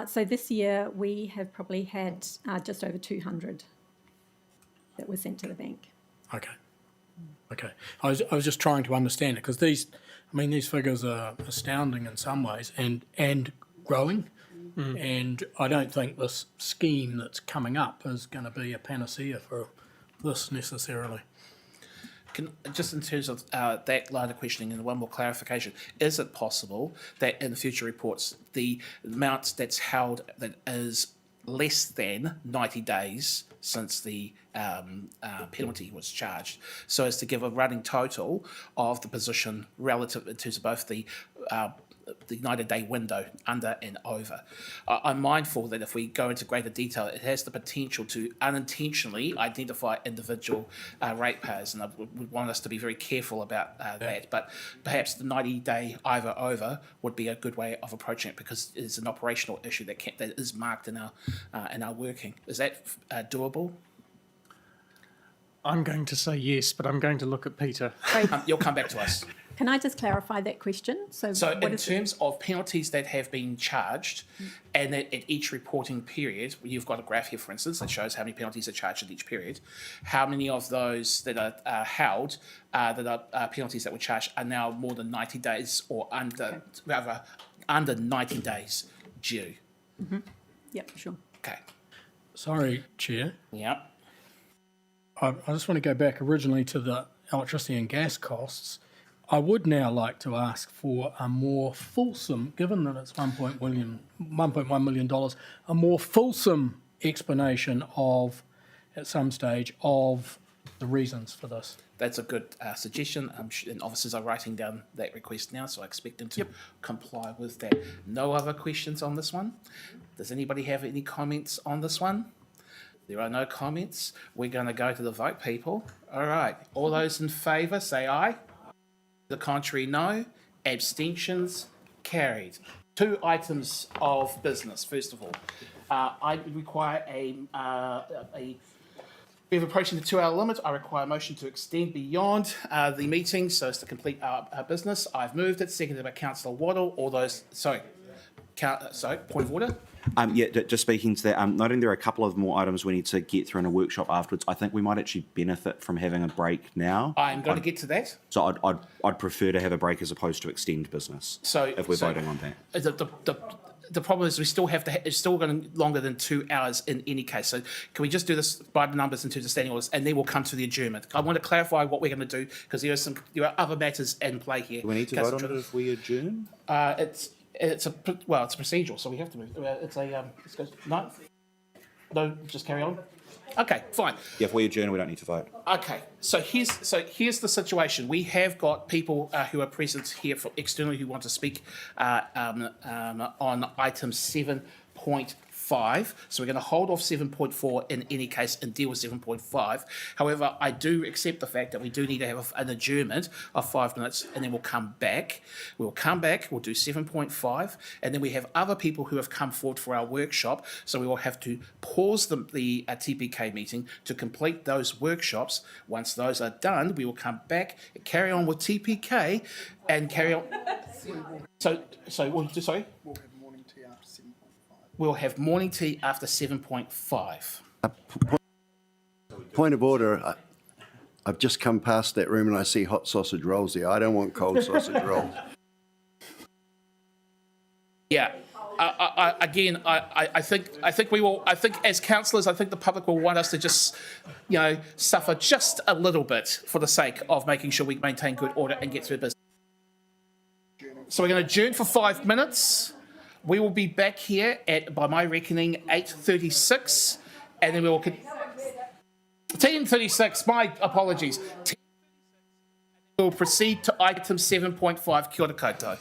So this year we have probably had just over 200 that were sent to the bank. Okay. I was just trying to understand it, because these figures are astounding in some ways and growing. And I don't think this scheme that's coming up is going to be a panacea for this necessarily. Just in terms of that line of questioning and one more clarification, is it possible that in the future reports the amount that's held that is less than 90 days since the penalty was charged, so as to give a running total of the position relative in terms of both the 90-day window under and over? I'm mindful that if we go into greater detail, it has the potential to unintentionally identify individual ratepayers, and I would want us to be very careful about that. But perhaps the 90-day either over would be a good way of approaching it, because it's an operational issue that is marked in our working. Is that doable? I'm going to say yes, but I'm going to look at Peter. You'll come back to us. Can I just clarify that question? So in terms of penalties that have been charged, and at each reporting period, you've got a graph here, for instance, that shows how many penalties are charged at each period. How many of those that are held, that are penalties that were charged, are now more than 90 days or under 90 days due? Mm-hmm. Yep, sure. Okay. Sorry, Chair. Yeah. I just want to go back originally to the electricity and gas costs. I would now like to ask for a more fulsome, given that it's $1.1 million, a more fulsome explanation of at some stage of the reasons for this. That's a good suggestion. And officers are writing down that request now, so I expect them to comply with that. No other questions on this one? Does anybody have any comments on this one? There are no comments. We're going to go to the vote, people. All right. All those in favour, say aye. The contrary, no. Abstentions, carried. 2 items of business, first of all. I require we have approaching the 2-hour limit. I require a motion to extend beyond the meeting so as to complete our business. I've moved it, seconded by Councillor Waddle. All those, sorry, point of order. Just speaking to that, noting there are a couple of more items we need to get through in a workshop afterwards. I think we might actually benefit from having a break now. I'm going to get to that. So I'd prefer to have a break as opposed to extend business. So if we're voting on that. The problem is we still have to. It's still going longer than 2 hours in any case. So can we just do this by the numbers in terms of standing orders, and then we'll come to the adjournment. I want to clarify what we're going to do because there are other matters in play here. Do we need to vote on it if we adjourn? It's a procedural, so we have to move. No, just carry on. Okay, fine. Yeah, if we adjourn, we don't need to vote. Okay, so here's the situation. We have got people who are present here externally who want to speak on item 7.5. So we're going to hold off 7.4 in any case and deal with 7.5. However, I do accept the fact that we do need to have an adjournment of 5 minutes, and then we'll come back. We'll do 7.5, and then we have other people who have come forward for our workshop. So we will have to pause the TPK meeting to complete those workshops. Once those are done, we will come back, carry on with TPK, and carry on. Sorry. We'll have morning tea after 7.5. Point of order. I've just come past that room and I see hot sausage rolls there. I don't want cold sausage rolls. Yeah. I think we will. I think as councillors, I think the public will want us to just, suffer just a little bit for the sake of making sure we maintain good order and get through business. So we're going to adjourn for 5 minutes. We will be back here at, by my reckoning, 8:36, and then we will 10:36. My apologies. We'll proceed to item 7.5. Kia ora koutou.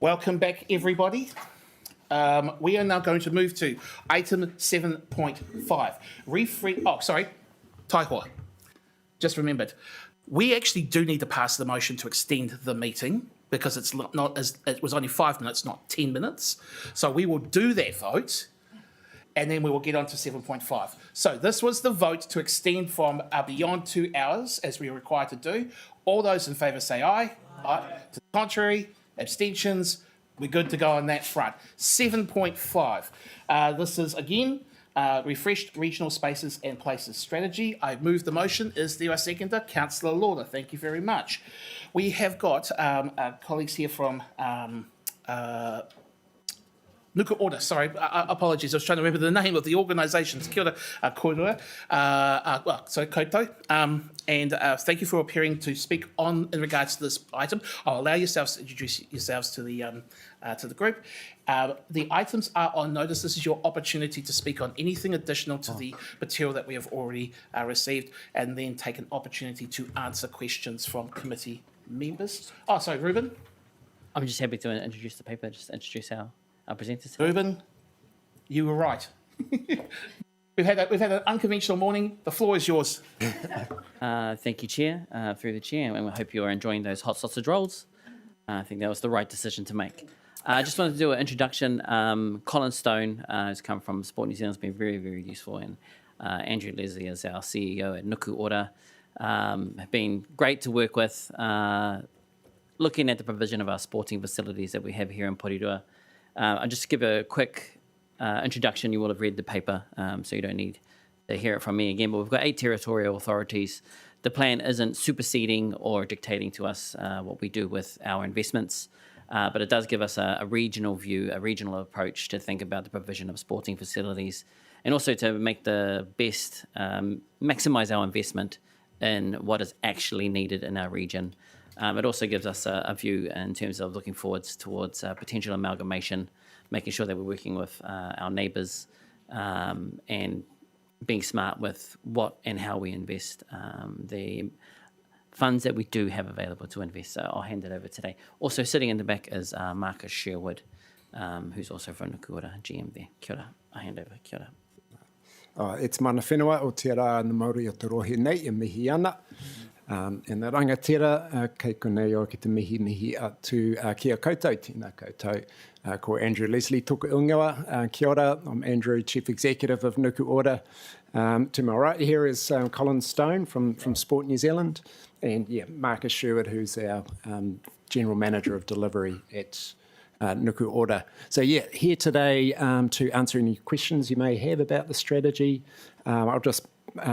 Welcome back, everybody. We are now going to move to item 7.5. Taihua. Just remembered. We actually do need to pass the motion to extend the meeting because it was only 5 minutes, not 10 minutes. So we will do that vote, and then we will get on to 7.5. So this was the vote to extend from beyond 2 hours, as we are required to do. All those in favour say aye. Aye. To the contrary, abstentions. We're good to go on that front. 7.5. This is, again, refreshed regional spaces and places strategy. I move the motion. Is there a seconder? Councillor Lauder, thank you very much. We have got colleagues here from Nuku Order, sorry, apologies, I was trying to remember the name of the organisations. Kia ora, Puna Kōrero, koutou. And thank you for appearing to speak in regards to this item. I'll allow yourselves to introduce yourselves to the group. The items are on notice. This is your opportunity to speak on anything additional to the material that we have already received, and then take an opportunity to answer questions from committee members. Oh, sorry, Ruben? I'm just happy to introduce the paper, just introduce our presenters. Ruben, you were right. We've had an unconventional morning. The floor is yours. Thank you, Chair, through the Chair, and we hope you are enjoying those hot sausage rolls. I think that was the right decision to make. I just wanted to do an introduction. Colin Stone has come from Sport New Zealand. It's been very, very useful. And Andrew Leslie is our CEO at Nuku Order. Have been great to work with, looking at the provision of our sporting facilities that we have here in Porirua. I'll just give a quick introduction. You will have read the paper, so you don't need to hear it from me again. But we've got 8 territorial authorities. The plan isn't superseding or dictating to us what we do with our investments, but it does give us a regional view, a regional approach to think about the provision of sporting facilities, and also to make the best, maximise our investment in what is actually needed in our region. It also gives us a view in terms of looking forwards towards potential amalgamation, making sure that we're working with our neighbours and being smart with what and how we invest the funds that we do have available to invest. So I'll hand it over today. Also sitting in the back is Marcus Sherwood, who's also from Nuku Order, GM there. Kia ora. I hand over. Kia ora. It's mana whenua o te rā na Māori o te rohe nei e mihi ana. E nā rangatira, kei konei o ki te mihi atu kia koutou, tēnā koutou. Ko Andrew Leslie tuku ungawa. Kia ora, I'm Andrew, Chief Executive of Nuku Order. To my right here is Colin Stone from Sport New Zealand, and Marcus Sherwood, who's our General Manager of Delivery at Nuku Order. So here today to answer any questions you may have about the strategy. I'll just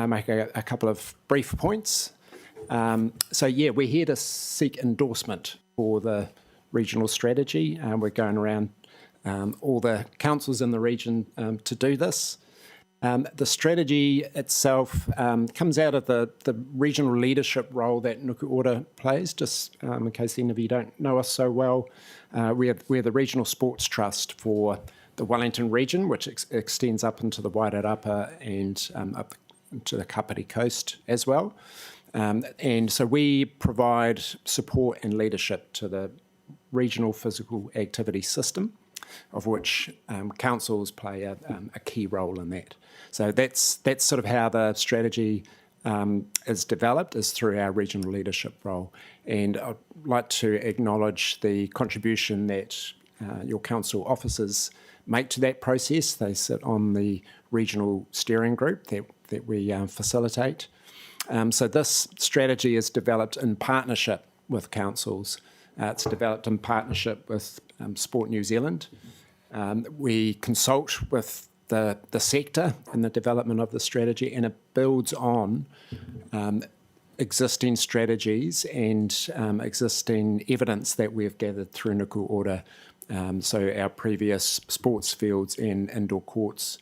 make a couple of brief points. We're here to seek endorsement for the regional strategy. We're going around all the councils in the region to do this. The strategy itself comes out of the regional leadership role that Nuku Order plays. Just in case any of you don't know us so well, we're the regional sports trust for the Wellington region, which extends up into the Wairarapa and up to the Kapiti coast as well. And so we provide support and leadership to the regional physical activity system, of which councils play a key role in that. So that's sort of how the strategy is developed, is through our regional leadership role. And I'd like to acknowledge the contribution that your council officers make to that process. They sit on the regional steering group that we facilitate. So this strategy is developed in partnership with councils. It's developed in partnership with Sport New Zealand. We consult with the sector in the development of the strategy, and it builds on existing strategies and existing evidence that we've gathered through Nuku Order. So our previous sports fields and indoor courts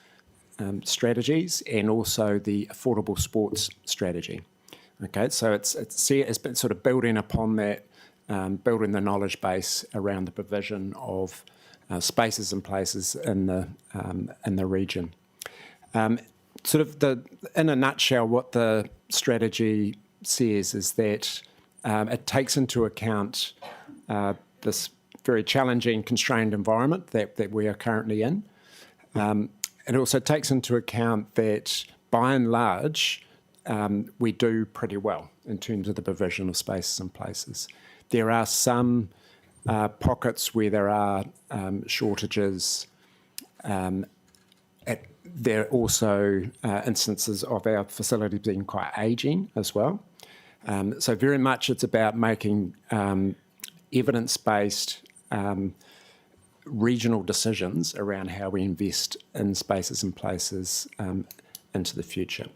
strategies, and also the affordable sports strategy. Okay, so it's been sort of building upon that, building the knowledge base around the provision of spaces and places in the region. Sort of in a nutshell, what the strategy says is that it takes into account very challenging, constrained environment that we are currently in. It also takes into account that, by and large, we do pretty well in terms of the provision of spaces and places. There are some pockets where there are shortages. There are also instances of our facilities being quite ageing as well. So very much it's about making evidence-based regional decisions around how we invest in spaces and places into the future.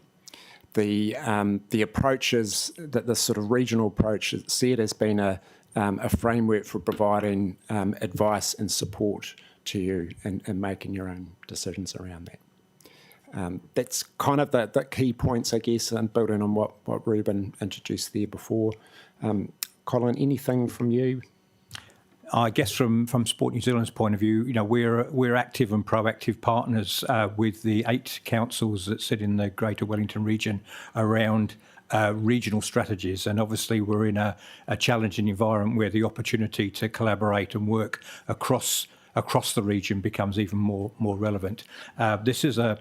The approach is that this sort of regional approach is said has been a framework for providing advice and support to you and making your own decisions around that. That's kind of the key points, I guess, and building on what Ruben introduced there before. Colin, anything from you? I guess from Sport New Zealand's point of view, we're active and proactive partners with the 8 councils that sit in the Greater Wellington region around regional strategies, and obviously we're in a challenging environment where the opportunity to collaborate and work across the region becomes even more relevant. This is a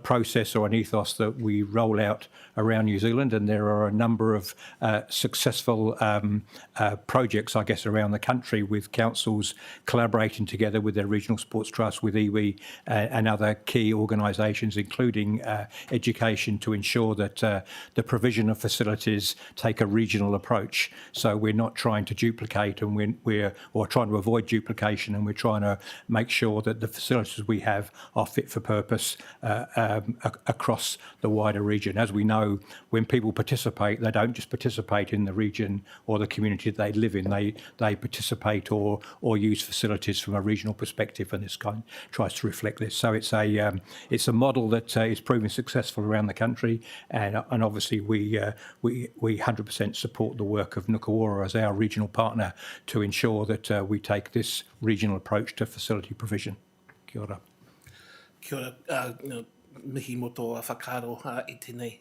process or an ethos that we roll out around New Zealand, and there are a number of successful projects, I guess, around the country with councils collaborating together with their regional sports trust, with iwi and other key organisations, including education, to ensure that the provision of facilities take a regional approach. So we're not trying to duplicate, and we're trying to avoid duplication, and we're trying to make sure that the facilities we have are fit for purpose across the wider region. As we know, when people participate, they don't just participate in the region or the community they live in. They participate or use facilities from a regional perspective, and this kind tries to reflect this. So it's a model that is proving successful around the country, and obviously we 100% support the work of Puna Kōrero as our regional partner to ensure that we take this regional approach to facility provision. Kia ora. Kia ora, mihi moto whakaro I tēnei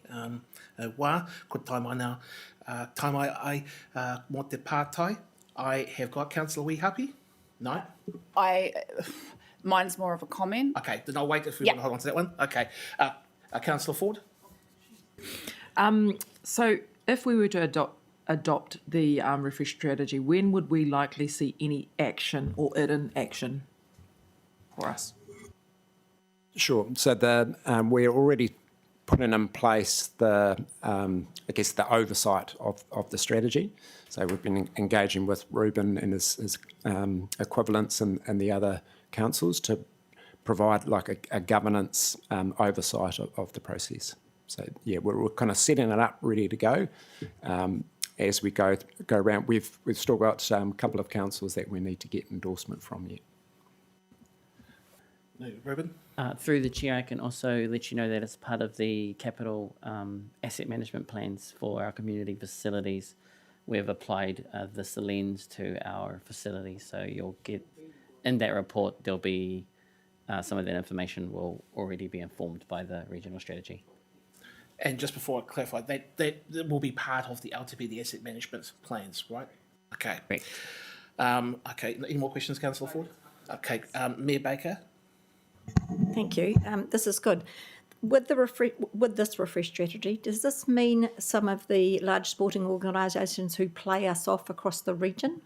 wā, ko taimai nā. Taimai ai mō te pātai, I have got Councillor Wee happy? No? Mine's more of a comment. Okay, then I'll wait if we want to hold on to that one. Okay. Councillor Ford? So if we were to adopt the refresh strategy, when would we likely see any action or it in action for us? Sure. So we're already putting in place the oversight of the strategy. So we've been engaging with Ruben and his equivalents and the other councils to provide like a governance oversight of the process. So yeah, we're kind of setting it up, ready to go. As we go around, we've still got a couple of councils that we need to get endorsement from yet. Ruben? Through the chair, I can also let you know that as part of the capital asset management plans for our community facilities, we've applied this lens to our facilities. So you'll get, in that report, there'll be some of that information will already be informed by the regional strategy. And just before I clarify, that will be part of the LTP, the asset management plans, right? Okay. Correct. Okay, any more questions, Councillor Ford? Okay, Mayor Baker? Thank you. This is good. With this refresh strategy, does this mean some of the large sporting organisations who play us off across the region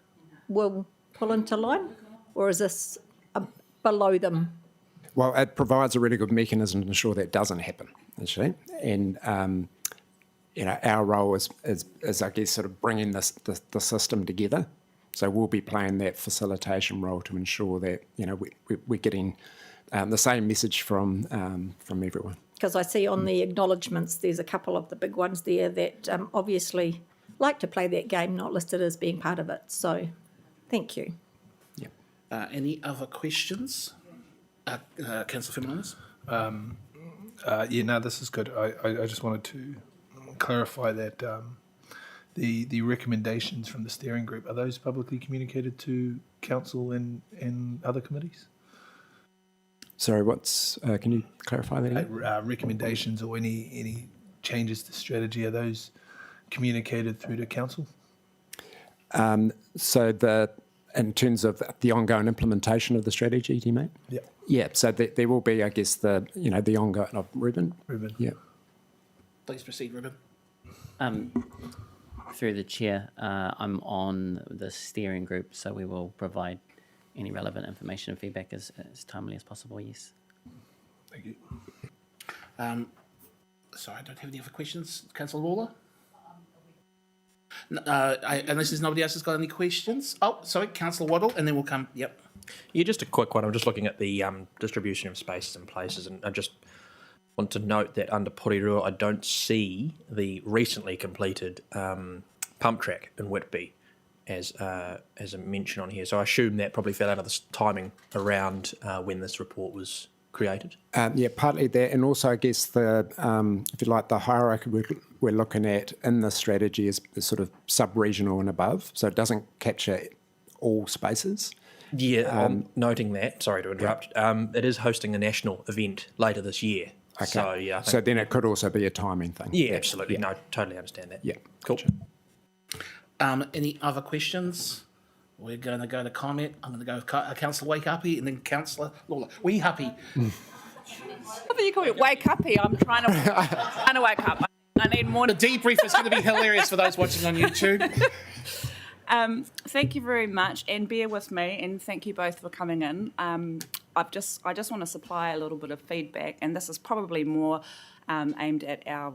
will pull into line, or is this below them? Well, it provides a really good mechanism to ensure that doesn't happen, actually. And our role is I guess sort of bringing the system together. So we'll be playing that facilitation role to ensure that we're getting the same message from everyone. Because I see on the acknowledgements, there's a couple of the big ones there that obviously like to play that game, not listed as being part of it. So, thank you. Yeah. Any other questions, Councillor Fernandez? This is good. I just wanted to clarify that the recommendations from the steering group, are those publicly communicated to council and other committees? Sorry, can you clarify that again? Recommendations or any changes to strategy, are those communicated through to council? So in terms of the ongoing implementation of the strategy, do you mean? Yeah. Yeah, so there will be, I guess, the ongoing of Ruben. Ruben. Yeah. Please proceed, Ruben. Through the chair, I'm on the steering group, so we will provide any relevant information and feedback as timely as possible, yes. Thank you. Sorry, I don't have any other questions. Councillor Waller? Unless there's nobody else has got any questions. Oh, sorry, Councillor Waddle, and then we'll come, yep. Yeah, just a quick one. I'm just looking at the distribution of spaces and places, and I just want to note that under Porirua, I don't see the recently completed pump track in Whitby as a mention on here. So I assume that probably fell out of the timing around when this report was created. Yeah, partly that, and also I guess the, if you like, the hierarchy we're looking at in the strategy is sort of sub-regional and above, so it doesn't capture all spaces. Yeah, noting that, sorry to interrupt, it is hosting a national event later this year. Okay. So, yeah, I think, so then it could also be a timing thing. yeah, absolutely. No, totally understand that. Yeah. Cool. Any other questions? We're going to go to comment. I'm going to go with Councillor Wake Uppy and then Councillor Lawler. Wee Uppy. I thought you called it wake uppy. I'm trying to wake up. I need more. The debrief is going to be hilarious for those watching on YouTube. Thank you very much, and bear with me, and thank you both for coming in. I just want to supply a little bit of feedback, and this is probably more aimed at our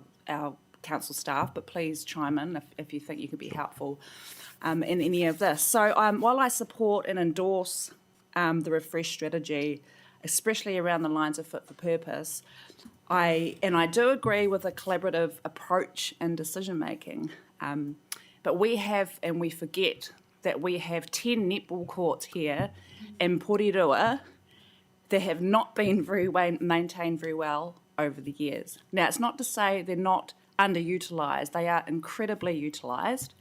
council staff, but please chime in if you think you could be helpful in any of this. So while I support and endorse the refresh strategy, especially around the lines of fit for purpose, I do agree with a collaborative approach in decision making. But we forget that we have 10 netball courts here in Porirua that have not been maintained very well over the years. Now, it's not to say they're not underutilised. They are incredibly utilised.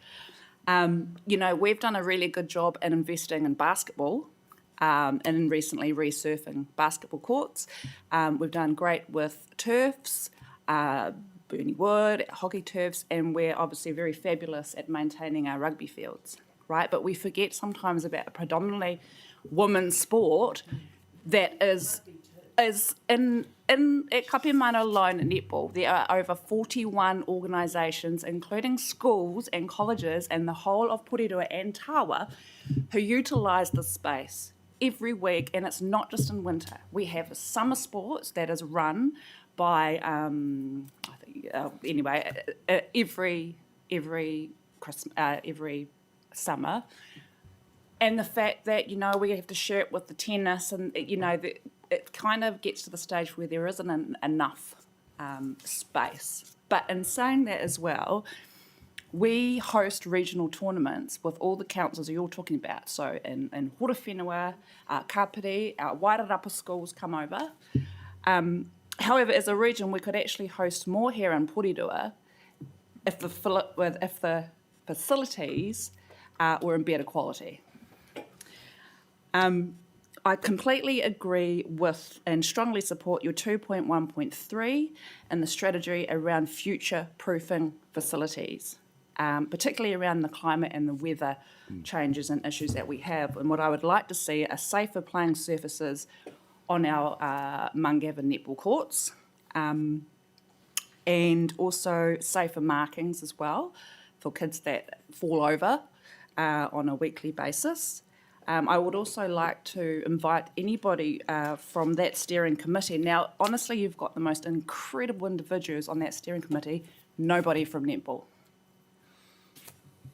We've done a really good job in investing in basketball and recently resurfing basketball courts. We've done great with turfs, Burnie Wood, hockey turfs, and we're obviously very fabulous at maintaining our rugby fields, right? But we forget sometimes about a predominantly women's sport that is in at Kapimana alone in netball. There are over 41 organisations, including schools and colleges and the whole of Porirua and Tawa, who utilise this space every week, and it's not just in winter. We have summer sports that is run by every Christmas, every summer, and the fact that we have to share it with the tennis, and it kind of gets to the stage where there isn't enough space. But in saying that as well, we host regional tournaments with all the councils you're talking about. So in Horowhenua, Kapiti, our Wairarapa schools come over. However, as a region, we could actually host more here in Porirua if the facilities were in better quality. I completely agree with and strongly support your 2.1.3 and the strategy around future-proofing facilities, particularly around the climate and the weather changes and issues that we have. And what I would like to see are safer playing surfaces on our Mungavin netball courts, and also safer markings as well for kids that fall over on a weekly basis. I would also like to invite anybody from that steering committee. Now, honestly, you've got the most incredible individuals on that steering committee, nobody from netball.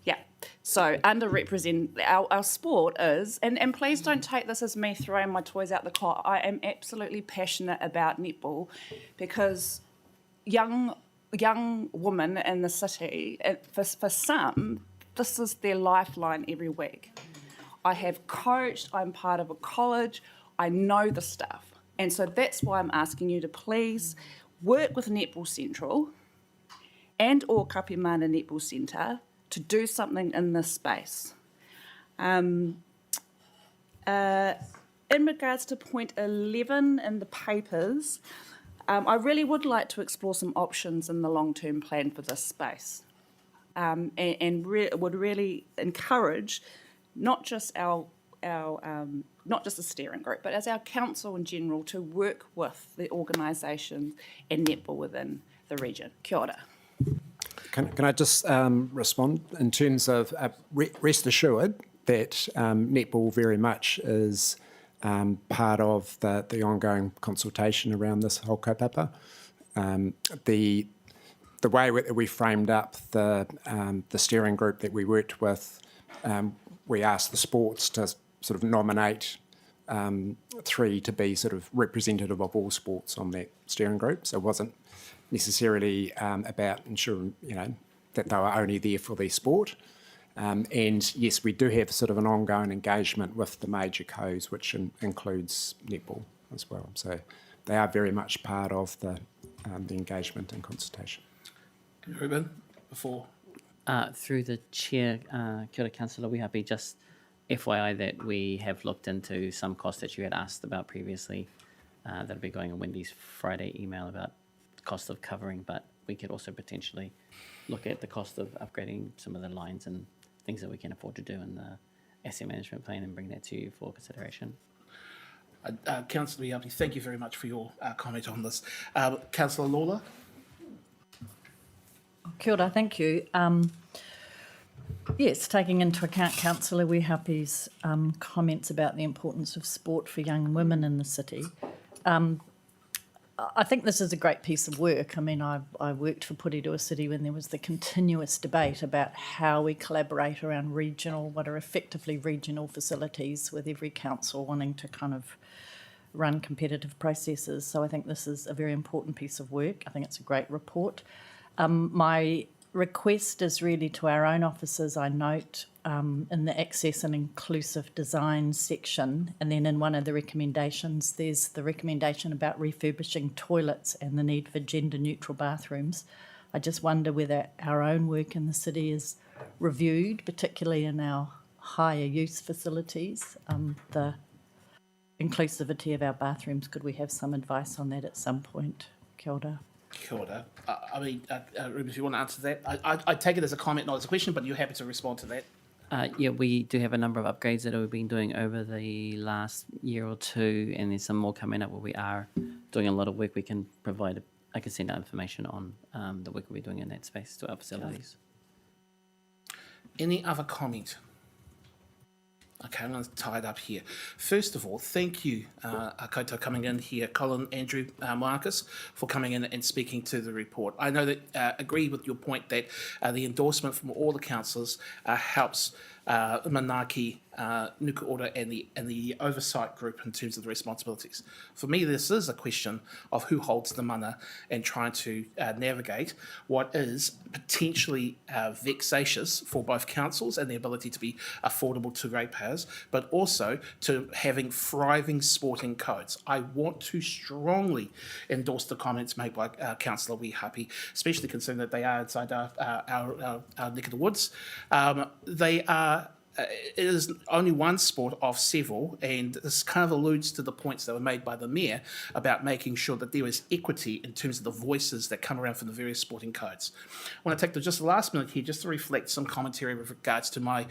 Yeah, so underrepresented, our sport is, and please don't take this as me throwing my toys out the cot. I am absolutely passionate about netball because young women in the city, for some, this is their lifeline every week. I have coached, I'm part of a college, I know the stuff. And so that's why I'm asking you to please work with Netball Central and or Kapimana Netball Centre to do something in this space. In regards to point 11 in the papers, I really would like to explore some options in the long-term plan for this space, and would really encourage not just not just the steering group, but as our council in general, to work with the organisations and netball within the region. Kia ora. Can I just respond in terms of rest assured that netball very much is part of the ongoing consultation around this whole kaupapa. The way that we framed up the steering group that we worked with, we asked the sports to sort of nominate 3 to be sort of representative of all sports on that steering group. So it wasn't necessarily about ensuring, that they were only there for their sport. And yes, we do have sort of an ongoing engagement with the major codes, which includes netball as well. So they are very much part of the engagement and consultation. Ruben, before. Through the chair, kia ora, Councillor, we happy just FYI that we have looked into some costs that you had asked about previously. That'll be going on Wendy's Friday email about the cost of covering, but we could also potentially look at the cost of upgrading some of the lines and things that we can afford to do in the asset management plan and bring that to you for consideration. Councillor Yapi, thank you very much for your comment on this. Councillor Lawler? Kia ora, thank you. Yes, taking into account Councillor Wehapi's comments about the importance of sport for young women in the city, I think this is a great piece of work. I mean, I worked for Porirua City when there was the continuous debate about how we collaborate around what are effectively regional facilities, with every council wanting to kind of run competitive processes. So I think this is a very important piece of work. I think it's a great report. My request is really to our own officers. I note in the access and inclusive design section, and then in one of the recommendations, there's the recommendation about refurbishing toilets and the need for gender neutral bathrooms. I just wonder whether our own work in the city is reviewed, particularly in our higher use facilities, the inclusivity of our bathrooms. Could we have some advice on that at some point? Kia ora. Kia ora. I mean, Ruben, if you want to answer that, I take it as a comment, not as a question, but you're happy to respond to that. Yeah, we do have a number of upgrades that we've been doing over the last year or two, and there's some more coming up where we are doing a lot of work. We can provide, I can send out information on the work we're doing in that space to our facilities. Any other comment? Okay, I'm going to tie it up here. First of all, thank you, koutou, coming in here, Colin, Andrew, Marcus, for coming in and speaking to the report. I know that agree with your point that the endorsement from all the councillors helps Manaaki, Nuku Ora and the oversight group in terms of the responsibilities. For me, this is a question of who holds the mana and trying to navigate what is potentially vexatious for both councils and the ability to be affordable to ratepayers, but also to having thriving sporting codes. I want to strongly endorse the comments made by Councillor Wehapi, especially considering that they are inside our neck of the woods. They are it is only one sport of several, and this kind of alludes to the points that were made by the Mayor about making sure that there is equity in terms of the voices that come around from the various sporting codes. I want to take just the last minute here just to reflect some commentary with regards to my,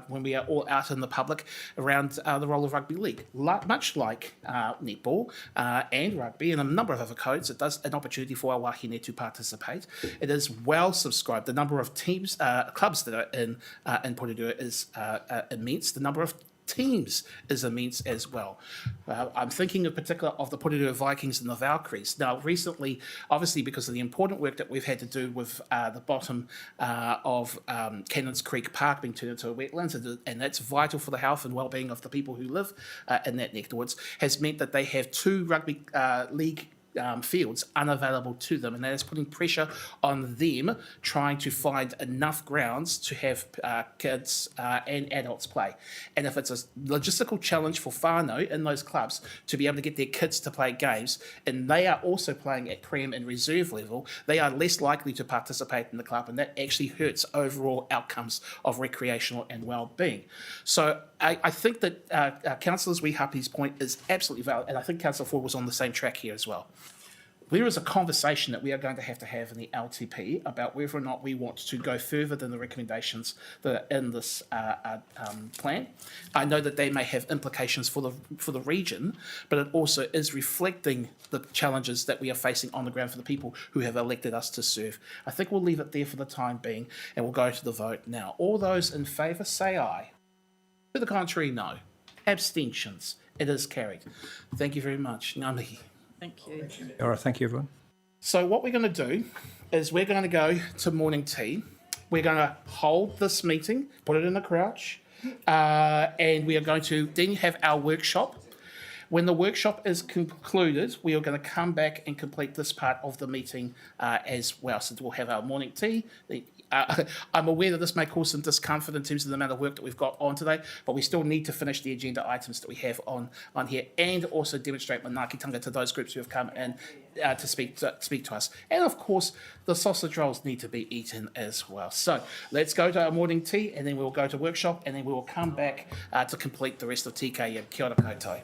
when we are all out in the public around the role of rugby league. Much like netball and rugby and a number of other codes, it does an opportunity for our wahine to participate. It is well subscribed. The number of teams, clubs that are in Porirua is immense. The number of teams is immense as well. I'm thinking in particular of the Porirua Vikings and the Valkyries. Now, recently, obviously because of the important work that we've had to do with the bottom of Cannons Creek Park being turned into a wetlands, and that's vital for the health and well-being of the people who live in that neck of the woods, has meant that they have 2 rugby league fields unavailable to them, and that is putting pressure on them trying to find enough grounds to have kids and adults play. And if it's a logistical challenge for whānau in those clubs to be able to get their kids to play games, and they are also playing at prem and reserve level, they are less likely to participate in the club, and that actually hurts overall outcomes of recreational and well-being. So I think that Councillor Wehapi's point is absolutely valid, and I think Councillor Ford was on the same track here as well. there is a conversation that we are going to have in the LTP about whether or not we want to go further than the recommendations that are in this plan. I know that they may have implications for the region, but it also is reflecting the challenges that we are facing on the ground for the people who have elected us to serve. I think we'll leave it there for the time being, and we'll go to the vote now. All those in favour say aye. To the contrary, no. Abstentions. It is carried. Thank you very much. Ngā mihi. Thank you. All right, thank you, everyone. So what we're going to do is we're going to go to morning tea. We're going to hold this meeting, put it in a crouch, and we are going to then have our workshop. When the workshop is concluded, we are going to come back and complete this part of the meeting as well. So we'll have our morning tea. I'm aware that this may cause some discomfort in terms of the amount of work that we've got on today, but we still need to finish the agenda items that we have on here, and also demonstrate manaakitanga to those groups who have come in to speak to us. And of course, the sausage rolls need to be eaten as well. So let's go to our morning tea, and then we'll go to workshop, and then we will come back to complete the rest of TKM. Kia ora koutou.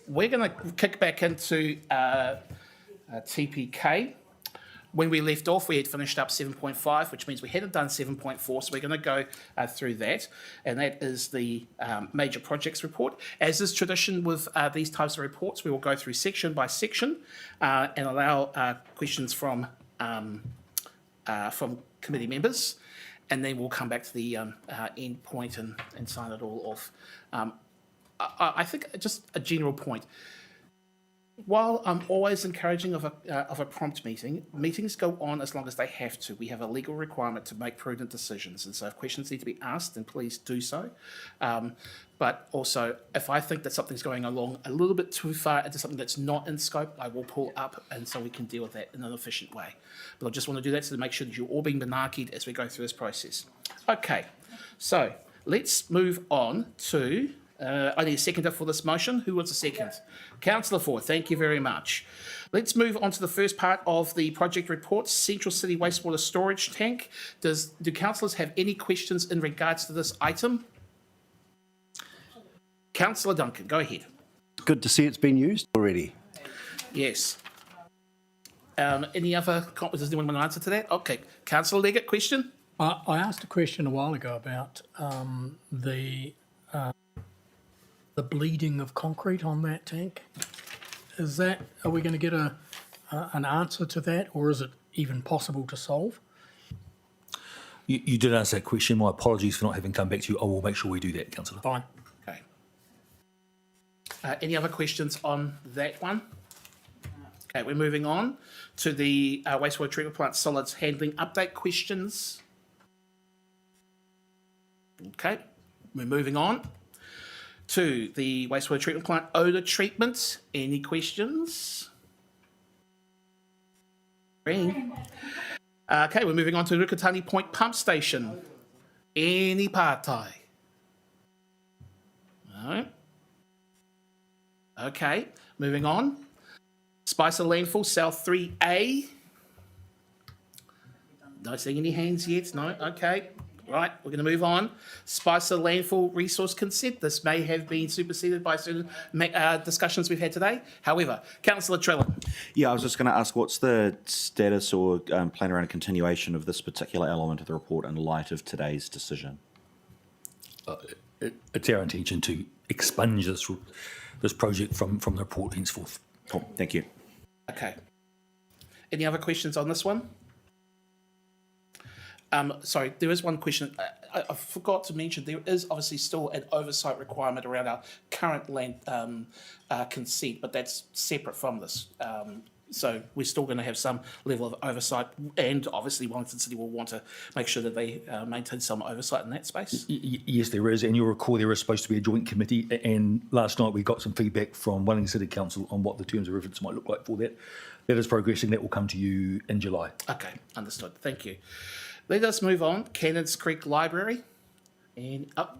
we're going to kick back into TPK. When we left off, we had finished up 7.5, which means we hadn't done 7.4, so we're going to go through that, and that is the major projects report. As is tradition with these types of reports, we will go through section by section and allow questions from committee members, and then we'll come back to the end point and sign it all off. I think just a general point. While I'm always encouraging of a prompt meeting, meetings go on as long as they have to. We have a legal requirement to make prudent decisions, and so if questions need to be asked, then please do so. But also, if I think that something's going along a little bit too far into something that's not in scope, I will pull up, and so we can deal with that in an efficient way. But I just want to do that to make sure that you're all being monarchied as we go through this process. Okay, so let's move on to... I need a seconder for this motion. Who wants a second? Councillor Ford, thank you very much. Let's move on to the first part of the project report, Central City Wastewater Storage Tank. Do councillors have any questions in regards to this item? Councillor Duncan, go ahead. Good to see it's been used already. Yes. Any other comments? Does anyone want to answer to that? Okay. Councillor Leggett, question? I asked a question a while ago about the bleeding of concrete on that tank. Are we going to get an answer to that, or is it even possible to solve? You did answer that question. My apologies for not having come back to you. I will make sure we do that, Councillor. Fine. Okay. Any other questions on that one? Okay, we're moving on to the wastewater treatment plant solids handling update questions. Okay, we're moving on to the wastewater treatment plant odour treatment. Any questions? Green. Okay, we're moving on to Rukatani Point Pump Station. Any pātai? No. Okay, moving on. Spicer Landfill South 3A. Not seeing any hands yet. No. Okay. Right, we're going to move on. Spicer Landfill Resource Consent. This may have been superseded by certain discussions we've had today. However, Councillor Trellin. Yeah, I was just going to ask, what's the status or plan around a continuation of this particular element of the report in light of today's decision? It's our intention to expunge this project from the report henceforth. Cool, thank you. Okay. Any other questions on this one? Sorry, there is one question. I forgot to mention there is obviously still an oversight requirement around our current land consent, but that's separate from this. So we're still going to have some level of oversight, and obviously Wellington City will want to make sure that they maintain some oversight in that space. Yes, there is, and you'll recall there is supposed to be a joint committee, and last night we got some feedback from Wellington City Council on what the terms of reference might look like for that. That is progressing. That will come to you in July. Okay, understood. Thank you. Let us move on. Cannons Creek Library. And up,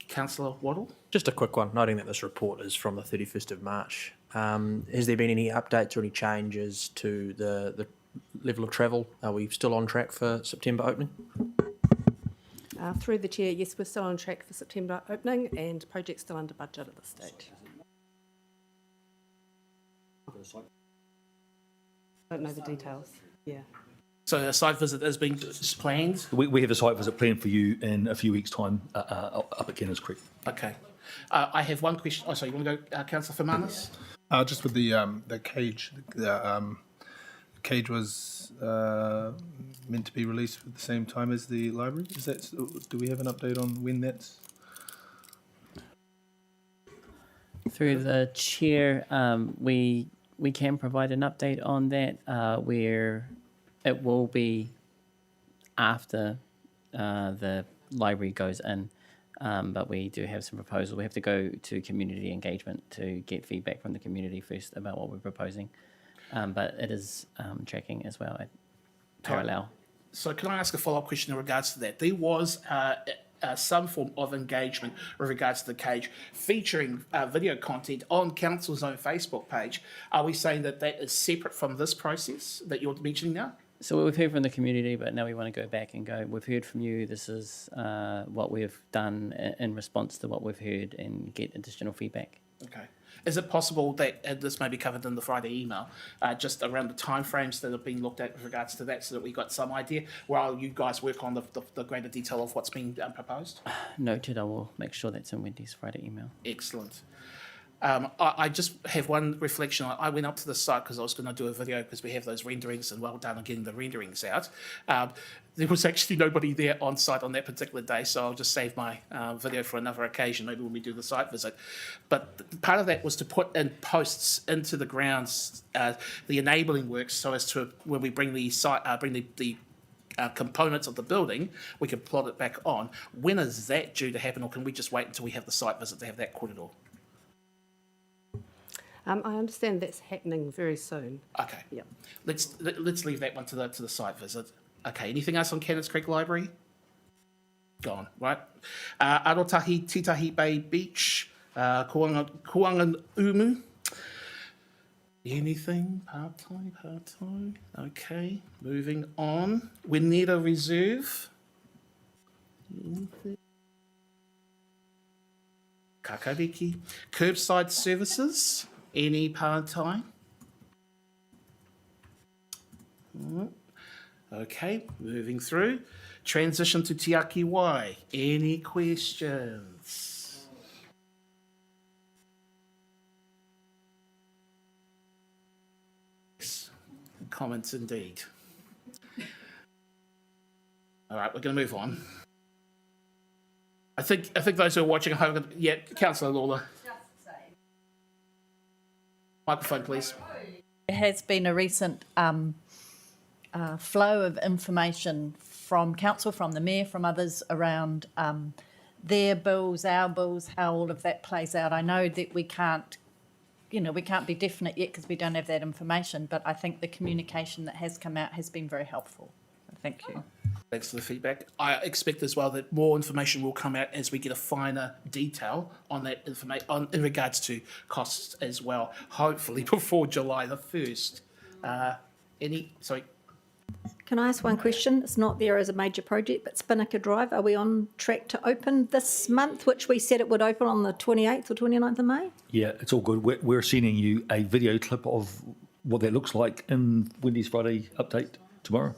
Councillor Waddle. Just a quick one, noting that this report is from the 31st of March. Has there been any updates or any changes to the level of travel? Are we still on track for September opening? Through the chair, yes, we're still on track for September opening, and project's still under budget at this stage. I don't know the details. Yeah. So a site visit is being planned? We have a site visit planned for you in a few weeks' time up at Cannons Creek. Okay. I have one question. Oh, sorry, you want to go, Councillor Fermanis? Just with the cage. The cage was meant to be released at the same time as the library. Is that? Do we have an update on when that's? Through the chair, we can provide an update on that where it will be after the library goes in, but we do have some proposals. We have to go to community engagement to get feedback from the community first about what we're proposing, but it is tracking as well at parallel. So can I ask a follow-up question in regards to that? There was some form of engagement with regards to the cage featuring video content on Council's own Facebook page. Are we saying that that is separate from this process that you're mentioning now? So we've heard from the community, but now we want to go back and go, we've heard from you, this is what we've done in response to what we've heard, and get additional feedback. Okay. Is it possible that, and this may be covered in the Friday email, just around the timeframes that have been looked at with regards to that, so that we got some idea while you guys work on the greater detail of what's been proposed? Noted. I will make sure that's in Wendy's Friday email. Excellent. I just have one reflection. I went up to the site because I was going to do a video because we have those renderings, and well done on getting the renderings out. There was actually nobody there on site on that particular day, so I'll just save my video for another occasion, maybe when we do the site visit. But part of that was to put in posts into the grounds, the enabling works, so as to when we bring the site, the components of the building, we can plot it back on. When is that due to happen, or can we just wait until we have the site visit to have that corridor? I understand that's happening very soon. Okay. Yep. Let's leave that one to the site visit. Okay. Anything else on Cannons Creek Library? Gone. Right. Arotahi, Titahi Bay Beach, Kuangan Umu. Anything part-time? Okay. Moving on. Wineta Reserve. Anything? Kakariki. Curbside services. Any part-time? Okay, moving through. Transition to Tiaki Y. Any questions? Yes. Comments indeed. All right, we're going to move on. I think those who are watching at home, yeah, Councillor Lawler. Microphone, please. There has been a recent flow of information from council, from the mayor, from others around their bills, our bills, how all of that plays out. I know that we can't be definite yet because we don't have that information, but I think the communication that has come out has been very helpful. Thank you. Thanks for the feedback. I expect as well that more information will come out as we get a finer detail on that information in regards to costs as well, hopefully before July the 1st. Sorry. Can I ask one question? It's not there as a major project, but Spinnaker Drive, are we on track to open this month, which we said it would open on the 28th or 29th of May? Yeah, it's all good. We're sending you a video clip of what that looks like in Wendy's Friday update tomorrow.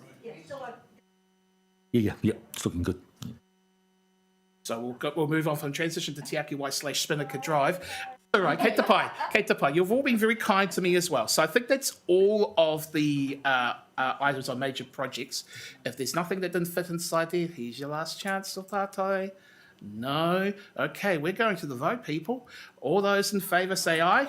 Yeah, it's looking good. So we'll move on from transition to Te Aki/Spinnaker Drive. All right, Kate Tapai, you've all been very kind to me as well. So I think that's all of the items on major projects. If there's nothing that didn't fit inside there, here's your last chance, Tatai. No? Okay, we're going to the vote, people. All those in favour say aye.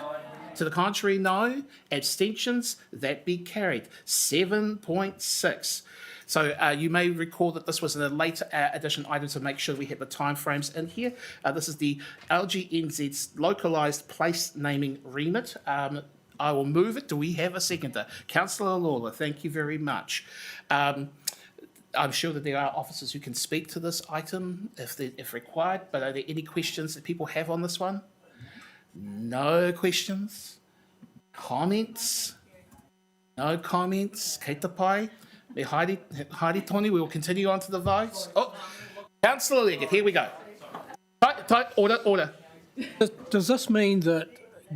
To the contrary, no. Abstentions, that be carried. 7.6. So you may recall that this was a later addition item to make sure we have the timeframes in here. This is the LGNZ's localised place naming remit. I will move it. Do we have a seconder? Councillor Lawler, thank you very much. I'm sure that there are officers who can speak to this item if required, but are there any questions that people have on this one? No questions? Comments? No comments? Kei Tapai? Heidi Tony, we will continue on to the votes. Oh, Councillor Leggett, here we go. Order. Does this mean that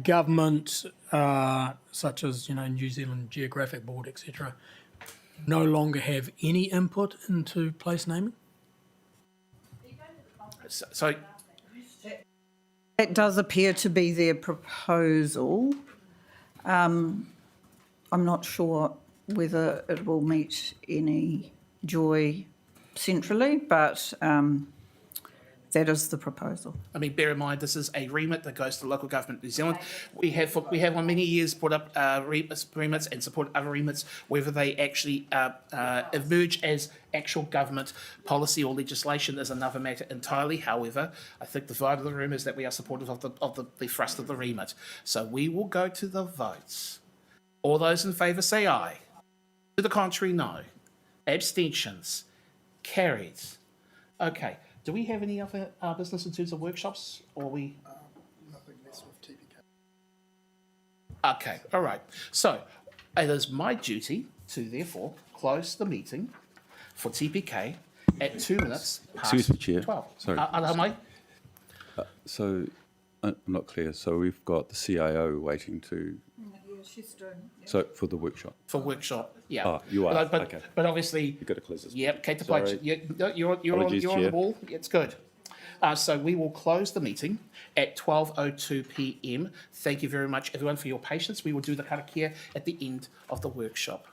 government, such as New Zealand Geographic Board, etc., no longer have any input into place naming? So that does appear to be their proposal. I'm not sure whether it will meet any joy centrally, but that is the proposal. I mean, bear in mind, this is a remit that goes to local government New Zealand. We have on many years put up remits and supported other remits, whether they actually emerge as actual government policy or legislation is another matter entirely. However, I think the vote of the room is that we are supportive of the thrust of the remit. So we will go to the votes. All those in favour say aye. To the contrary, no. Abstentions? Carried. Okay. Do we have any other business in terms of workshops, or we? Nothing less with TPK. Okay. All right. So it is my duty to therefore close the meeting for TPK at 2 minutes past Excuse me, Chair. 12. Sorry. Am I? So I'm not clear. So we've got the CIO waiting to. Yeah, she's doing. So for the workshop. For workshop, yeah. Oh, you are, But, okay. But obviously. You've got to close this. Yep, Kate Sorry. Plage, you're on Chair. the ball. It's good. So we will close the meeting at 12:02 p.m. Thank you very much, everyone, for your patience. We will do the karakia at the end of the workshop.